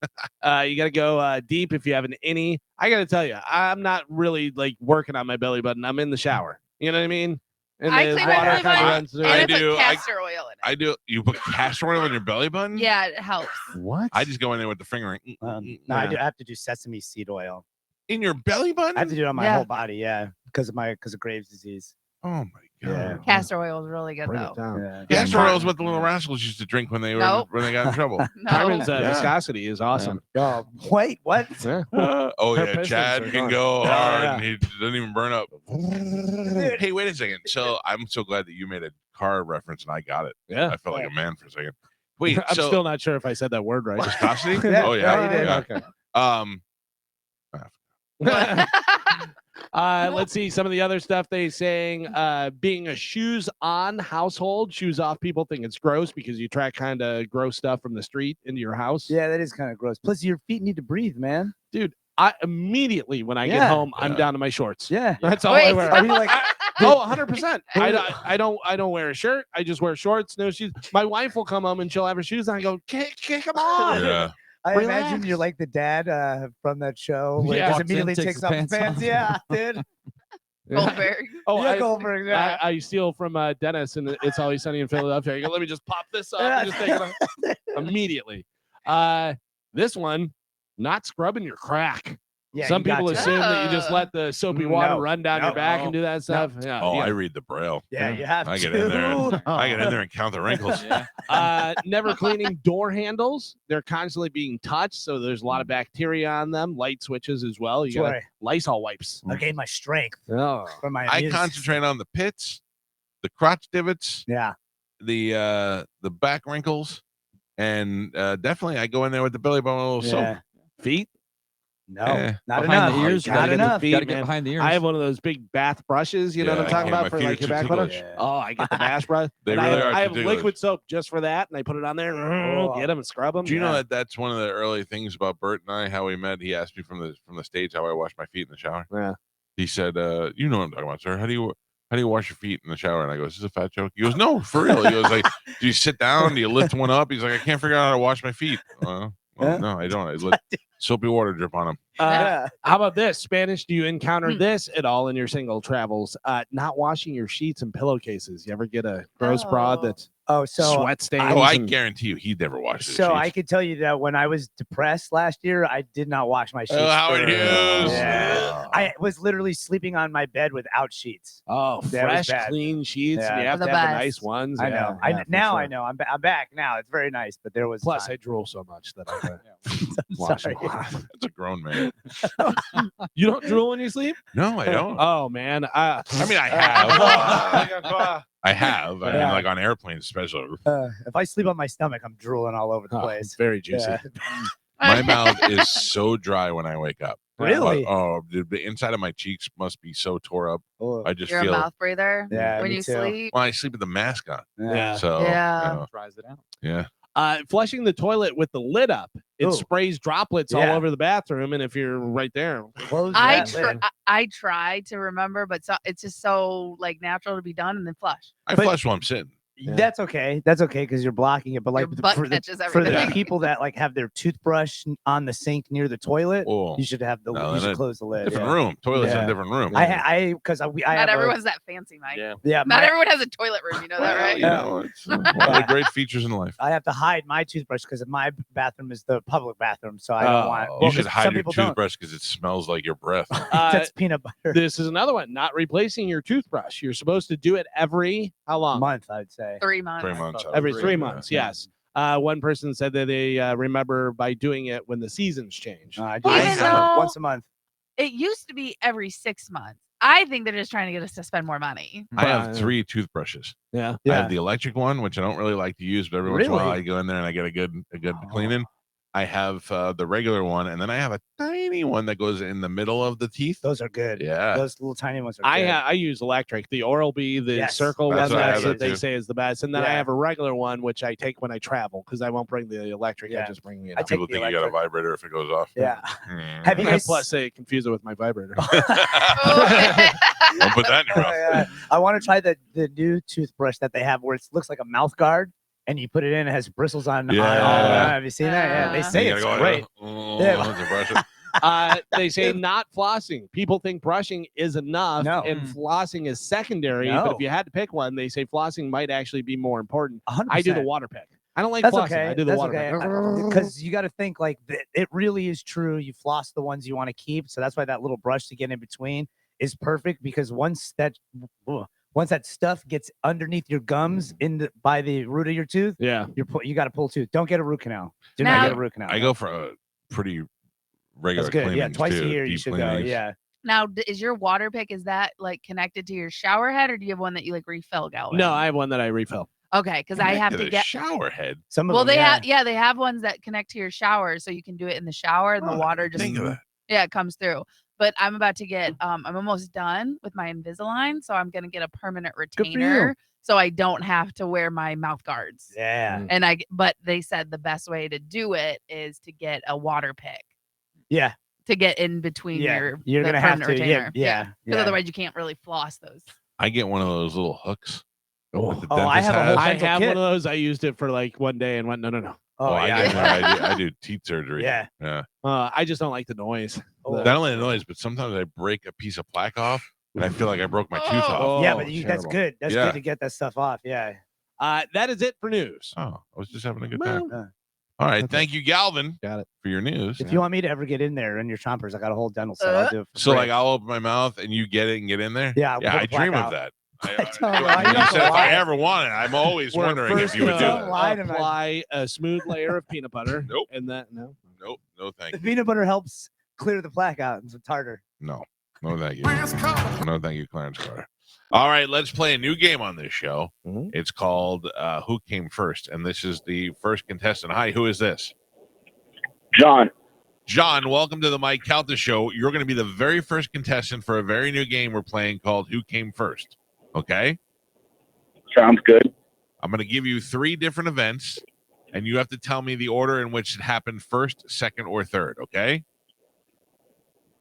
got to go deep if you have an innie. I got to tell you, I'm not really like working on my belly button. I'm in the shower. You know what I mean? And I the clean my water belly kinda button runs through and I it. put castor oil in it. I do. You put castor oil on your belly button? Yeah, it helps. What? I just go in there with the fingering. No, I have to do sesame seed oil in your belly button. I have to do it on my Yeah. whole body. Yeah, because of Graves' disease. Oh my god. Yeah. Castor oil is really good Bring though. it down. Yeah. Castor oil is what the Little Rascals used to drink when they were Nope. when they got in trouble. No. Carmen's Yeah. viscosity is awesome. Oh, wait, what? Yeah. Oh Her yeah, pistons Chad are can gone. go Yeah, hard yeah. and he doesn't even burn up. Hey, wait a second. So I'm so glad that you made a car reference and I got it. Yeah. I felt like a man for a second. Wait, I'm so still not sure if I said that word right. viscosity? Yeah, Oh yeah, you did. yeah. Okay. Let's see some of the other stuff they saying. Being a shoes on household, shoes off. People think it's gross because you track kind of gross stuff from the street into your house. Yeah, that is kind of gross. Plus, your feet need to breathe, man. Dude, I immediately when I get Yeah. home, I'm down to my shorts. Yeah, That's all I Wait, wear. I mean, like, Oh, 100%. I don't wear a shirt. I just wear shorts, no shoes. My wife will come home and she'll have her shoes on. I go, kick them off. Yeah. I Relax. imagine you're like the dad from that show where Yeah. he just Walks in, immediately takes takes his off his pants pants. off. Yeah, dude. Goldberg. Oh, Yeah, I, Goldberg, yeah. I steal from Dennis and It's Always Sunny in Philadelphia. I go, let me just pop this up and just take it off immediately. This one, not scrubbing your crack. Yeah, Some you got people to. assume that you just let the soapy water run down your back and do that stuff. Yeah. Oh, yeah. I read the braille. Yeah, you have I to. get in there. I get in there and count the wrinkles. Never cleaning door handles. They're constantly being touched, so there's a lot of bacteria on them. Light switches as well. You That's got right. Lysol wipes. I gained my strength Oh. from my. I immune concentrate on the pits, the crotch divots, Yeah. the back wrinkles, and definitely I go in there with the belly button a little Yeah. soap. Feet. No, Eh. not Behind enough. the ears, you not gotta get the enough. feet. Gotta man. get behind the ears. I have one of those big bath brushes. You know what Yeah, I'm talking I can't. about My for feet like are your too back butter. ticklish. Oh, I get the bash brush. They And really I are have too ticklish. liquid soap just for that, and I put it on there. Get them and scrub them. Do you know that that's one of the early things about Bert and I, how we met? He asked me from the stage how I wash my feet in the shower. Yeah. He said, "You know what I'm talking about, sir. How do you wash your feet in the shower?" And I go, "Is this a fat joke?" He goes, "No, for real." He goes, "Like, do you sit down? Do you lift one up?" He's like, "I can't figure out how to wash my feet." Well, no, I don't. I let soapy water drip on them. Yeah. How about this? Spanish, do you encounter Hmm. this at all in your single travels? Not washing your sheets and pillowcases. You ever get a gross broad Oh. that's Oh, so sweat stains? Oh, I and- guarantee you, he never washed his so sheets. I could tell you that when I was depressed last year, I did not wash my sheets. Howard for- Hughes. Yeah. I was literally sleeping on my bed without sheets. Oh, That was fresh, bad. clean sheets. Yeah. And you have The to have the best. nice ones. I Yeah, know. yeah, for Now sure. I know. I'm back now. It's very nice, but there was Plus, time. I drool so much that I I'm wash sorry. them. That's a grown man. You don't drool when you sleep? No, I don't. Oh man, I mean, I have. I have. I mean, Yeah. like on airplanes, especially. If I sleep on my stomach, I'm drooling all over the Oh, place. very juicy. Yeah. My mouth is so dry when I wake up. Really? Oh, dude, the inside of my cheeks must be so tore up. Oh, I just You're a feel. mouth breather yeah, when me you too. sleep. Well, I sleep with the mask on. Yeah. So Yeah. Dries it out. yeah. Flushing the toilet with the lid up, it Ooh. sprays droplets all Yeah. over the bathroom, and if you're right there, Close I that lid. I try to remember, but it's just so like natural to be done and then flush. I But- flush while I'm sitting. Yeah. That's okay. That's okay because you're blocking it. But like Your butt for catches for the everything. people that like have their toothbrush on the sink near the toilet, Oh, you should have the No, you should that- close the lid. different Yeah. room. Toilet's in Yeah. a different room. I because I Not have everyone's that fancy, Mike. yeah Not my, everyone has a toilet room. You know that, Well, right? you know, it's one of the great features in life. I have to hide my toothbrush because my bathroom is the public bathroom, so I don't want. You well, should 'cause hide some your people don't. toothbrush because it smells like your breath. That's peanut butter. this is another one. Not replacing your toothbrush. You're supposed to do it every how long? Month, I'd say. 3 months. 3 months. I would Every agree 3 with months. that. Yes. One person said that they remember by doing it when the seasons change. I do Even once a though- month- once a month. It used to be every 6 months. I think they're just trying to get us to spend more money. I have 3 toothbrushes. Yeah. I have the electric one, which I don't really like to use, but every once in a while Really? I go in there and I get a good cleaning. I have the regular one, and then I have a tiny one that goes in the middle of the teeth. Those are good. Yeah. Those little tiny ones are good. I use electric. The Oral-B, the circle That's one what I have that there, they too. say is the best. And then I have a regular one, which I take when I travel because I won't bring the electric. I just bring the People think you got a vibrator if it goes off. Yeah. Have you guys- Plus, they confuse it with my vibrator. Don't put that in your mouth. Yeah. I want to try the new toothbrush that they have where it looks like a mouth guard. And you put it in, it has bristles on. Yeah. Have you seen that? Yeah, they say You it's gotta great. to brush it. They say not flossing. People think brushing is enough and flossing is secondary. But if you had to pick one, they say flossing might actually be more important. 100%. I do the water pick. I don't like That's flossing. okay. I do the water pick. Because you got to think like it really is true. You floss the ones you want to keep. So that's why that little brush to get in between is perfect because once that stuff gets underneath your gums by the root of your tooth, you got to pull tooth. Don't get a root canal. Do not get a root canal. I go for a pretty regular That's good. cleanings, Yeah, twice too. a year you Deep should cleanings. go. Yeah. Now, is your water pick, is that like connected to your shower head or do you have one that you like refill, Galvin? No, I have one that I refill. Okay, because I have to get shower head. Some of well, them, they have ones that connect to your shower, so you can do it in the shower, and the water just it comes through. But I'm about to get I'm almost done with my Invisalign, so I'm gonna get a permanent retainer, so I don't have to wear my mouth guards. Yeah, but they said the best way to do it is to get a water pick. Yeah. To get in between you're the gonna have permanent to. retainer. Yeah. Because otherwise you can't really floss those. I get one of those little hooks. I have a whole I dental have kit. one of those. I used it for like one day and went, no. I do teeth surgery. Yeah. I just don't like the noise. Not only the noise, but sometimes I break a piece of plaque off, and I feel like I broke my tooth off. Yeah, but that's good. That's Yeah. good to get that stuff off. Yeah. That is it for news. Oh, I was just having a good time. All right, thank you, Galvin. Got it for your news. If you want me to ever get in there in your chompers, I got a whole dental set. I'll do it for So, free. like, I'll open my mouth and you get it and get in there. Yeah, yeah. pull I the plaque dream of out. that. You You said if I ever want it, I'm always We're wondering if first you would do gonna that. apply a smooth layer of peanut butter. Nope. And that no. Nope. No, thank The you. peanut butter helps clear the plaque out. It's harder. No. No, thank you. No, thank you, Clarence Carter. All right, let's play a new game on this show. It's called Who Came First? And this is the first contestant. Hi, who is this? John. John, welcome to the Mike Calta Show. You're going to be the very first contestant for a very new game we're playing called Who Came First? Okay? Sounds good. I'm going to give you 3 different events, and you have to tell me the order in which it happened first, second, or third, okay?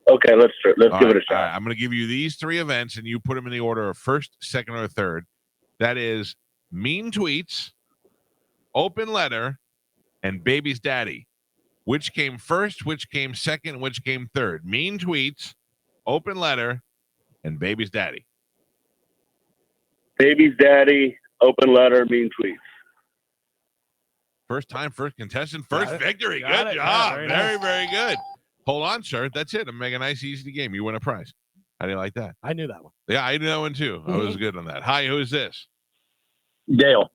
Okay, let's give it a All shot. right, I'm going to give you these 3 events, and you put them in the order of first, second, or third. That is mean tweets, open letter, and baby's daddy. Which came first, which came second, which came third? Mean tweets, open letter, and baby's daddy. Baby's daddy, open letter, mean tweets. First time, first contestant, first victory. Got Good it. job. Very Very, nice. very good. Hold on, sir. That's it. I'm making a nice, easy game. You win a prize. How do you like that? I knew that one. Yeah, I knew that one too. I was good on that. Hi, who is this? Dale.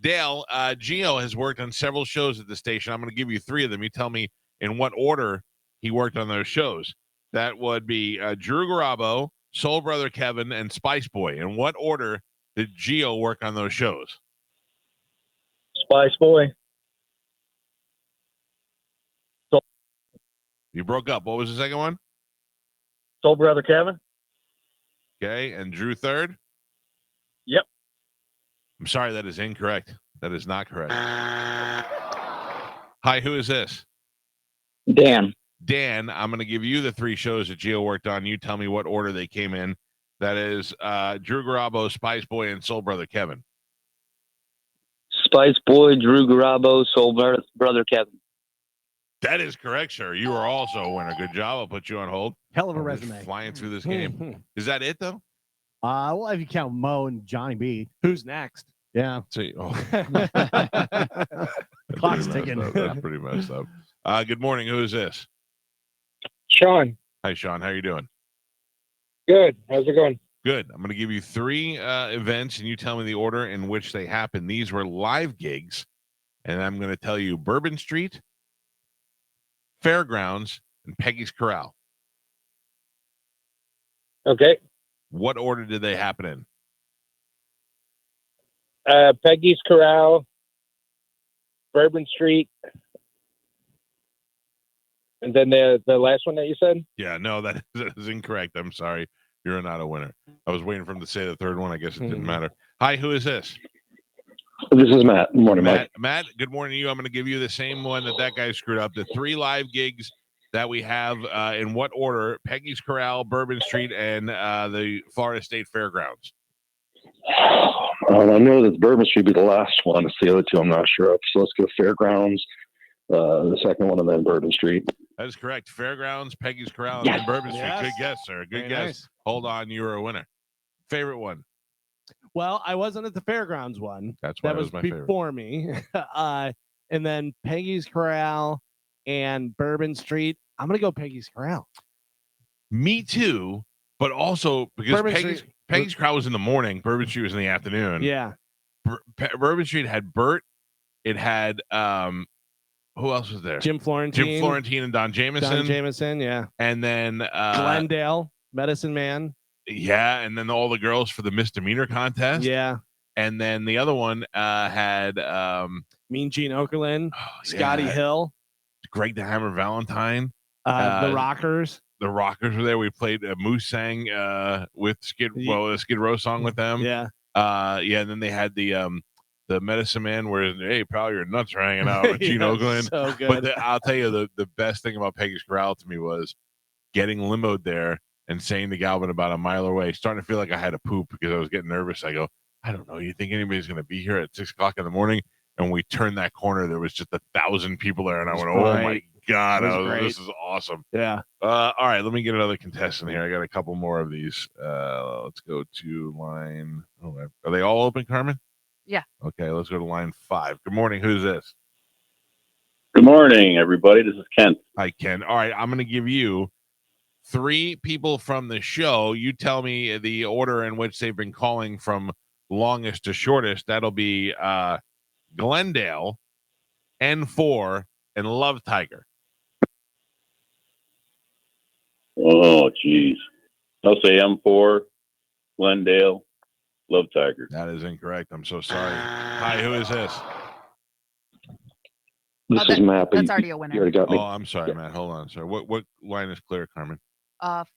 Dale, Gio has worked on several shows at the station. I'm going to give you 3 of them. You tell me in what order he worked on those shows. That would be Drew Garabo, Soul Brother Kevin, and Spice Boy. In what order did Gio work on those shows? Spice Boy. You broke up. What was the second one? Soul Brother Kevin. Okay, and Drew third? Yep. I'm sorry, that is incorrect. That is not correct. Hi, who is this? Dan. Dan, I'm going to give you the 3 shows that Gio worked on. You tell me what order they came in. That is Drew Garabo, Spice Boy, and Soul Brother Kevin. Spice Boy, Drew Garabo, Soul Brother Kevin. That is correct, sir. You are also a winner. Good job. I'll put you on hold. Hell of a I'm just resume. flying through this game. Is that it, though? Well, if you count Mo and Johnny B. Who's next? Yeah. See, Clock's ticking. That's pretty messed up. Good morning. Who is this? Sean. Hi, Sean. How you doing? Good. How's it going? Good. I'm going to give you 3 events, and you tell me the order in which they happened. These were live gigs, and I'm going to tell you Bourbon Street, Fairgrounds, and Peggy's Corral. Okay. What order did they happen in? Peggy's Corral, Bourbon Street, And then the last one that you said? Yeah, no, that is incorrect. I'm sorry. You're not a winner. I was waiting for him to say the third one. I guess it didn't matter. Hi, who is this? This is Matt. Good morning, Mike. Matt, good morning to you. I'm going to give you the same one that guy screwed up. The 3 live gigs that we have in what order? Peggy's Corral, Bourbon Street, and the Florida State Fairgrounds. I know that Bourbon Street would be the last one. It's the other two I'm not sure of. So let's go Fairgrounds, the second one, and then Bourbon Street. That is correct. Fairgrounds, Peggy's Corral, and then Bourbon Street. Good guess, sir. Good guess. Nice. Hold on. You were a winner. Favorite one? Well, I wasn't at the Fairgrounds one. That's why that was my before favorite. me. And then Peggy's Corral and Bourbon Street. I'm going to go Peggy's Corral. Me too, but also because Peggy's Corral was in the morning, Bourbon Street was in the afternoon. Yeah. Bourbon Street had Bert. It had who else was there? Jim Florentine and Don Jameson. Yeah. And then Glendale, Medicine Man. Yeah, and then all the girls for the misdemeanor contest. Yeah. And then the other one had Mean Gene Okerlund, Scotty Hill, Greg the Hammer Valentine, the Rockers. The Rockers were there. We played Moose sang with a Skid Row song with them. Yeah. And then they had the Medicine Man where, hey, pal, your nuts are hanging out with Gene Okerlund. So good. But I'll tell you, the best thing about Peggy's Corral to me was getting limoed there and saying to Galvin about a mile away, starting to feel like I had to poop because I was getting nervous. I go, I don't know. You think anybody's going to be here at 6 o'clock in the morning? And when we turned that corner, there was just 1,000 people there. And I went, oh, my God. This is awesome. Yeah. All right. Let me get another contestant here. I got a couple more of these. Let's go to line. Oh, are they all open, Carmen? Yeah. Okay. Let's go to line 5. Good morning. Who's this? Good morning, everybody. This is Ken. Hi, Ken. All right. I'm going to give you 3 people from the show. You tell me the order in which they've been calling from longest to shortest. That'll be Glendale, N4, and Love Tiger. Oh, geez. I'll say M4, Glendale, Love Tiger. That is incorrect. I'm so sorry. Hi, who is this? This is Matt. That's already a winner. You already got me. Oh, I'm sorry, Matt. Hold on. Sorry. What line is clear, Carmen?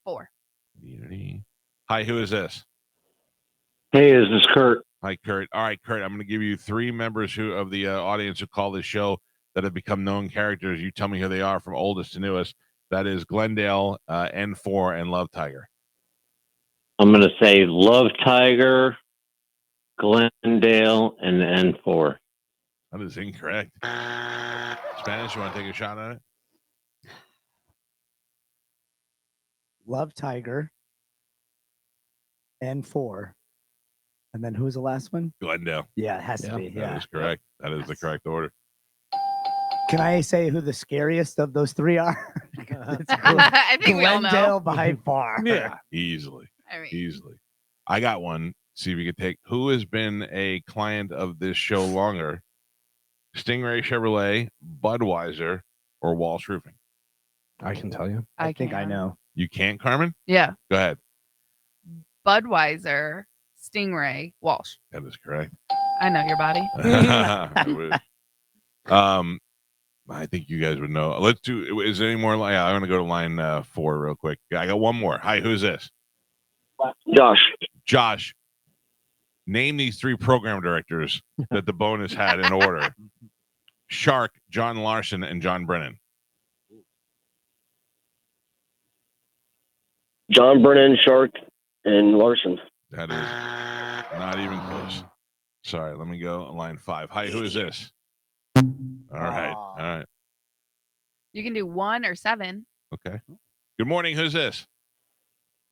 4. Hi, who is this? Hey, this is Kurt. Hi, Kurt. All right, Kurt, I'm going to give you 3 members of the audience who call this show that have become known characters. You tell me who they are from oldest to newest. That is Glendale, N4, and Love Tiger. I'm going to say Love Tiger, Glendale, and N4. That is incorrect. Spanish, you want to take a shot at it? Love Tiger, N4. And then who's the last one? Glendale. Yeah, it has to be. Yeah. That is correct. That is the correct order. Can I say who the scariest of those 3 are? I think we all know. Glendale by far. Yeah, easily. Easily. I got one. See if you can take. Who has been a client of this show longer? Stingray Chevrolet, Budweiser, or Walsh Roofing? I can tell you. I think I know. You can't, Carmen? Yeah. Go ahead. Budweiser, Stingray, Walsh. That is correct. I know your body. I think you guys would know. Let's do. Is there any more? Yeah, I'm gonna go to line 4 real quick. I got one more. Hi, who's this? Josh. Josh. Name these 3 program directors that the bonus had in order: Shark, John Larson, and John Brennan. John Brennan, Shark, and Larson. That is not even close. Sorry, let me go on line 5. Hi, who is this? All right. All right. You can do 1 or 7. Okay. Good morning. Who's this?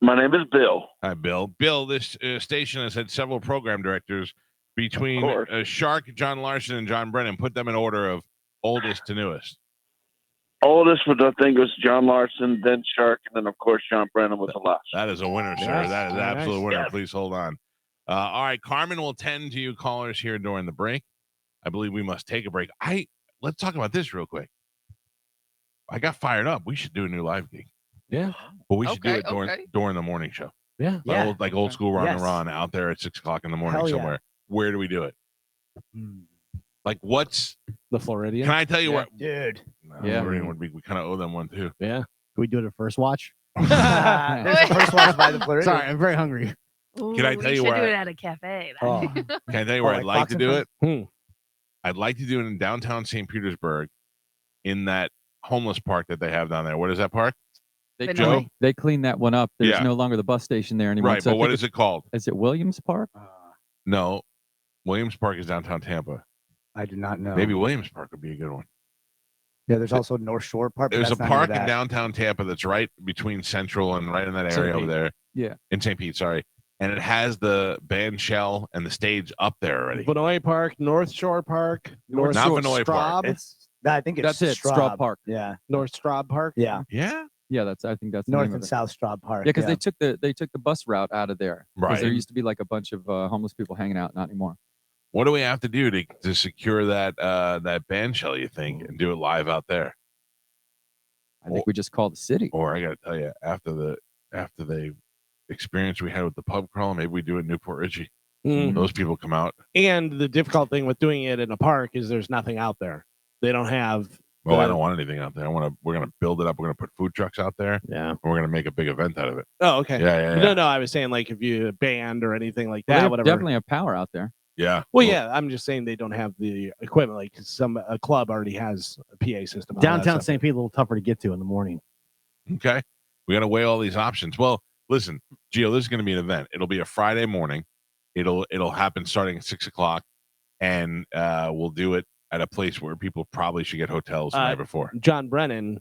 My name is Bill. Hi, Bill. Bill, this station has had several program directors between Shark, John Larson, and John Brennan. Put them in order of oldest to newest. Oldest was, I think, was John Larson, then Shark, and then, of course, John Brennan was the last. That is a winner, sir. Yes. That is an Very absolute nice. winner. Yes. Please hold on. All right, Carmen will tend to you callers here during the break. I believe we must take a break. Let's talk about this real quick. I got fired up. We should do a new live gig. Yeah. But we should do it during the morning show. Yeah. Like old school Ron and Ron out there at 6 o'clock in the morning Hell yeah. somewhere. Where do we do it? Like what's the Floridian? Can I tell you what? Dude. Yeah. We kind of owe them one too. Yeah. Can we do it at first watch? There's a first watch by the Floridian. Sorry, I'm very hungry. Can I tell you should where do I- it at a cafe. Oh. Can I tell you where Oh, I'd like like to Fox do and it? I'd like to do it in downtown St. Petersburg, in that homeless park that they have down there. What is that park? They cleaned that one up. There's Yeah. no longer the bus station there anymore. Right, So I but what think is it called? Is it Williams Park? No, Williams Park is downtown Tampa. I do not know. Maybe Williams Park would be a good one. Yeah, there's also North Shore Park. but There's a that's not near park in that. downtown Tampa that's right between Central and right in that St. area over Pete. there. Yeah. In St. Pete, sorry. And it has the band shell and the stage up there already. Vinoy Park, North Shore Park, North Not Shore Vinoy Park. I think it's That's it. Straub. Straub Park. Yeah. North Straub Park. Yeah. Yeah. Yeah, I think that's the North name and of it. South Straub Park. Yeah, because they took the bus route out of there. 'Cause Right. There used to be like a bunch of homeless people hanging out. Not anymore. What do we have to do to secure that that band shell, you think, and do it live out there? I think we just call the city. Or I got to tell you, after the experience we had with the pub crawl, maybe we do it in Newport Richie. Those people come out. And the difficult thing with doing it in a park is there's nothing out there. They don't have. Well, I don't want anything out there. We're gonna build it up. We're gonna put food trucks out there. Yeah. And we're gonna make a big event out of it. Oh, okay. Yeah. No, I was saying like if you band or anything like Well, that, they whatever. definitely have power out there. Yeah. Well, yeah, I'm just saying they don't have the equipment. Like a club already has a PA system. all that Downtown stuff. St. Pete, a little tougher to get to in the morning. Okay. We got to weigh all these options. Well, listen, Gio, this is going to be an event. It'll be a Friday morning. It'll happen starting at 6:00, and we'll do it at a place where people probably should get hotels the night before. John Brennan,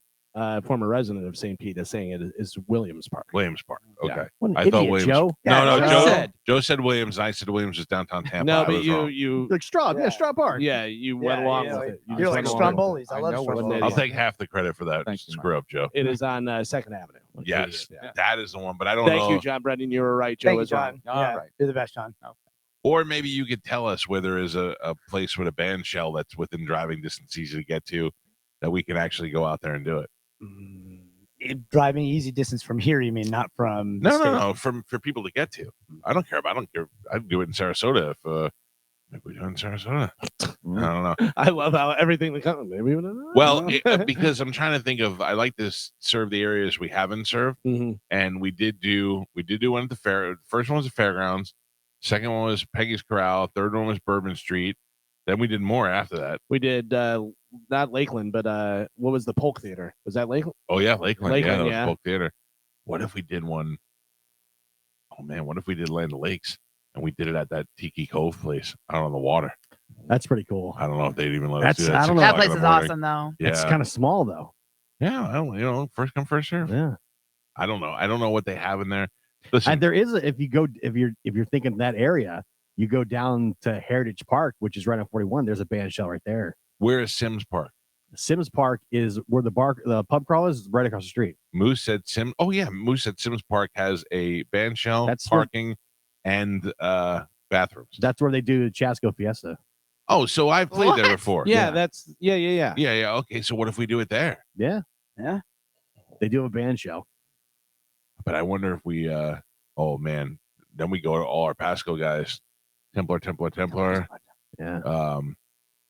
former resident of St. Pete, is saying it is Williams Park. Williams Park. Okay. What an I thought idiot, Williams. Joe. No, Yeah, Joe said Williams. I said Williams is downtown Tampa. No, I but was wrong. you Like Straub, yeah, Straub Park. Yeah, you went along with it. You're just like went along with it. Stromboli's. I love know what Stromboli. I'll take half the credit for that screw up, Joe. It is on 2nd Avenue. Yes, that is the one. But I don't Thank know. you, John Brennan. You were right. Joe Thank you, was wrong. John. Yeah, you're the best, John. Or maybe you could tell us where there is a place with a band shell that's within driving distance, easy to get to, that we can actually go out there and do it. Driving easy distance from here, you mean, not from the No. state? For people to get to. I don't care. I'd do it in Sarasota if maybe we do it in Sarasota. I don't know. I love how everything that comes. Maybe Well, because I'm trying to think of. I like to serve the areas we haven't served, and we did do one at the fair. First one was the fairgrounds. Second one was Peggy's Corral. Third one was Bourbon Street. Then we did more after that. we did not Lakeland, but what was the Polk Theater? Was that Lakeland? Oh yeah, Lakeland. Yeah, Lakeland, that was yeah. Polk Theater. What if we did one? Oh man, what if we did Land of Lakes and we did it at that Tiki Cove place out on the water? That's pretty cool. I don't know if they'd even let us do that. I don't know. That place is awesome, though. Yeah, It's kind of small though. yeah. Well, first come, first serve. Yeah. I don't know. I don't know what they have in there. Listen, And there is if you're thinking that area, you go down to Heritage Park, which is right on 41. There's a band shell right there. where is Sims Park? Sims Park is where the pub crawl is right across the street. Moose said Moose said Sims Park has a band shell, That's where- parking, and bathrooms. That's where they do Chasco Fiesta. Oh, so I've played there before. Yeah, that's yeah. Yeah. Okay, so what if we do it there? Yeah. Yeah. They do have a band shell. But I wonder if we oh man, then we go to all our Pasco guys. Templar. Yeah.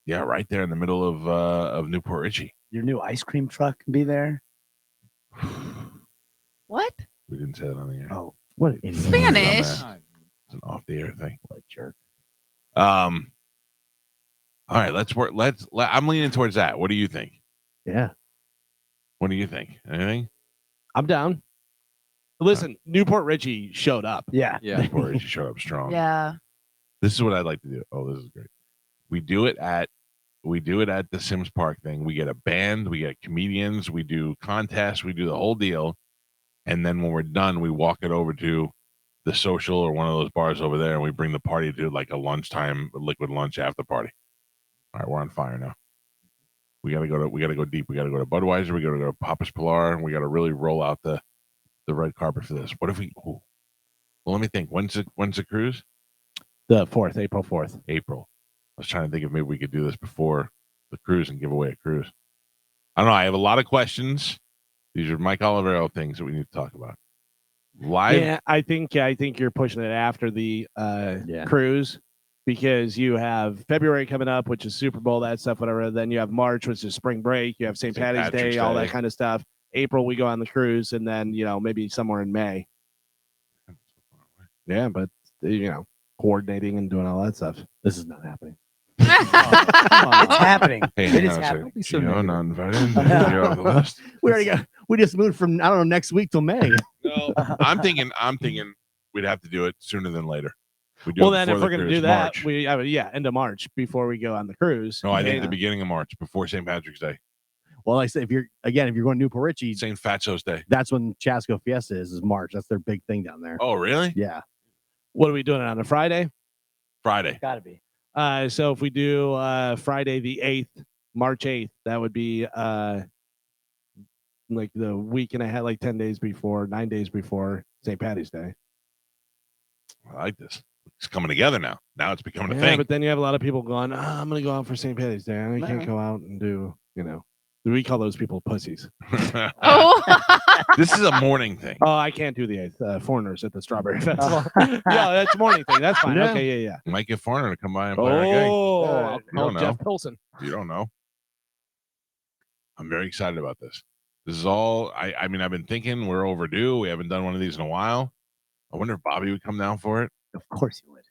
Yeah, right there in the middle of Newport Richie. Your new ice cream truck can be there. What? We didn't say that on the air. Oh, what an idiot. Spanish. It's an off the air thing. What a jerk. All right, let's work. I'm leaning towards that. What do you think? Yeah. What do you think? Anything? I'm down. Listen, Newport Richie showed up. Yeah. Newport Richie showed up strong. Yeah. This is what I'd like to do. Oh, this is great. We do it at the Sims Park thing. We get a band, we get comedians, we do contests, we do the whole deal. And then when we're done, we walk it over to the social or one of those bars over there, and we bring the party to like a lunchtime liquid lunch after party. All right, we're on fire now. We gotta go deep. We gotta go to Budweiser, we gotta go to Papa's Pilar, and we gotta really roll out the red carpet for this. What if we well, let me think. When's the cruise? The 4th, April 4th. April. I was trying to think if maybe we could do this before the cruise and give away a cruise. I don't know. I have a lot of questions. These are Mike Olivero things that we need to talk about. Live. Yeah, I think you're pushing it after the cruise. because you have February coming up, which is Super Bowl, that stuff, whatever. Then you have March, which is spring break. You have St. Patty's Day, all that kind of stuff. April, we go on the cruise, and then, maybe somewhere in May. Yeah, but, coordinating and doing all that stuff. This is not happening. It's happening. Hey, It is hang on a happening. second. Gio, not invited. You're on the list. We just moved from I don't know next week till May. No, I'm thinking we'd have to do it sooner than later. Well, then if we're going to do that, end of March before we go on the cruise. No, I think the beginning of March before St. Patrick's Day. Well, like I said, if you're going to Newport Richie, St. Fatso's Day. That's when Chasco Fiesta is March. That's their big thing down there. Oh, really? Yeah. What are we doing on a Friday? Friday. Gotta be. So if we do Friday the 8th, March 8th, that would be like the week and a half, like 9 days before St. Patty's Day. I like this. It's coming together now. Now it's becoming a Yeah, thing. but then you have a lot of people going, I'm going to go out for St. Patty's Day. I can't go out and do, we call those people pussies. Oh. This is a morning thing. Oh, I can't do the 8th. Foreigners at the Strawberry Festival. Yeah, that's a morning thing. That's fine. Yeah. Okay, yeah. Might get Foreigner to come by and play our game. I'll You call don't Jeff know. Pilson. You don't know. I'm very excited about this. This is all, I mean, I've been thinking we're overdue. We haven't done one of these in a while. I wonder if Bobby would come down for it. Of course he would.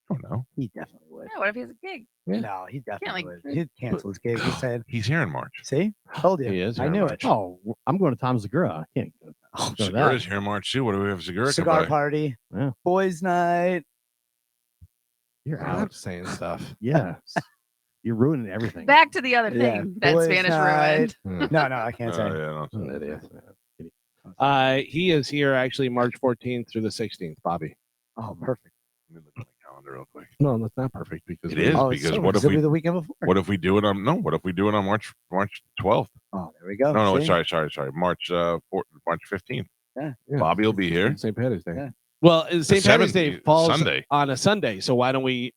I don't know. He definitely would. Yeah, what if he has a gig? Yeah. No, he definitely like- would. He'd cancel his gig. He said, He's here in March. see? Told you. He is I here in knew March. it. Oh, I'm going to Tom Segura. I can't go to that. Segura's here in March too. What do we have Segura come Cigar by? party. Yeah. Boys night. You're I'm out. saying stuff. Yeah. You're ruining everything. Back to the other Yeah, thing that boys' Spanish night. ruined. No, I can't say. Yeah, no. An idiot. He is here actually March 14th through the 16th, Bobby. Oh, perfect. Let me look at my calendar real quick. No, that's not perfect because It is Oh, because so what if it'll be we the weekend before? what if we do it on March 12th? Oh, there we go. No, See? sorry. March 15th. Yeah. Bobby will be here. St. Patty's Day. Yeah. Well, St. Patty's 7th, Day falls Sunday. on a Sunday, so why don't we,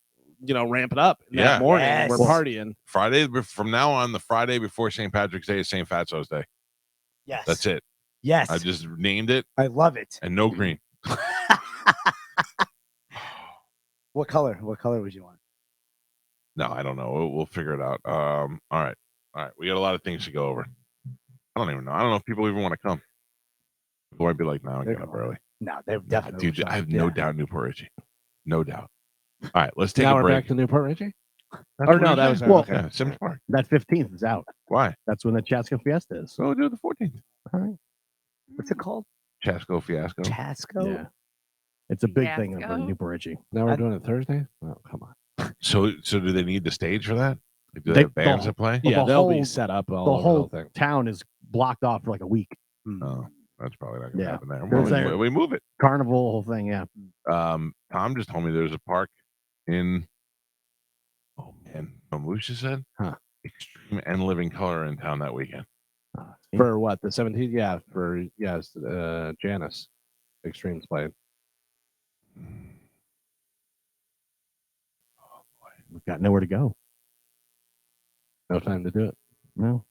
ramp it up Yeah. that morning? Yes. We're partying. Friday from now on, the Friday before St. Patrick's Day is St. Fatso's Day. Yes. That's it. Yes. I just named it I love it. and no green. What color? What color would you want? No, I don't know. We'll figure it out. All right. We got a lot of things to go over. I don't even know. I don't know if people even want to come. People might be like, "No, I They're get up going. early." No, they definitely. Dude, would I have come. no Yeah. doubt Newport Richie. No doubt. All right, let's take Now a we're break. back to Newport Richie? That's Or what no, we that said. was Well, okay. Yeah, Sims Park. That 15th is out. Why? That's when the Chasco Fiesta is. So we'll do the 14th. What's it called? Chasco Fiasco. Tasco. Yeah. It's a big thing over Fiasco? in Newport Richie. Now we're doing it Thursday? Oh, come on. So do they need the stage for that? Like, do they They- have bands the- that play? Well, Yeah, the they'll be whole- set up all The over whole thing. town is blocked off for like a week. Oh, that's probably not going to Yeah. happen there. There's Well, there- we move it. Carnival, whole thing. Yeah. Tom just told me there's a park in. Oh man, Moosha said. Huh. Extreme and Living Color in town that weekend. For what? The 17th? Yeah, Janice. Extreme's playing. We've got nowhere to go. No time to do it. No.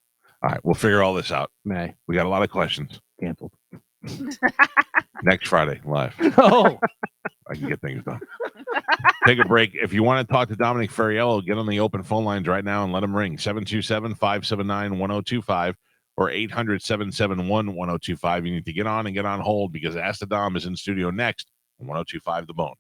All right, we'll figure all this out. May. We got a lot of questions. Canceled. Next Friday, live. Oh. I can get things done. Take a break. If you want to talk to Dominic Ferriello, get on the open phone lines right now and let him ring 727-579-1025 or 800-771-1025. You need to get on and get on hold because Ask the Dom is in studio next on 1025 The Bone.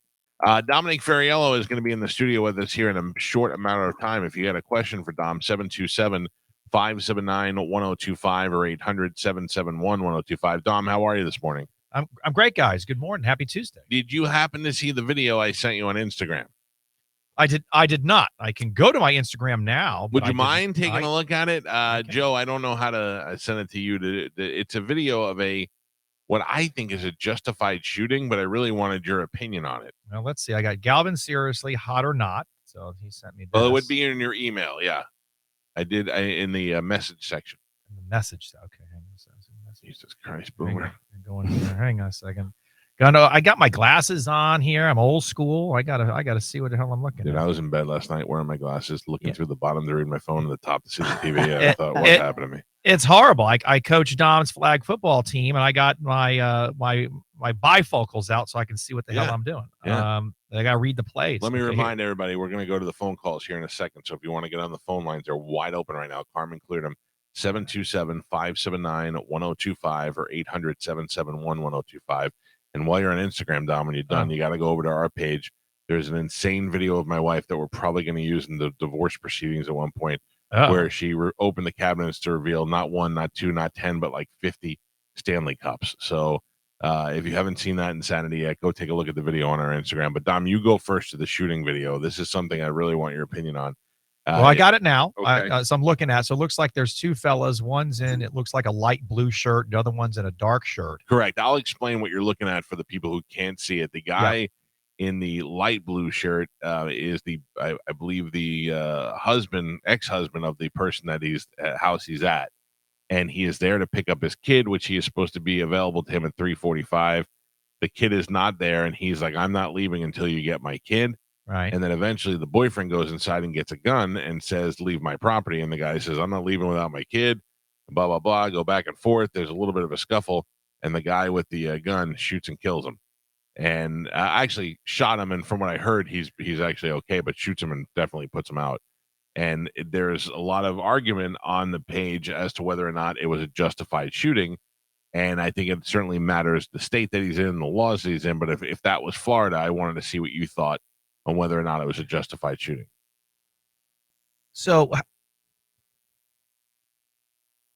Dominic Ferriello is going to be in the studio with us here in a short amount of time. If you got a question for Dom, 727-579-1025 or 800-771-1025. Dom, how are you this morning? I'm great, guys. Good morning. Happy Tuesday. Did you happen to see the video I sent you on Instagram? I did not. I can go to my Instagram now. Would you mind taking a look at it? Joe, I don't know how to send it to you. It's a video of what I think is a justified shooting, but I really wanted your opinion on it. Well, let's see. I got Galvin Seriously, Hot or Not. So he sent me this. Well, it would be in your email. Yeah. I did in the message section. The message. Okay. Hang on a second. Jesus Christ, boomer. Going here. Hang on a second. I got my glasses on here. I'm old school. I gotta see what the hell I'm looking Dude, at. I was in bed last night wearing my glasses, looking through the bottom to read my phone and the top to see the TV. I thought, what happened to me? It's horrible. I coach Dom's flag football team, and I got my bifocals out so I can see what the hell Yeah. I'm doing. Yeah. I got to read the plays. Let me Okay, remind everybody, we're going to go to the phone calls here in a second. So if you want to get on the phone lines, they're wide open right now. Carmen cleared them. 727-579-1025 or 800-771-1025. And while you're on Instagram, Dom, when you're done, you got to go over to our page. There's an insane video of my wife that we're probably going to use in the divorce proceedings at one point, where she opened the cabinets to reveal not 1, not 2, not 10, but like 50 Stanley Cups. So if you haven't seen that insanity yet, go take a look at the video on our Instagram. But Dom, you go first to the shooting video. This is something I really want your opinion on. Well, I got it now. Okay. So I'm looking at. So it looks like there's two fellas. One's in. It looks like a light blue shirt. The other one's in a dark shirt. Correct. I'll explain what you're looking at for the people who can't see it. The guy in the light blue shirt is I believe the ex-husband of the person that house he's at, and he is there to pick up his kid, which he is supposed to be available to him at 3:45. The kid is not there, and he's like, "I'm not leaving until you get my kid." Right. And then eventually the boyfriend goes inside and gets a gun and says, "Leave my property." And the guy says, "I'm not leaving without my kid." Blah, blah, blah. Go back and forth. There's a little bit of a scuffle, and the guy with the gun shoots and kills him. And actually shot him. And from what I heard, he's actually okay, but shoots him and definitely puts him out. And there's a lot of argument on the page as to whether or not it was a justified shooting. And I think it certainly matters the state that he's in, the laws that he's in. But if that was Florida, I wanted to see what you thought on whether or not it was a justified shooting. So,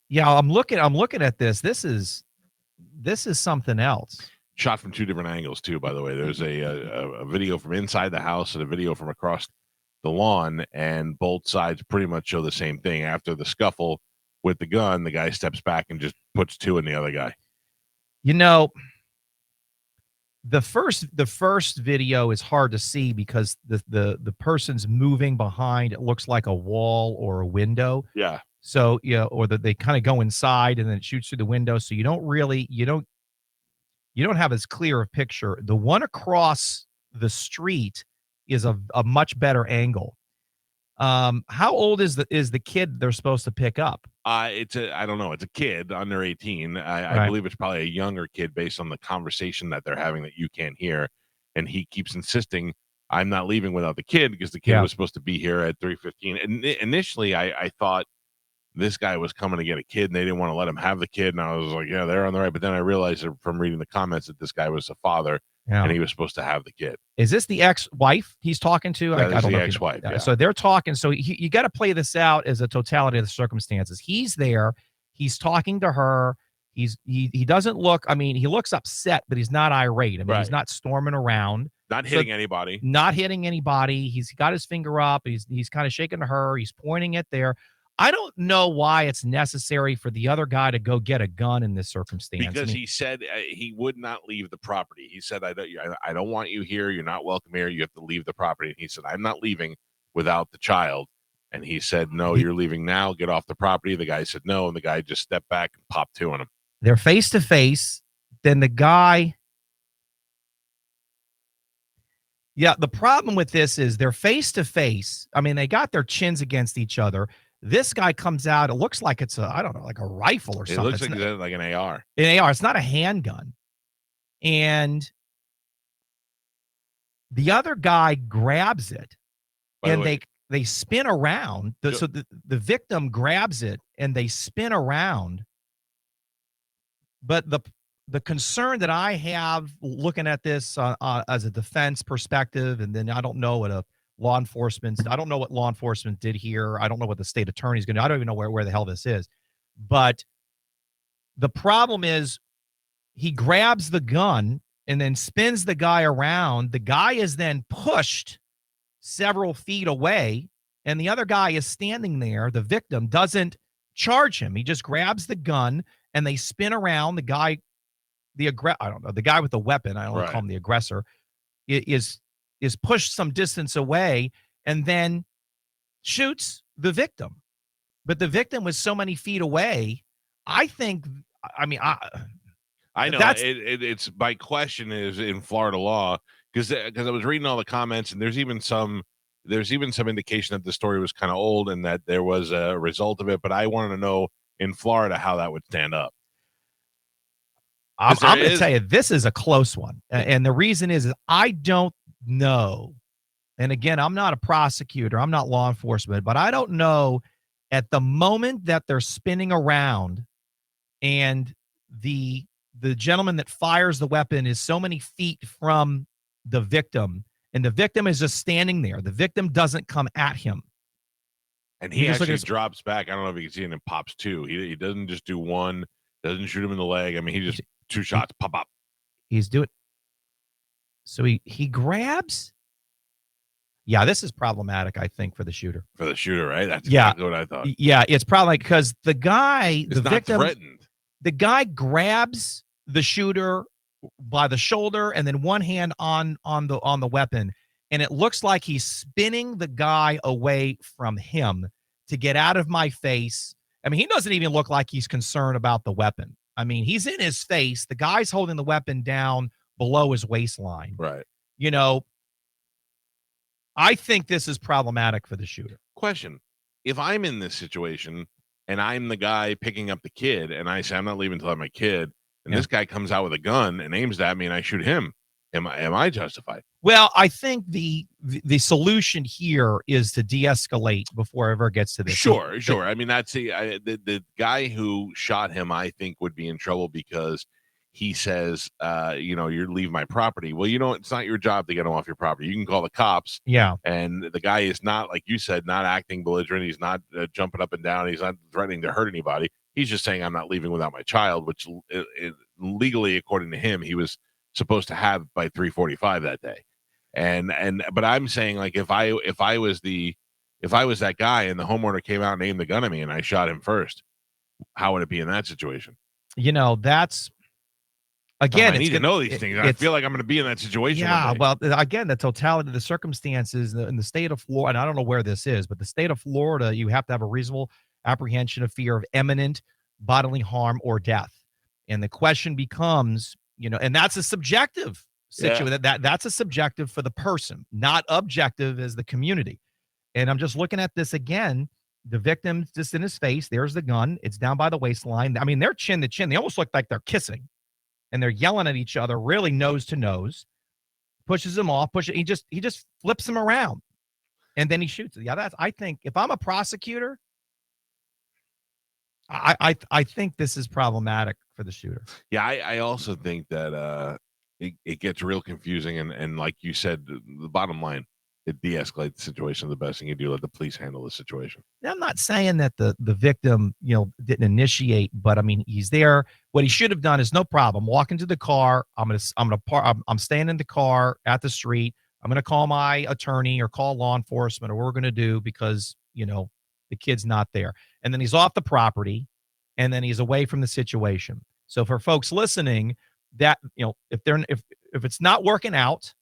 yeah, I'm looking at this. This is something else. Shot from two different angles too, by the way. There's a video from inside the house and a video from across the lawn, and both sides pretty much show the same thing. After the scuffle with the gun, the guy steps back and just puts two in the other guy. You know, the first video is hard to see because the person's moving behind. It looks like a wall or a window. Yeah. So or that they kind of go inside and then it shoots through the window. So you don't have as clear a picture. The one across the street is a much better angle. How old is the kid they're supposed to pick up? I don't know. It's a kid under 18. I Right. believe it's probably a younger kid based on the conversation that they're having that you can't hear. And he keeps insisting, "I'm not leaving without the kid," because the kid was supposed to be here at 3:15. And initially I thought this guy was coming to get a kid and they didn't want to let him have the kid. And I was like, yeah, they're on the right. But then I realized from reading the comments that this guy was a father and he was supposed to have the kid. Is this the ex-wife he's talking to? That I is don't the know. ex-wife, yeah. So they're talking. So you got to play this out as a totality of the circumstances. He's there. He's talking to her. He doesn't look. I mean, he looks upset, but he's not irate. I mean, he's not storming around. Not hitting anybody. Not hitting anybody. He's got his finger up. He's kind of shaking to her. He's pointing it there. I don't know why it's necessary for the other guy to go get a gun in this circumstance. Because he said he would not leave the property. He said, I don't want you here. You're not welcome here. You have to leave the property. And he said, "I'm not leaving without the child." And he said, "No, you're leaving now. Get off the property." The guy said no. And the guy just stepped back and popped two on him. They're face to face. Then the guy. Yeah, the problem with this is they're face to face. I mean, they got their chins against each other. This guy comes out. It looks like it's like a rifle or something. It looks like an AR. An AR. It's not a handgun. And the other guy grabs it, and they spin around. So the victim grabs it, and they spin around. But the concern that I have looking at this as a defense perspective, and then I don't know what law enforcement did here. I don't know what the state attorney's going to do. I don't even know where the hell this is. But the problem is he grabs the gun and then spins the guy around. The guy is then pushed several feet away, and the other guy is standing there. The victim doesn't charge him. He just grabs the gun, and they spin around. The guy, the guy with the weapon, I don't call him the aggressor, is pushed some distance away and then shoots the victim. But the victim was so many feet away. I know it's my question is in Florida law, because I was reading all the comments, and there's even some indication that the story was kind of old and that there was a result of it. But I wanted to know in Florida how that would stand up. I'm going to tell you, this is a close one. And the reason is I don't know. And again, I'm not a prosecutor. I'm not law enforcement, but I don't know at the moment that they're spinning around and the gentleman that fires the weapon is so many feet from the victim, and the victim is just standing there. The victim doesn't come at him. And he actually drops back. I don't know if you can see it, and pops two. He doesn't just do one, doesn't shoot him in the leg. I mean, he just 2 shots, pop. He's doing. So he grabs. Yeah, this is problematic, I think, for the shooter. For the shooter, right? That's exactly what I thought. Yeah, it's probably because the guy, the victim, threatened. The guy grabs the shooter by the shoulder and then one hand on the weapon, and it looks like he's spinning the guy away from him to get out of my face. I mean, he doesn't even look like he's concerned about the weapon. I mean, he's in his face. The guy's holding the weapon down below his waistline. Right. You know, I think this is problematic for the shooter. Question. If I'm in this situation and I'm the guy picking up the kid and I say, I'm not leaving until I have my kid, and this guy comes out with a gun and aims at me and I shoot him, am I justified? Well, I think the solution here is to de-escalate before it ever gets to this. Sure. I mean, that's the guy who shot him, I think, would be in trouble because he says, you leave my property. Well, it's not your job to get him off your property. You can call the cops. Yeah. And the guy is not, like you said, not acting belligerent. He's not jumping up and down. He's not threatening to hurt anybody. He's just saying, I'm not leaving without my child, which legally, according to him, he was supposed to have by 3:45 that day. But I'm saying, like, if I was that guy and the homeowner came out and aimed the gun at me and I shot him first, how would it be in that situation? That's again. I need to know these things. I feel like I'm going to be in that situation. Yeah. Well, again, the totality of the circumstances in the state of Florida, and I don't know where this is, but the state of Florida, you have to have a reasonable apprehension of fear of imminent bodily harm or death. And the question becomes, and that's a subjective situation. That's a subjective for the person, not objective as the community. And I'm just looking at this again. The victim's just in his face. There's the gun. It's down by the waistline. I mean, they're chin to chin. They almost look like they're kissing, and they're yelling at each other, really nose to nose. Pushes him off. He just flips him around, and then he shoots it. Yeah, I think if I'm a prosecutor, I think this is problematic for the shooter. Yeah, I also think that it gets real confusing, and like you said, the bottom line, it de-escalates the situation. The best thing you do, let the police handle the situation. I'm not saying that the victim, didn't initiate, but I mean, he's there. What he should have done is no problem. Walk into the car. I'm staying in the car at the street. I'm going to call my attorney or call law enforcement, or what we're going to do because, the kid's not there. And then he's off the property, and then he's away from the situation. So for folks listening, that, if it's not working out,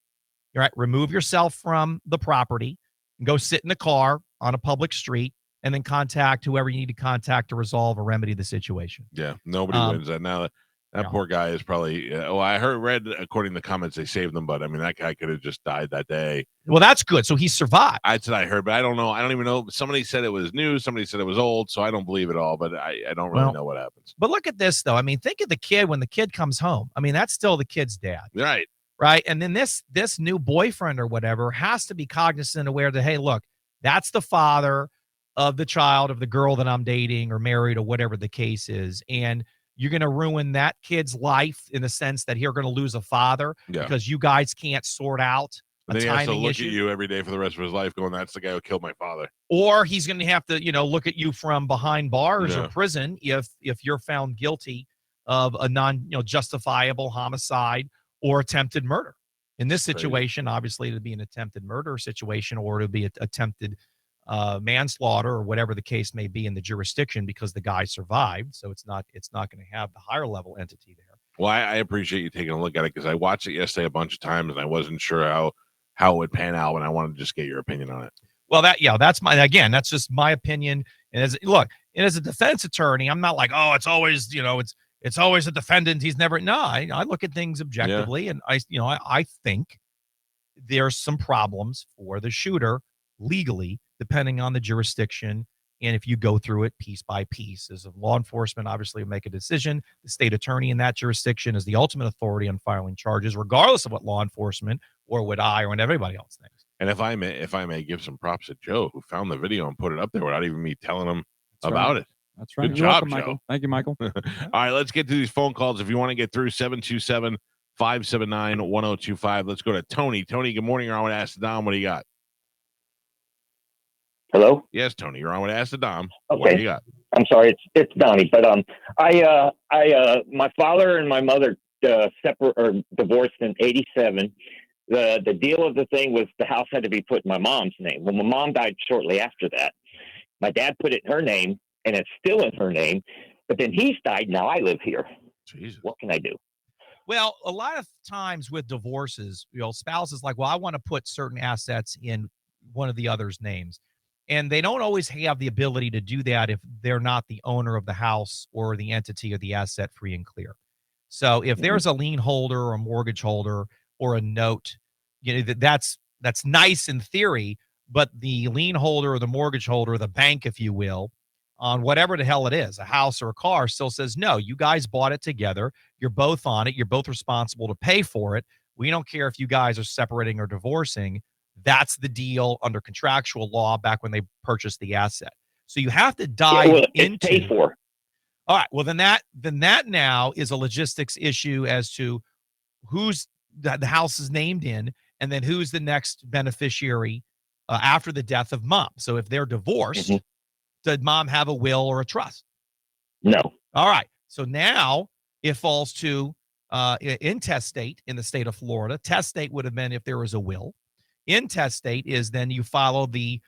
right, remove yourself from the property and go sit in the car on a public street, and then contact whoever you need to contact to resolve or remedy the situation. Yeah, nobody wins that. Now that poor guy is probably. I read according to the comments they saved him, but I mean that guy could have just died that day. Well, that's good. So he survived. That's what I heard, but I don't know. I don't even know. Somebody said it was new. Somebody said it was old. So I don't believe it all. But I don't really know what happens. But look at this though. I mean, think of the kid when the kid comes home. I mean, that's still the kid's dad. Right. And then this new boyfriend or whatever has to be cognizant, aware that, hey, look, that's the father of the child of the girl that I'm dating or married or whatever the case is. And you're going to ruin that kid's life in the sense that you're going to lose a father because you guys can't sort out a timing issue. Then he has to look at you every day for the rest of his life going, that's the guy who killed my father. Or he's going to have to, look at you from behind bars or prison if you're found guilty of a justifiable homicide or attempted murder. In this situation, obviously, it'd be an attempted murder situation, or it'd be an attempted manslaughter, or whatever the case may be in the jurisdiction, because the guy survived. So it's not going to have the higher level entity there. Well, I appreciate you taking a look at it, because I watched it yesterday a bunch of times and I wasn't sure how it would pan out, and I wanted to just get your opinion on it. Well, that's just my opinion. And as a defense attorney, I'm not like, oh, it's always, it's always a defendant. He's never. No, I look at things objectively, and I think there's some problems for the shooter legally, depending on the jurisdiction And if you go through it piece by piece, as law enforcement obviously will make a decision, the state attorney in that jurisdiction is the ultimate authority on filing charges, regardless of what law enforcement or what I or what everybody else thinks. And if I may give some props to Joe, who found the video and put it up there without even me telling him about it. That's right. Good You're job, welcome, Joe. Michael. Thank you, Michael. All right, let's get to these phone calls. If you want to get through 727-579-1025. Let's go to Tony. Tony, good morning. You're on with Ask the Dom. What do you got? Hello? Yes, Tony. You're on with Ask the Dom. Okay. What do you got? I'm sorry, it's Donnie, but my father and my mother divorced in '87. The deal of the thing was the house had to be put in my mom's name. Well, my mom died shortly after that. My dad put it in her name, and it's still in her name. But then he's died. Now I live here. Jesus. What can I do? Well, a lot of times with divorces, spouses like, well, I want to put certain assets in one of the other's names. And they don't always have the ability to do that if they're not the owner of the house or the entity or the asset free and clear. So if there's a lien holder or a mortgage holder or a note, that's nice in theory, but the lien holder or the mortgage holder, or the bank, if you will, on whatever the hell it is, a house or a car, still says, no, you guys bought it together. You're both on it. You're both responsible to pay for it. We don't care if you guys are separating or divorcing. That's the deal under contractual law back when they purchased the asset. So you have to dive into. Paid for. All right. Well, then that now is a logistics issue as to who's the house is named in, and then who's the next beneficiary after the death of mom. So if they're divorced, did mom have a will or a trust? No. All right. So now it falls to intestate in the state of Florida. Testate would have been if there was a will. Intestate is then you follow the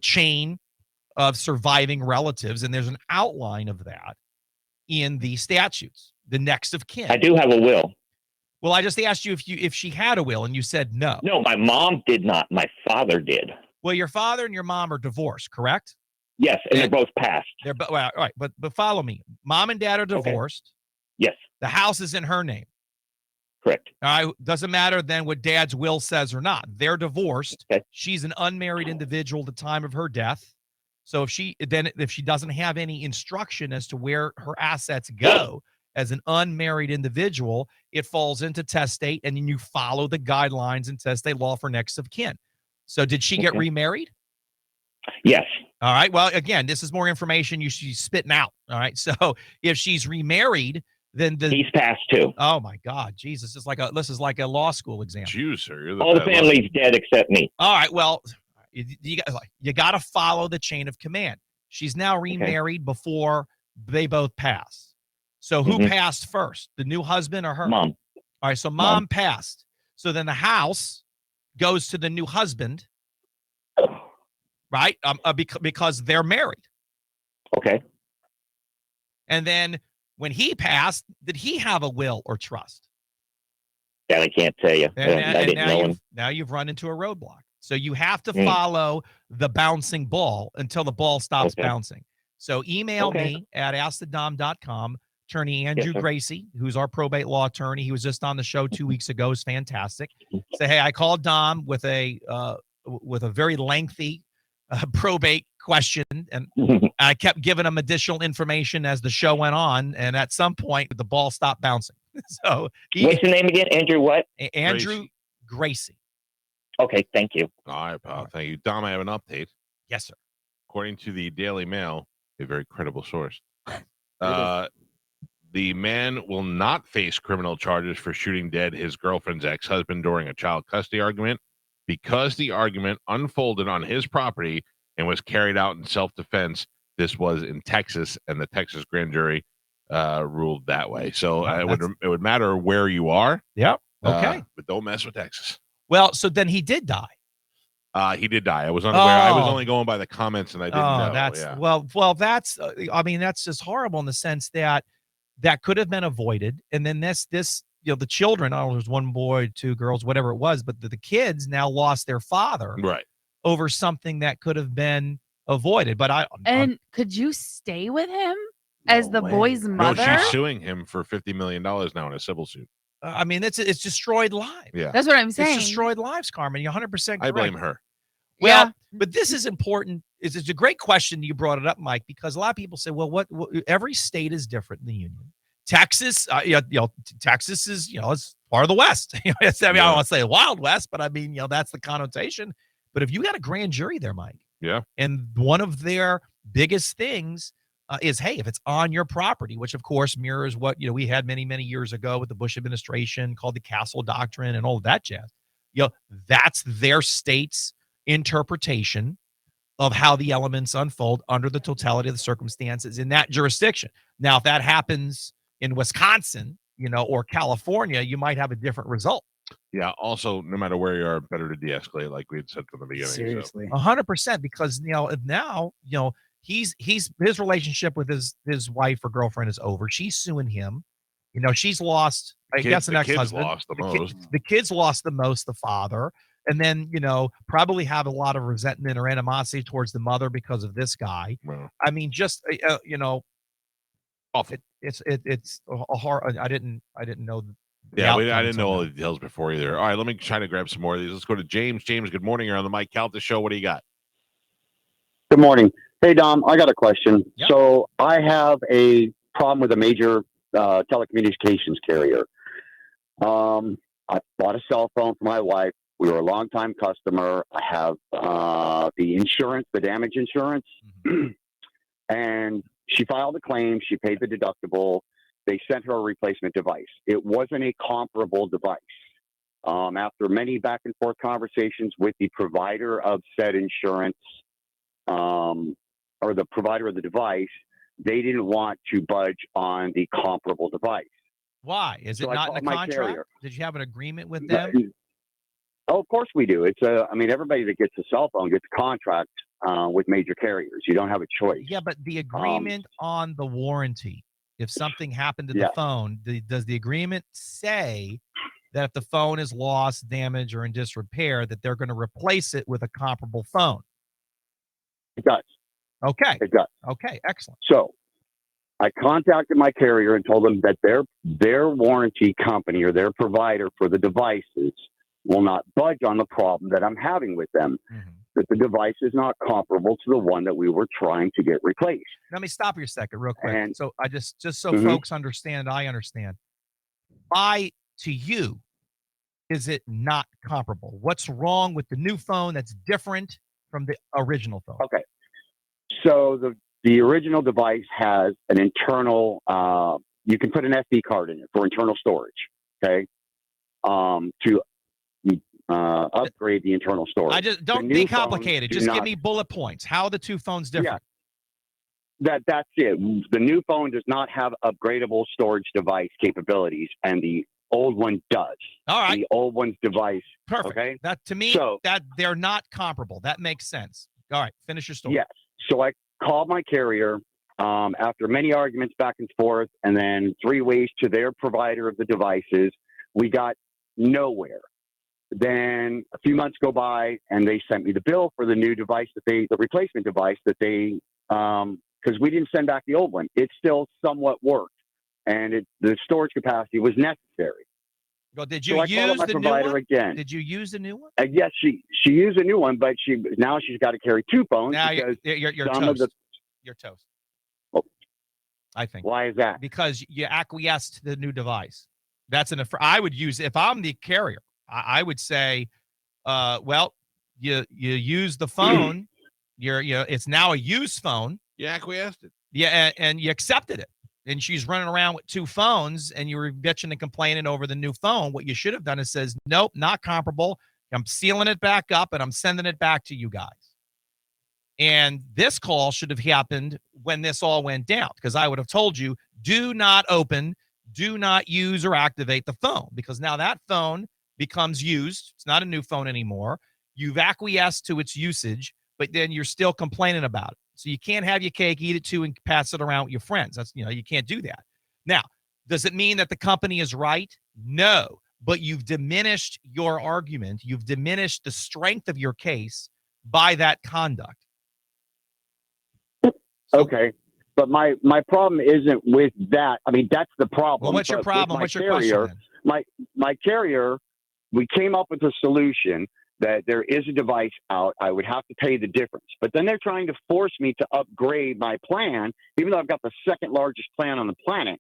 chain of surviving relatives, and there's an outline of that in the statutes. The next of kin. I do have a will. Well, I just asked you if she had a will, and you said no. No, my mom did not. My father did. Well, your father and your mom are divorced, correct? Yes, and they're both passed. They're all right, but follow me. Mom and dad are divorced. Yes. The house is in her name. Correct. All right. Doesn't matter then what dad's will says or not. They're divorced. Okay. She's an unmarried individual at the time of her death. So if she doesn't have any instruction as to where her assets go as an unmarried individual, it falls into testate, and then you follow the guidelines in testate law for next of kin. So did she get remarried? Yes. All right. Well, again, this is more information she's spitting out. All right. So if she's remarried, then he's passed too. Oh my God, Jesus! This is like a law school exam. Jeez, sir. All the family's dead except me. All right. Well, you got to follow the chain of command. She's now remarried before they both pass. So who passed first, the new husband or her? Mom. All right. So mom passed. So then the house goes to the new husband, right? Because they're married. Okay. And then when he passed, did he have a will or trust? That I can't tell you. I didn't know him. Now you've run into a roadblock. So you have to follow the bouncing ball until the ball stops bouncing. So email me at askthedom.com. Attorney Andrew Gracie, who's our probate law attorney. He was just on the show 2 weeks ago. Is fantastic. Say, hey, I called Dom with a very lengthy probate question, and I kept giving him additional information as the show went on, and at some point the ball stopped bouncing. So what's your name again? Andrew what? Andrew Gracie. Okay, thank you. All right, pal. Thank you. Dom, I have an update. Yes, sir. According to the Daily Mail, a very credible source, the man will not face criminal charges for shooting dead his girlfriend's ex-husband during a child custody argument because the argument unfolded on his property and was carried out in self-defense. This was in Texas, and the Texas grand jury ruled that way. So it would matter where you are. Yep. Okay. But don't mess with Texas. Well, so then he did die. He did die. I was unaware. I was only going by the comments, and I didn't know. That's I mean, that's just horrible in the sense that could have been avoided. And then this the children, I don't know, there's one boy, two girls, whatever it was, but the kids now lost their father over something that could have been avoided. But could you stay with him as the boy's mother? No, she's suing him for $50 million now in a civil suit. I mean, it's destroyed lives. Yeah, that's what I'm saying. It's destroyed lives, Carmen. You're 100% correct. I blame her. Well, but this is important it's a great question you brought it up, Mike, because a lot of people say, well, what every state is different in the union. Texas, Texas is, it's part of the West. I don't want to say Wild West, but I mean, that's the connotation. But if you got a grand jury there, Mike, and one of their biggest things is, hey, if it's on your property, which of course mirrors what we had many, many years ago with the Bush administration called the Castle Doctrine and all of that jazz. That's their state's interpretation of how the elements unfold under the totality of the circumstances in that jurisdiction. Now, if that happens in Wisconsin, or California, you might have a different result. Yeah. Also, no matter where you are, better to de-escalate, like we had said from the beginning. Seriously, 100%, because now his relationship with his wife or girlfriend is over. She's suing him. She's lost. I guess an ex-husband. The kids lost the most. The father. And then, probably have a lot of resentment or animosity towards the mother because of this guy. Wow. I mean, just, awful. It's a hard, I didn't know. I didn't know all the details before either. All right, let me try to grab some more of these. Let's go to James. James, good morning. You're on the Mike Calta Show. What do you got? Good morning. Hey, Dom, I got a question. Yep. So I have a problem with a major telecommunications carrier. I bought a cell phone for my wife. We were a longtime customer. I have the insurance, the damage insurance, and she filed a claim. She paid the deductible. They sent her a replacement device. It wasn't a comparable device. After many back and forth conversations with the provider of said insurance, or the provider of the device, they didn't want to budge on the comparable device. Why? Is it not in the contract? Did you have an agreement with them? Oh, of course we do. It's everybody that gets a cell phone gets a contract with major carriers. You don't have a choice. Yeah, but the agreement on the warranty, if something happened to the phone, does the agreement say that if the phone is lost, damaged, or in disrepair, that they're going to replace it with a comparable phone? It does. Okay. It does. Okay, excellent. So I contacted my carrier and told them that their warranty company or their provider for the devices will not budge on the problem that I'm having with them, that the device is not comparable to the one that we were trying to get replaced. Let me stop you a second real quick. And, so I just so folks understand, I understand. Why, to you, is it not comparable? What's wrong with the new phone that's different from the original phone? Okay. So the original device has an internal, you can put an SD card in it for internal storage, okay, to upgrade the internal storage. I just don't be complicated. Just give me bullet points. How are the two phones different? Yeah. That's it. The new phone does not have upgradable storage device capabilities, and the old one does. All right. The old one's device. Perfect. Okay. That to me, that they're not comparable. That makes sense. All right. Finish your story. Yes. So I called my carrier after many arguments back and forth, and then 3 ways to their provider of the devices. We got nowhere. Then a few months go by, and they sent me the bill for the new device the replacement device that they, because we didn't send back the old one. It still somewhat worked, and the storage capacity was necessary. Well, did you use the new one? Again. Did you use the new one? Yes, she used a new one, but now she's got to carry 2 phones. Now because you're toast. You're toast. Oh. I think. Why is that? Because you acquiesced to the new device. I would use, if I'm the carrier, I would say, well, you use the phone. It's now a used phone. You acquiesced it. Yeah, and you accepted it. And she's running around with 2 phones, and you were bitching and complaining over the new phone. What you should have done is says, nope, not comparable. I'm sealing it back up, and I'm sending it back to you guys. And this call should have happened when this all went down, because I would have told you, do not open, do not use or activate the phone, because now that phone becomes used. It's not a new phone anymore. You've acquiesced to its usage, but then you're still complaining about it. So you can't have your cake, eat it too, and pass it around with your friends. That's, you can't do that. Now, does it mean that the company is right? No, but you've diminished your argument. You've diminished the strength of your case by that conduct. Okay. But my problem isn't with that. I mean, that's the problem. Well, what's your problem? What's your carrier, question then? My carrier, we came up with a solution that there is a device out. I would have to pay the difference. But then they're trying to force me to upgrade my plan, even though I've got the second largest plan on the planet.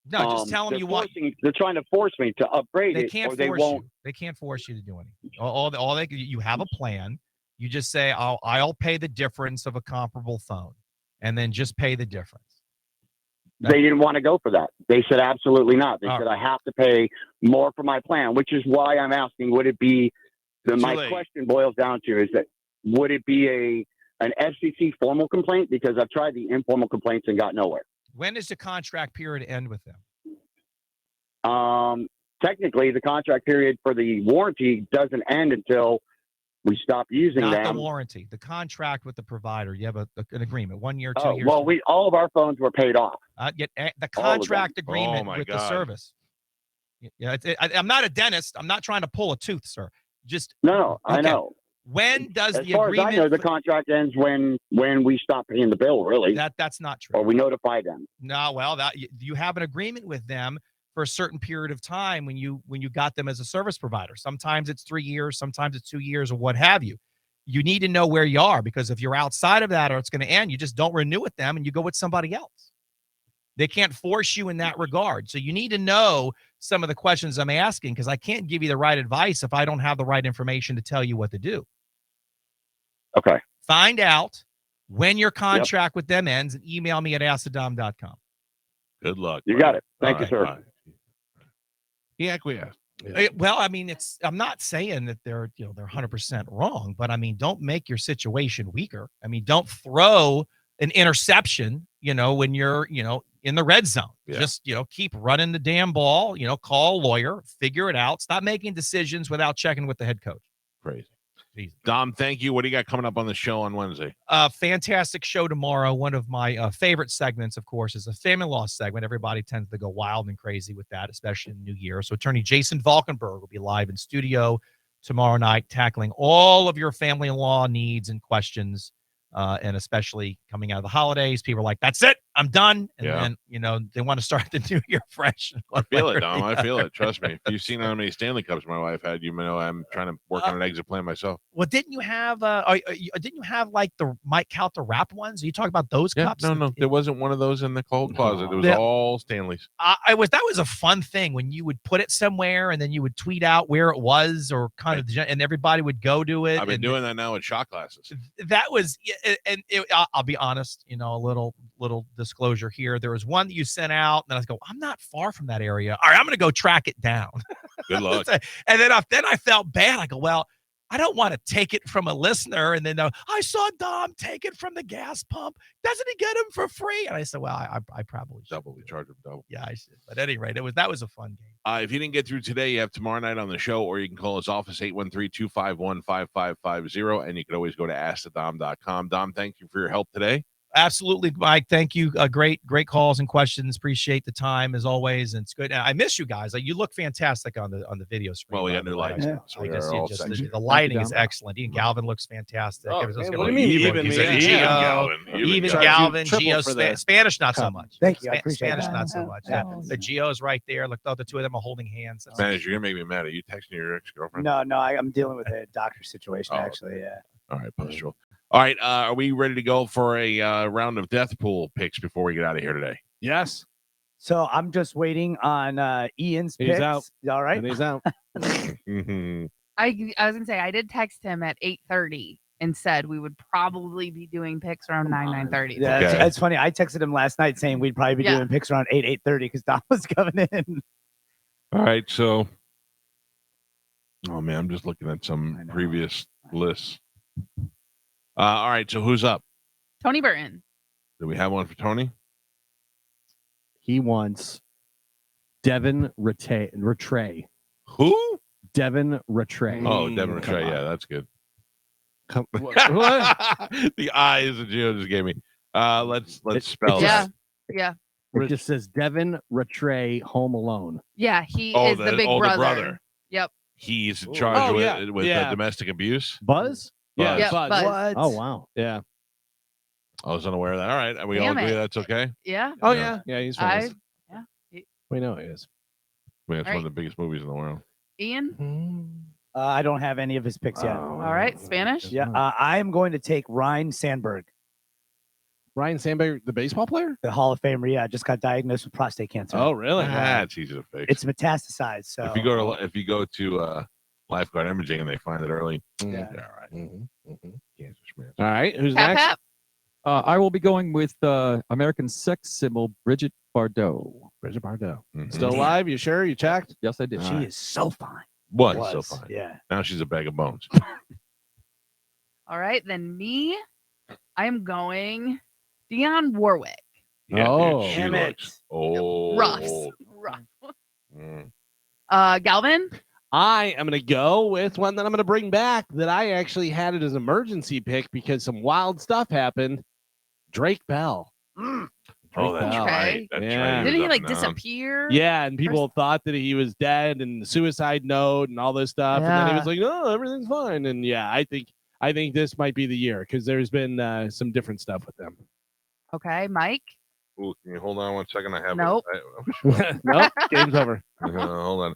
No, just tell them you want. They're trying to force me to upgrade They it, can't or they force won't. you. They can't force you to do anything. All they you have a plan. You just say, I'll pay the difference of a comparable phone, and then just pay the difference. They didn't want to go for that. They said absolutely not. They said I have to pay more for my plan, which is why I'm asking, would it be my question boils down to is that would it be an FCC formal complaint? Because I've tried the informal complaints and got nowhere. When does the contract period end with them? Technically, the contract period for the warranty doesn't end until we stop using them. Not the warranty, the contract with the provider. You have an agreement, 1 year, 2 years. Well, all of our phones were paid off. The contract agreement with the service. Yeah, I'm not a dentist. I'm not trying to pull a tooth, sir. Just no, I know. When does as the far agreement? As I know, the contract ends when we stop paying the bill. Really, that's not true. Or we notify them. No, well, you have an agreement with them for a certain period of time when you got them as a service provider. Sometimes it's 3 years, sometimes it's 2 years, or what have you. You need to know where you are, because if you're outside of that or it's going to end, you just don't renew with them and you go with somebody else. They can't force you in that regard. So you need to know some of the questions I'm asking, because I can't give you the right advice if I don't have the right information to tell you what to do. Okay. Find out when your contract with them ends and email me at askthedom.com. Good luck. You got it. Thank you, sir. He acquiesced. Well, I mean, I'm not saying that they're 100% wrong, but I mean, don't make your situation weaker. I mean, don't throw an interception, when you're, in the red zone. Yeah. Just, keep running the damn ball, call a lawyer, figure it out. Stop making decisions without checking with the head coach. Crazy. Easy. Dom, thank you. What do you got coming up on the show on Wednesday? Fantastic show tomorrow. One of my favorite segments, of course, is a family law segment. Everybody tends to go wild and crazy with that, especially in the new year. So attorney Jason Valkenberg will be live in studio tomorrow night, tackling all of your family law needs and questions. And especially coming out of the holidays, people are like, that's it, I'm done. And then, they want to start the new year fresh. I feel it, Dom. I feel it. Trust me. If you've seen how many Stanley Cups my wife had, you know I'm trying to work on an exit plan myself. Well, didn't you have like the Mike Calta wrap ones? Are you talking about those cups? No. There wasn't one of those in the cold closet. It was all Stanleys. That was a fun thing when you would put it somewhere and then you would tweet out where it was, or kind of, and everybody would go to it. I've been doing that now with shot glasses. That was, and I'll be honest, a little disclosure here. There was one that you sent out, and then I go, I'm not far from that area. All right, I'm going to go track it down. Good luck. And then I felt bad. I go, well, I don't want to take it from a listener, and then I saw Dom take it from the gas pump. Doesn't he get them for free? And I said, well, I probably should. We charge him double. Yeah, I should. But at any rate, that was a fun game. If you didn't get through today, you have tomorrow night on the show, or you can call his office 813-251-5550, and you can always go to askthedom.com. Dom, thank you for your help today. Absolutely, Mike. Thank you. Great calls and questions. Appreciate the time as always. And it's good. I miss you guys. You look fantastic on the video screen. Well, we got new lights. Yeah. So I guess the lighting is excellent. Ian Galvin looks fantastic. Oh, what do you mean? Even Galvin, Gio, Spanish not so much. Thank you. I appreciate Spanish that. not so much. Yeah. The Gio is right there. Look, the two of them are holding hands. Spanish, you're gonna make me mad. Are you texting your ex-girlfriend? No, I'm dealing with a doctor situation actually. Yeah. All right, Post-Roll. All right, are we ready to go for a round of death pool picks before we get out of here today? Yes. So I'm just waiting on Ian's picks. He's out. All right. And he's out. I was gonna say I did text him at 8:30 and said we would probably be doing picks around 9:30. Yeah, it's funny. I texted him last night saying we'd probably be doing picks around 8:30 because Dom was coming in. All right, so oh man, I'm just looking at some previous lists. All right, so who's up? Tony Burton. Do we have one for Tony? He wants Devin Rattray. Who? Devin Rattray. Oh, Devin Rattray. Yeah, that's good. The eyes that Gio just gave me. Let's spell that. Yeah. It just says Devin Rattray Home Alone. Yeah, he is the big brother. The brother. Yep. He's in charge with domestic abuse. Buzz? Buzz. Yeah, Buzz. What? Oh, wow. Yeah. I was unaware of that. All right. We all agree that's okay? Yeah. Oh, yeah. Yeah, he's famous. Yeah. We know he is. I mean, it's All one of the biggest movies in the world. Ian? I don't have any of his picks yet. All right, Spanish. Yeah, I am going to take Ryan Sandberg. Ryan Sandberg, the baseball player? The Hall of Famer, yeah, just got diagnosed with prostate cancer. Oh, really? That's easy to fix. It's metastasized. So if you go to lifeguard imaging and they find it early, yeah. all right. Cancer smear. All right, who's Hap, next? hap. I will be going with American sex symbol Bridget Bardot. Bridget Bardot. Mhm. Still alive? You sure? You checked? Yes, I did. She is so fine. Was Was, so fine. yeah. Now she's a bag of bones. All right, then me. I am going Dionne Warwick. Yeah, Oh, dude, she damn it. looks old. Rough. Mm. Galvin. I am going to go with one that I'm going to bring back that I actually had it as an emergency pick because some wild stuff happened. Drake Bell. Oh, that's Bell. right. That's Yeah. right. Didn't he was like up and down. disappear? Yeah, and people thought that he was dead and suicide note and all this stuff. And then he Yeah. was like, "No, everything's fine." And yeah, I think this might be the year because there's been some different stuff with them. Okay, Mike. Ooh, can you hold on 1 second? I have Nope. Nope, game's over. Hold on.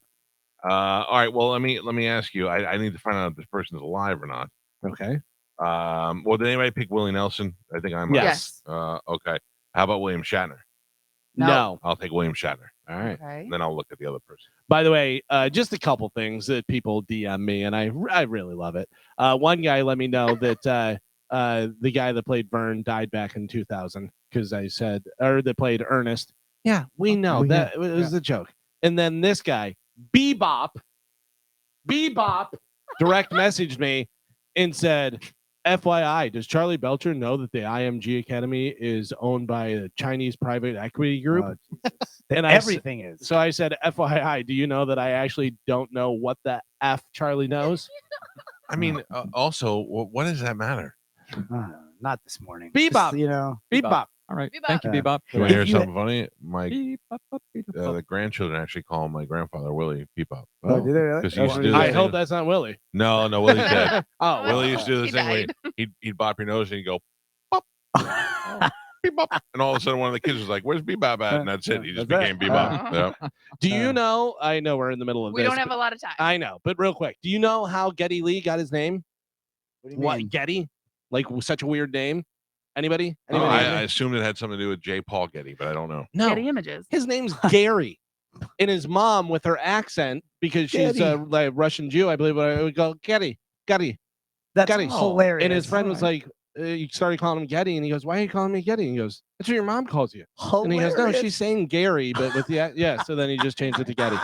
All right. Well, let me ask you. I need to find out if this person's alive or not. Okay. Well, did anybody pick Willie Nelson? I think I might. Yes. Okay. How about William Shatner? No. I'll take William Shatner. All right. Okay. Then I'll look at the other person. By the way, just a couple things that people DM me, and I really love it. One guy let me know that the guy that played Vern died back in 2000 because I said, or that played Ernest. Yeah, we know that it was a joke. And then this guy, Bebop, direct messaged me and said, FYI, does Charlie Belcher know that the IMG Academy is owned by a Chinese private equity group? And Everything is. So I said, FYI, do you know that I actually don't know what the F Charlie knows? I mean, also, what does that matter? Not this morning. Bebop. Just, you know. Bebop. All right. Bebop. Thank you, Bebop. Can I hear something funny? My Bebop, bebop. the grandchildren actually call my grandfather Willie Bebop. Oh, do they really? Because he used to do I this hope thing. that's not Willie. No, Willie's dead. Oh, Willie used to do this He thing where he'd bop your nose and he'd go, pop, Bebop. And all of a sudden one of the kids was like, where's Bebop at? And that's it. He just That's it. became Bebop. Yeah. Do you know? I know we're in the middle of We this. don't have but- a lot of time. I know, but real quick, do you know how Geddy Lee got his name? What Getty? Like such a weird name. Anybody? I assumed it had something to do with J. Paul Getty, but I don't know. No, Getty Images. his name's Gary, and his mom with her accent because she's like Russian Jew, I believe. Would go Getty. That's Getty. hilarious. And his friend was like, you started calling him Getty, and he goes, "Why are you calling me Getty?" And he goes, "That's what your mom calls you." And he goes, "No, she's saying Gary, but with the yeah." So then he just changed it to Getty.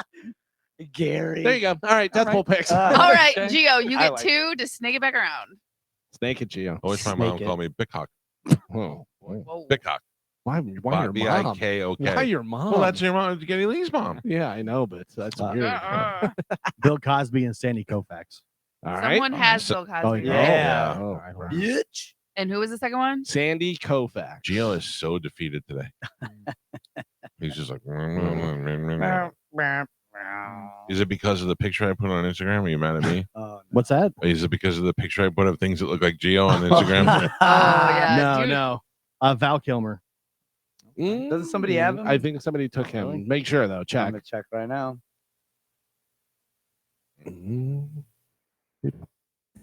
Gary. There you go. All right, Death Bowl picks. All right, Okay. Gio, you I get like two to snake it back around. Snake it, Gio. Always my mom called me Bickhock. Whoa. Whoa. Bickhock. Why your mom? B-I-K-O-K. Why your mom? Well, that's your mom. Getty Lee's mom. Yeah, I know, but that's weird. Bill Cosby and Sandy Koufax. All right. Someone has Bill Cosby. yeah. Oh, All right, well. Bitch. And who was the second one? Sandy Koufax. Gio is so defeated today. He's just like. Is it because of the picture I put on Instagram? Are you mad at me? What's that? Is it because of the picture I put of things that look like Gio on Instagram? yeah. No, dude. no. Val Kilmer. Doesn't somebody have him? I think somebody took him. Really? Make sure though. I'm Check. gonna check right now.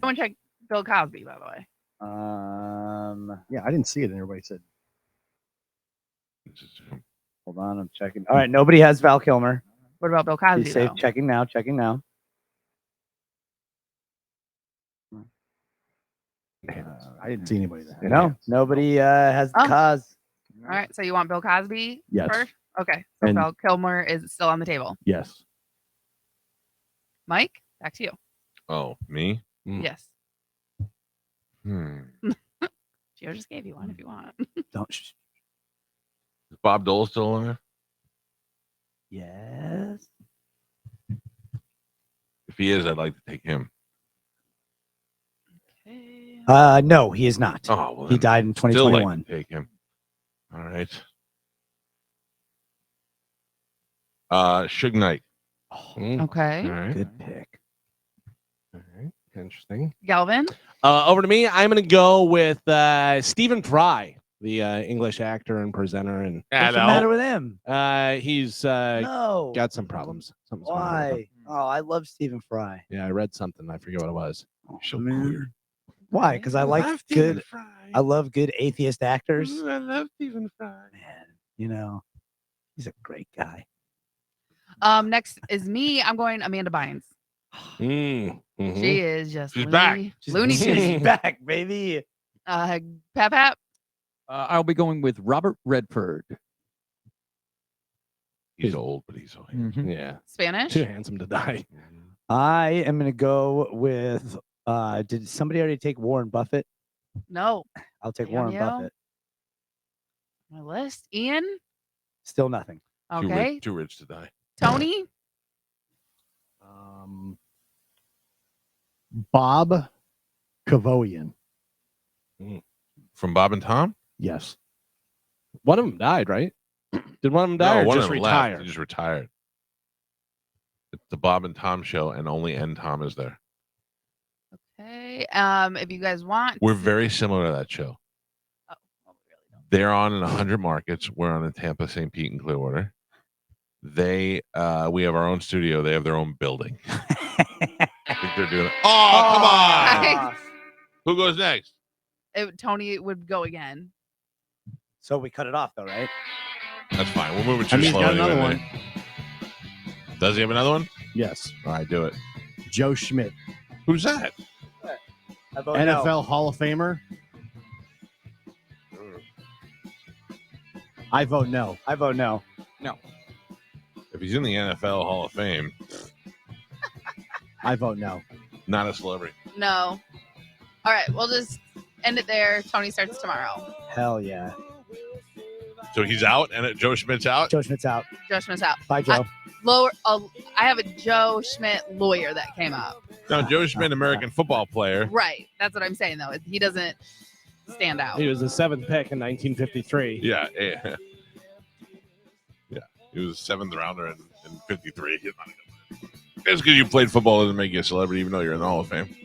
Someone check Bill Cosby, by the way. Yeah, I didn't see it, and everybody said. Hold on, I'm checking. All right, nobody has Val Kilmer. What about Bill Cosby? He's safe. Though? Checking now. Checking now. I didn't see anybody that. No, nobody has the Oh. cause. All right, so you want Bill Cosby Yes. first? Okay, so And- Val Kilmer is still on the table. Yes. Mike, back to you. Oh, me? Yes. Hmm. Gio just gave you one if you want. Don't. Is Bob Dole still alive? Yes. If he is, I'd like to take him. No, he is not. Oh, well, He then died in still 2021. like to take him. All right. Suge Knight. Okay. All right. Good pick. All right. Interesting. Galvin. Over to me. I'm going to go with Stephen Fry, the English actor and presenter. And What's the matter with him? He's No. got some problems. Something's going on with him. Why? Oh, I love Stephen Fry. Yeah, I read something. I forget what it was. So queer. Why? Because I like good. I love good atheist actors. I love Stephen Fry. Man, you know, he's a great guy. Next is me. I'm going Amanda Bynes. Mm-hmm. She is just She's loony, back. Looney She's Tunes. back, baby. Pap. I'll be going with Robert Redford. He's old, but he's so handsome. Yeah. Spanish. Too handsome to die. I am gonna go with. Did somebody already take Warren Buffett? No. I'll take Damn Warren you. Buffett. My list. Ian. Still nothing. Okay. Too rich to die. Tony. Bob Kavoian. From Bob and Tom? Yes. One of them died, right? Did one of them die or one just of them retire? left. He just retired. It's the Bob and Tom show, and only N Tom is there. Okay. If you guys want, We're very similar to that show. They're on in 100 markets. We're on in Tampa, St. Pete, and Clearwater. We have our own studio. They have their own building. I think they're doing it. Oh, come on. Who goes next? Tony would go again. So we cut it off, though, right? That's fine. We're moving too I mean, he's slow. got another anyway. one. Does he have another one? Yes. All right, do it. Joe Schmidt. Who's that? NFL Hall of Famer. I vote no. I vote no. No. If he's in the NFL Hall of Fame, I vote no. not a celebrity. No. All right. We'll just end it there. Tony starts tomorrow. Hell yeah. So he's out, and Joe Schmidt's out? Joe Schmidt's out. Joe Schmidt's out. Bye, Joe. I have a Joe Schmidt lawyer that came up. No, Joe Schmidt, American football player. Right. That's what I'm saying, though. He doesn't stand out. He was the 7th pick in 1953. Yeah. He was a 7th rounder in 53. He's not a good player. Just because you played football doesn't make you a celebrity, even though you're in the Hall of Fame.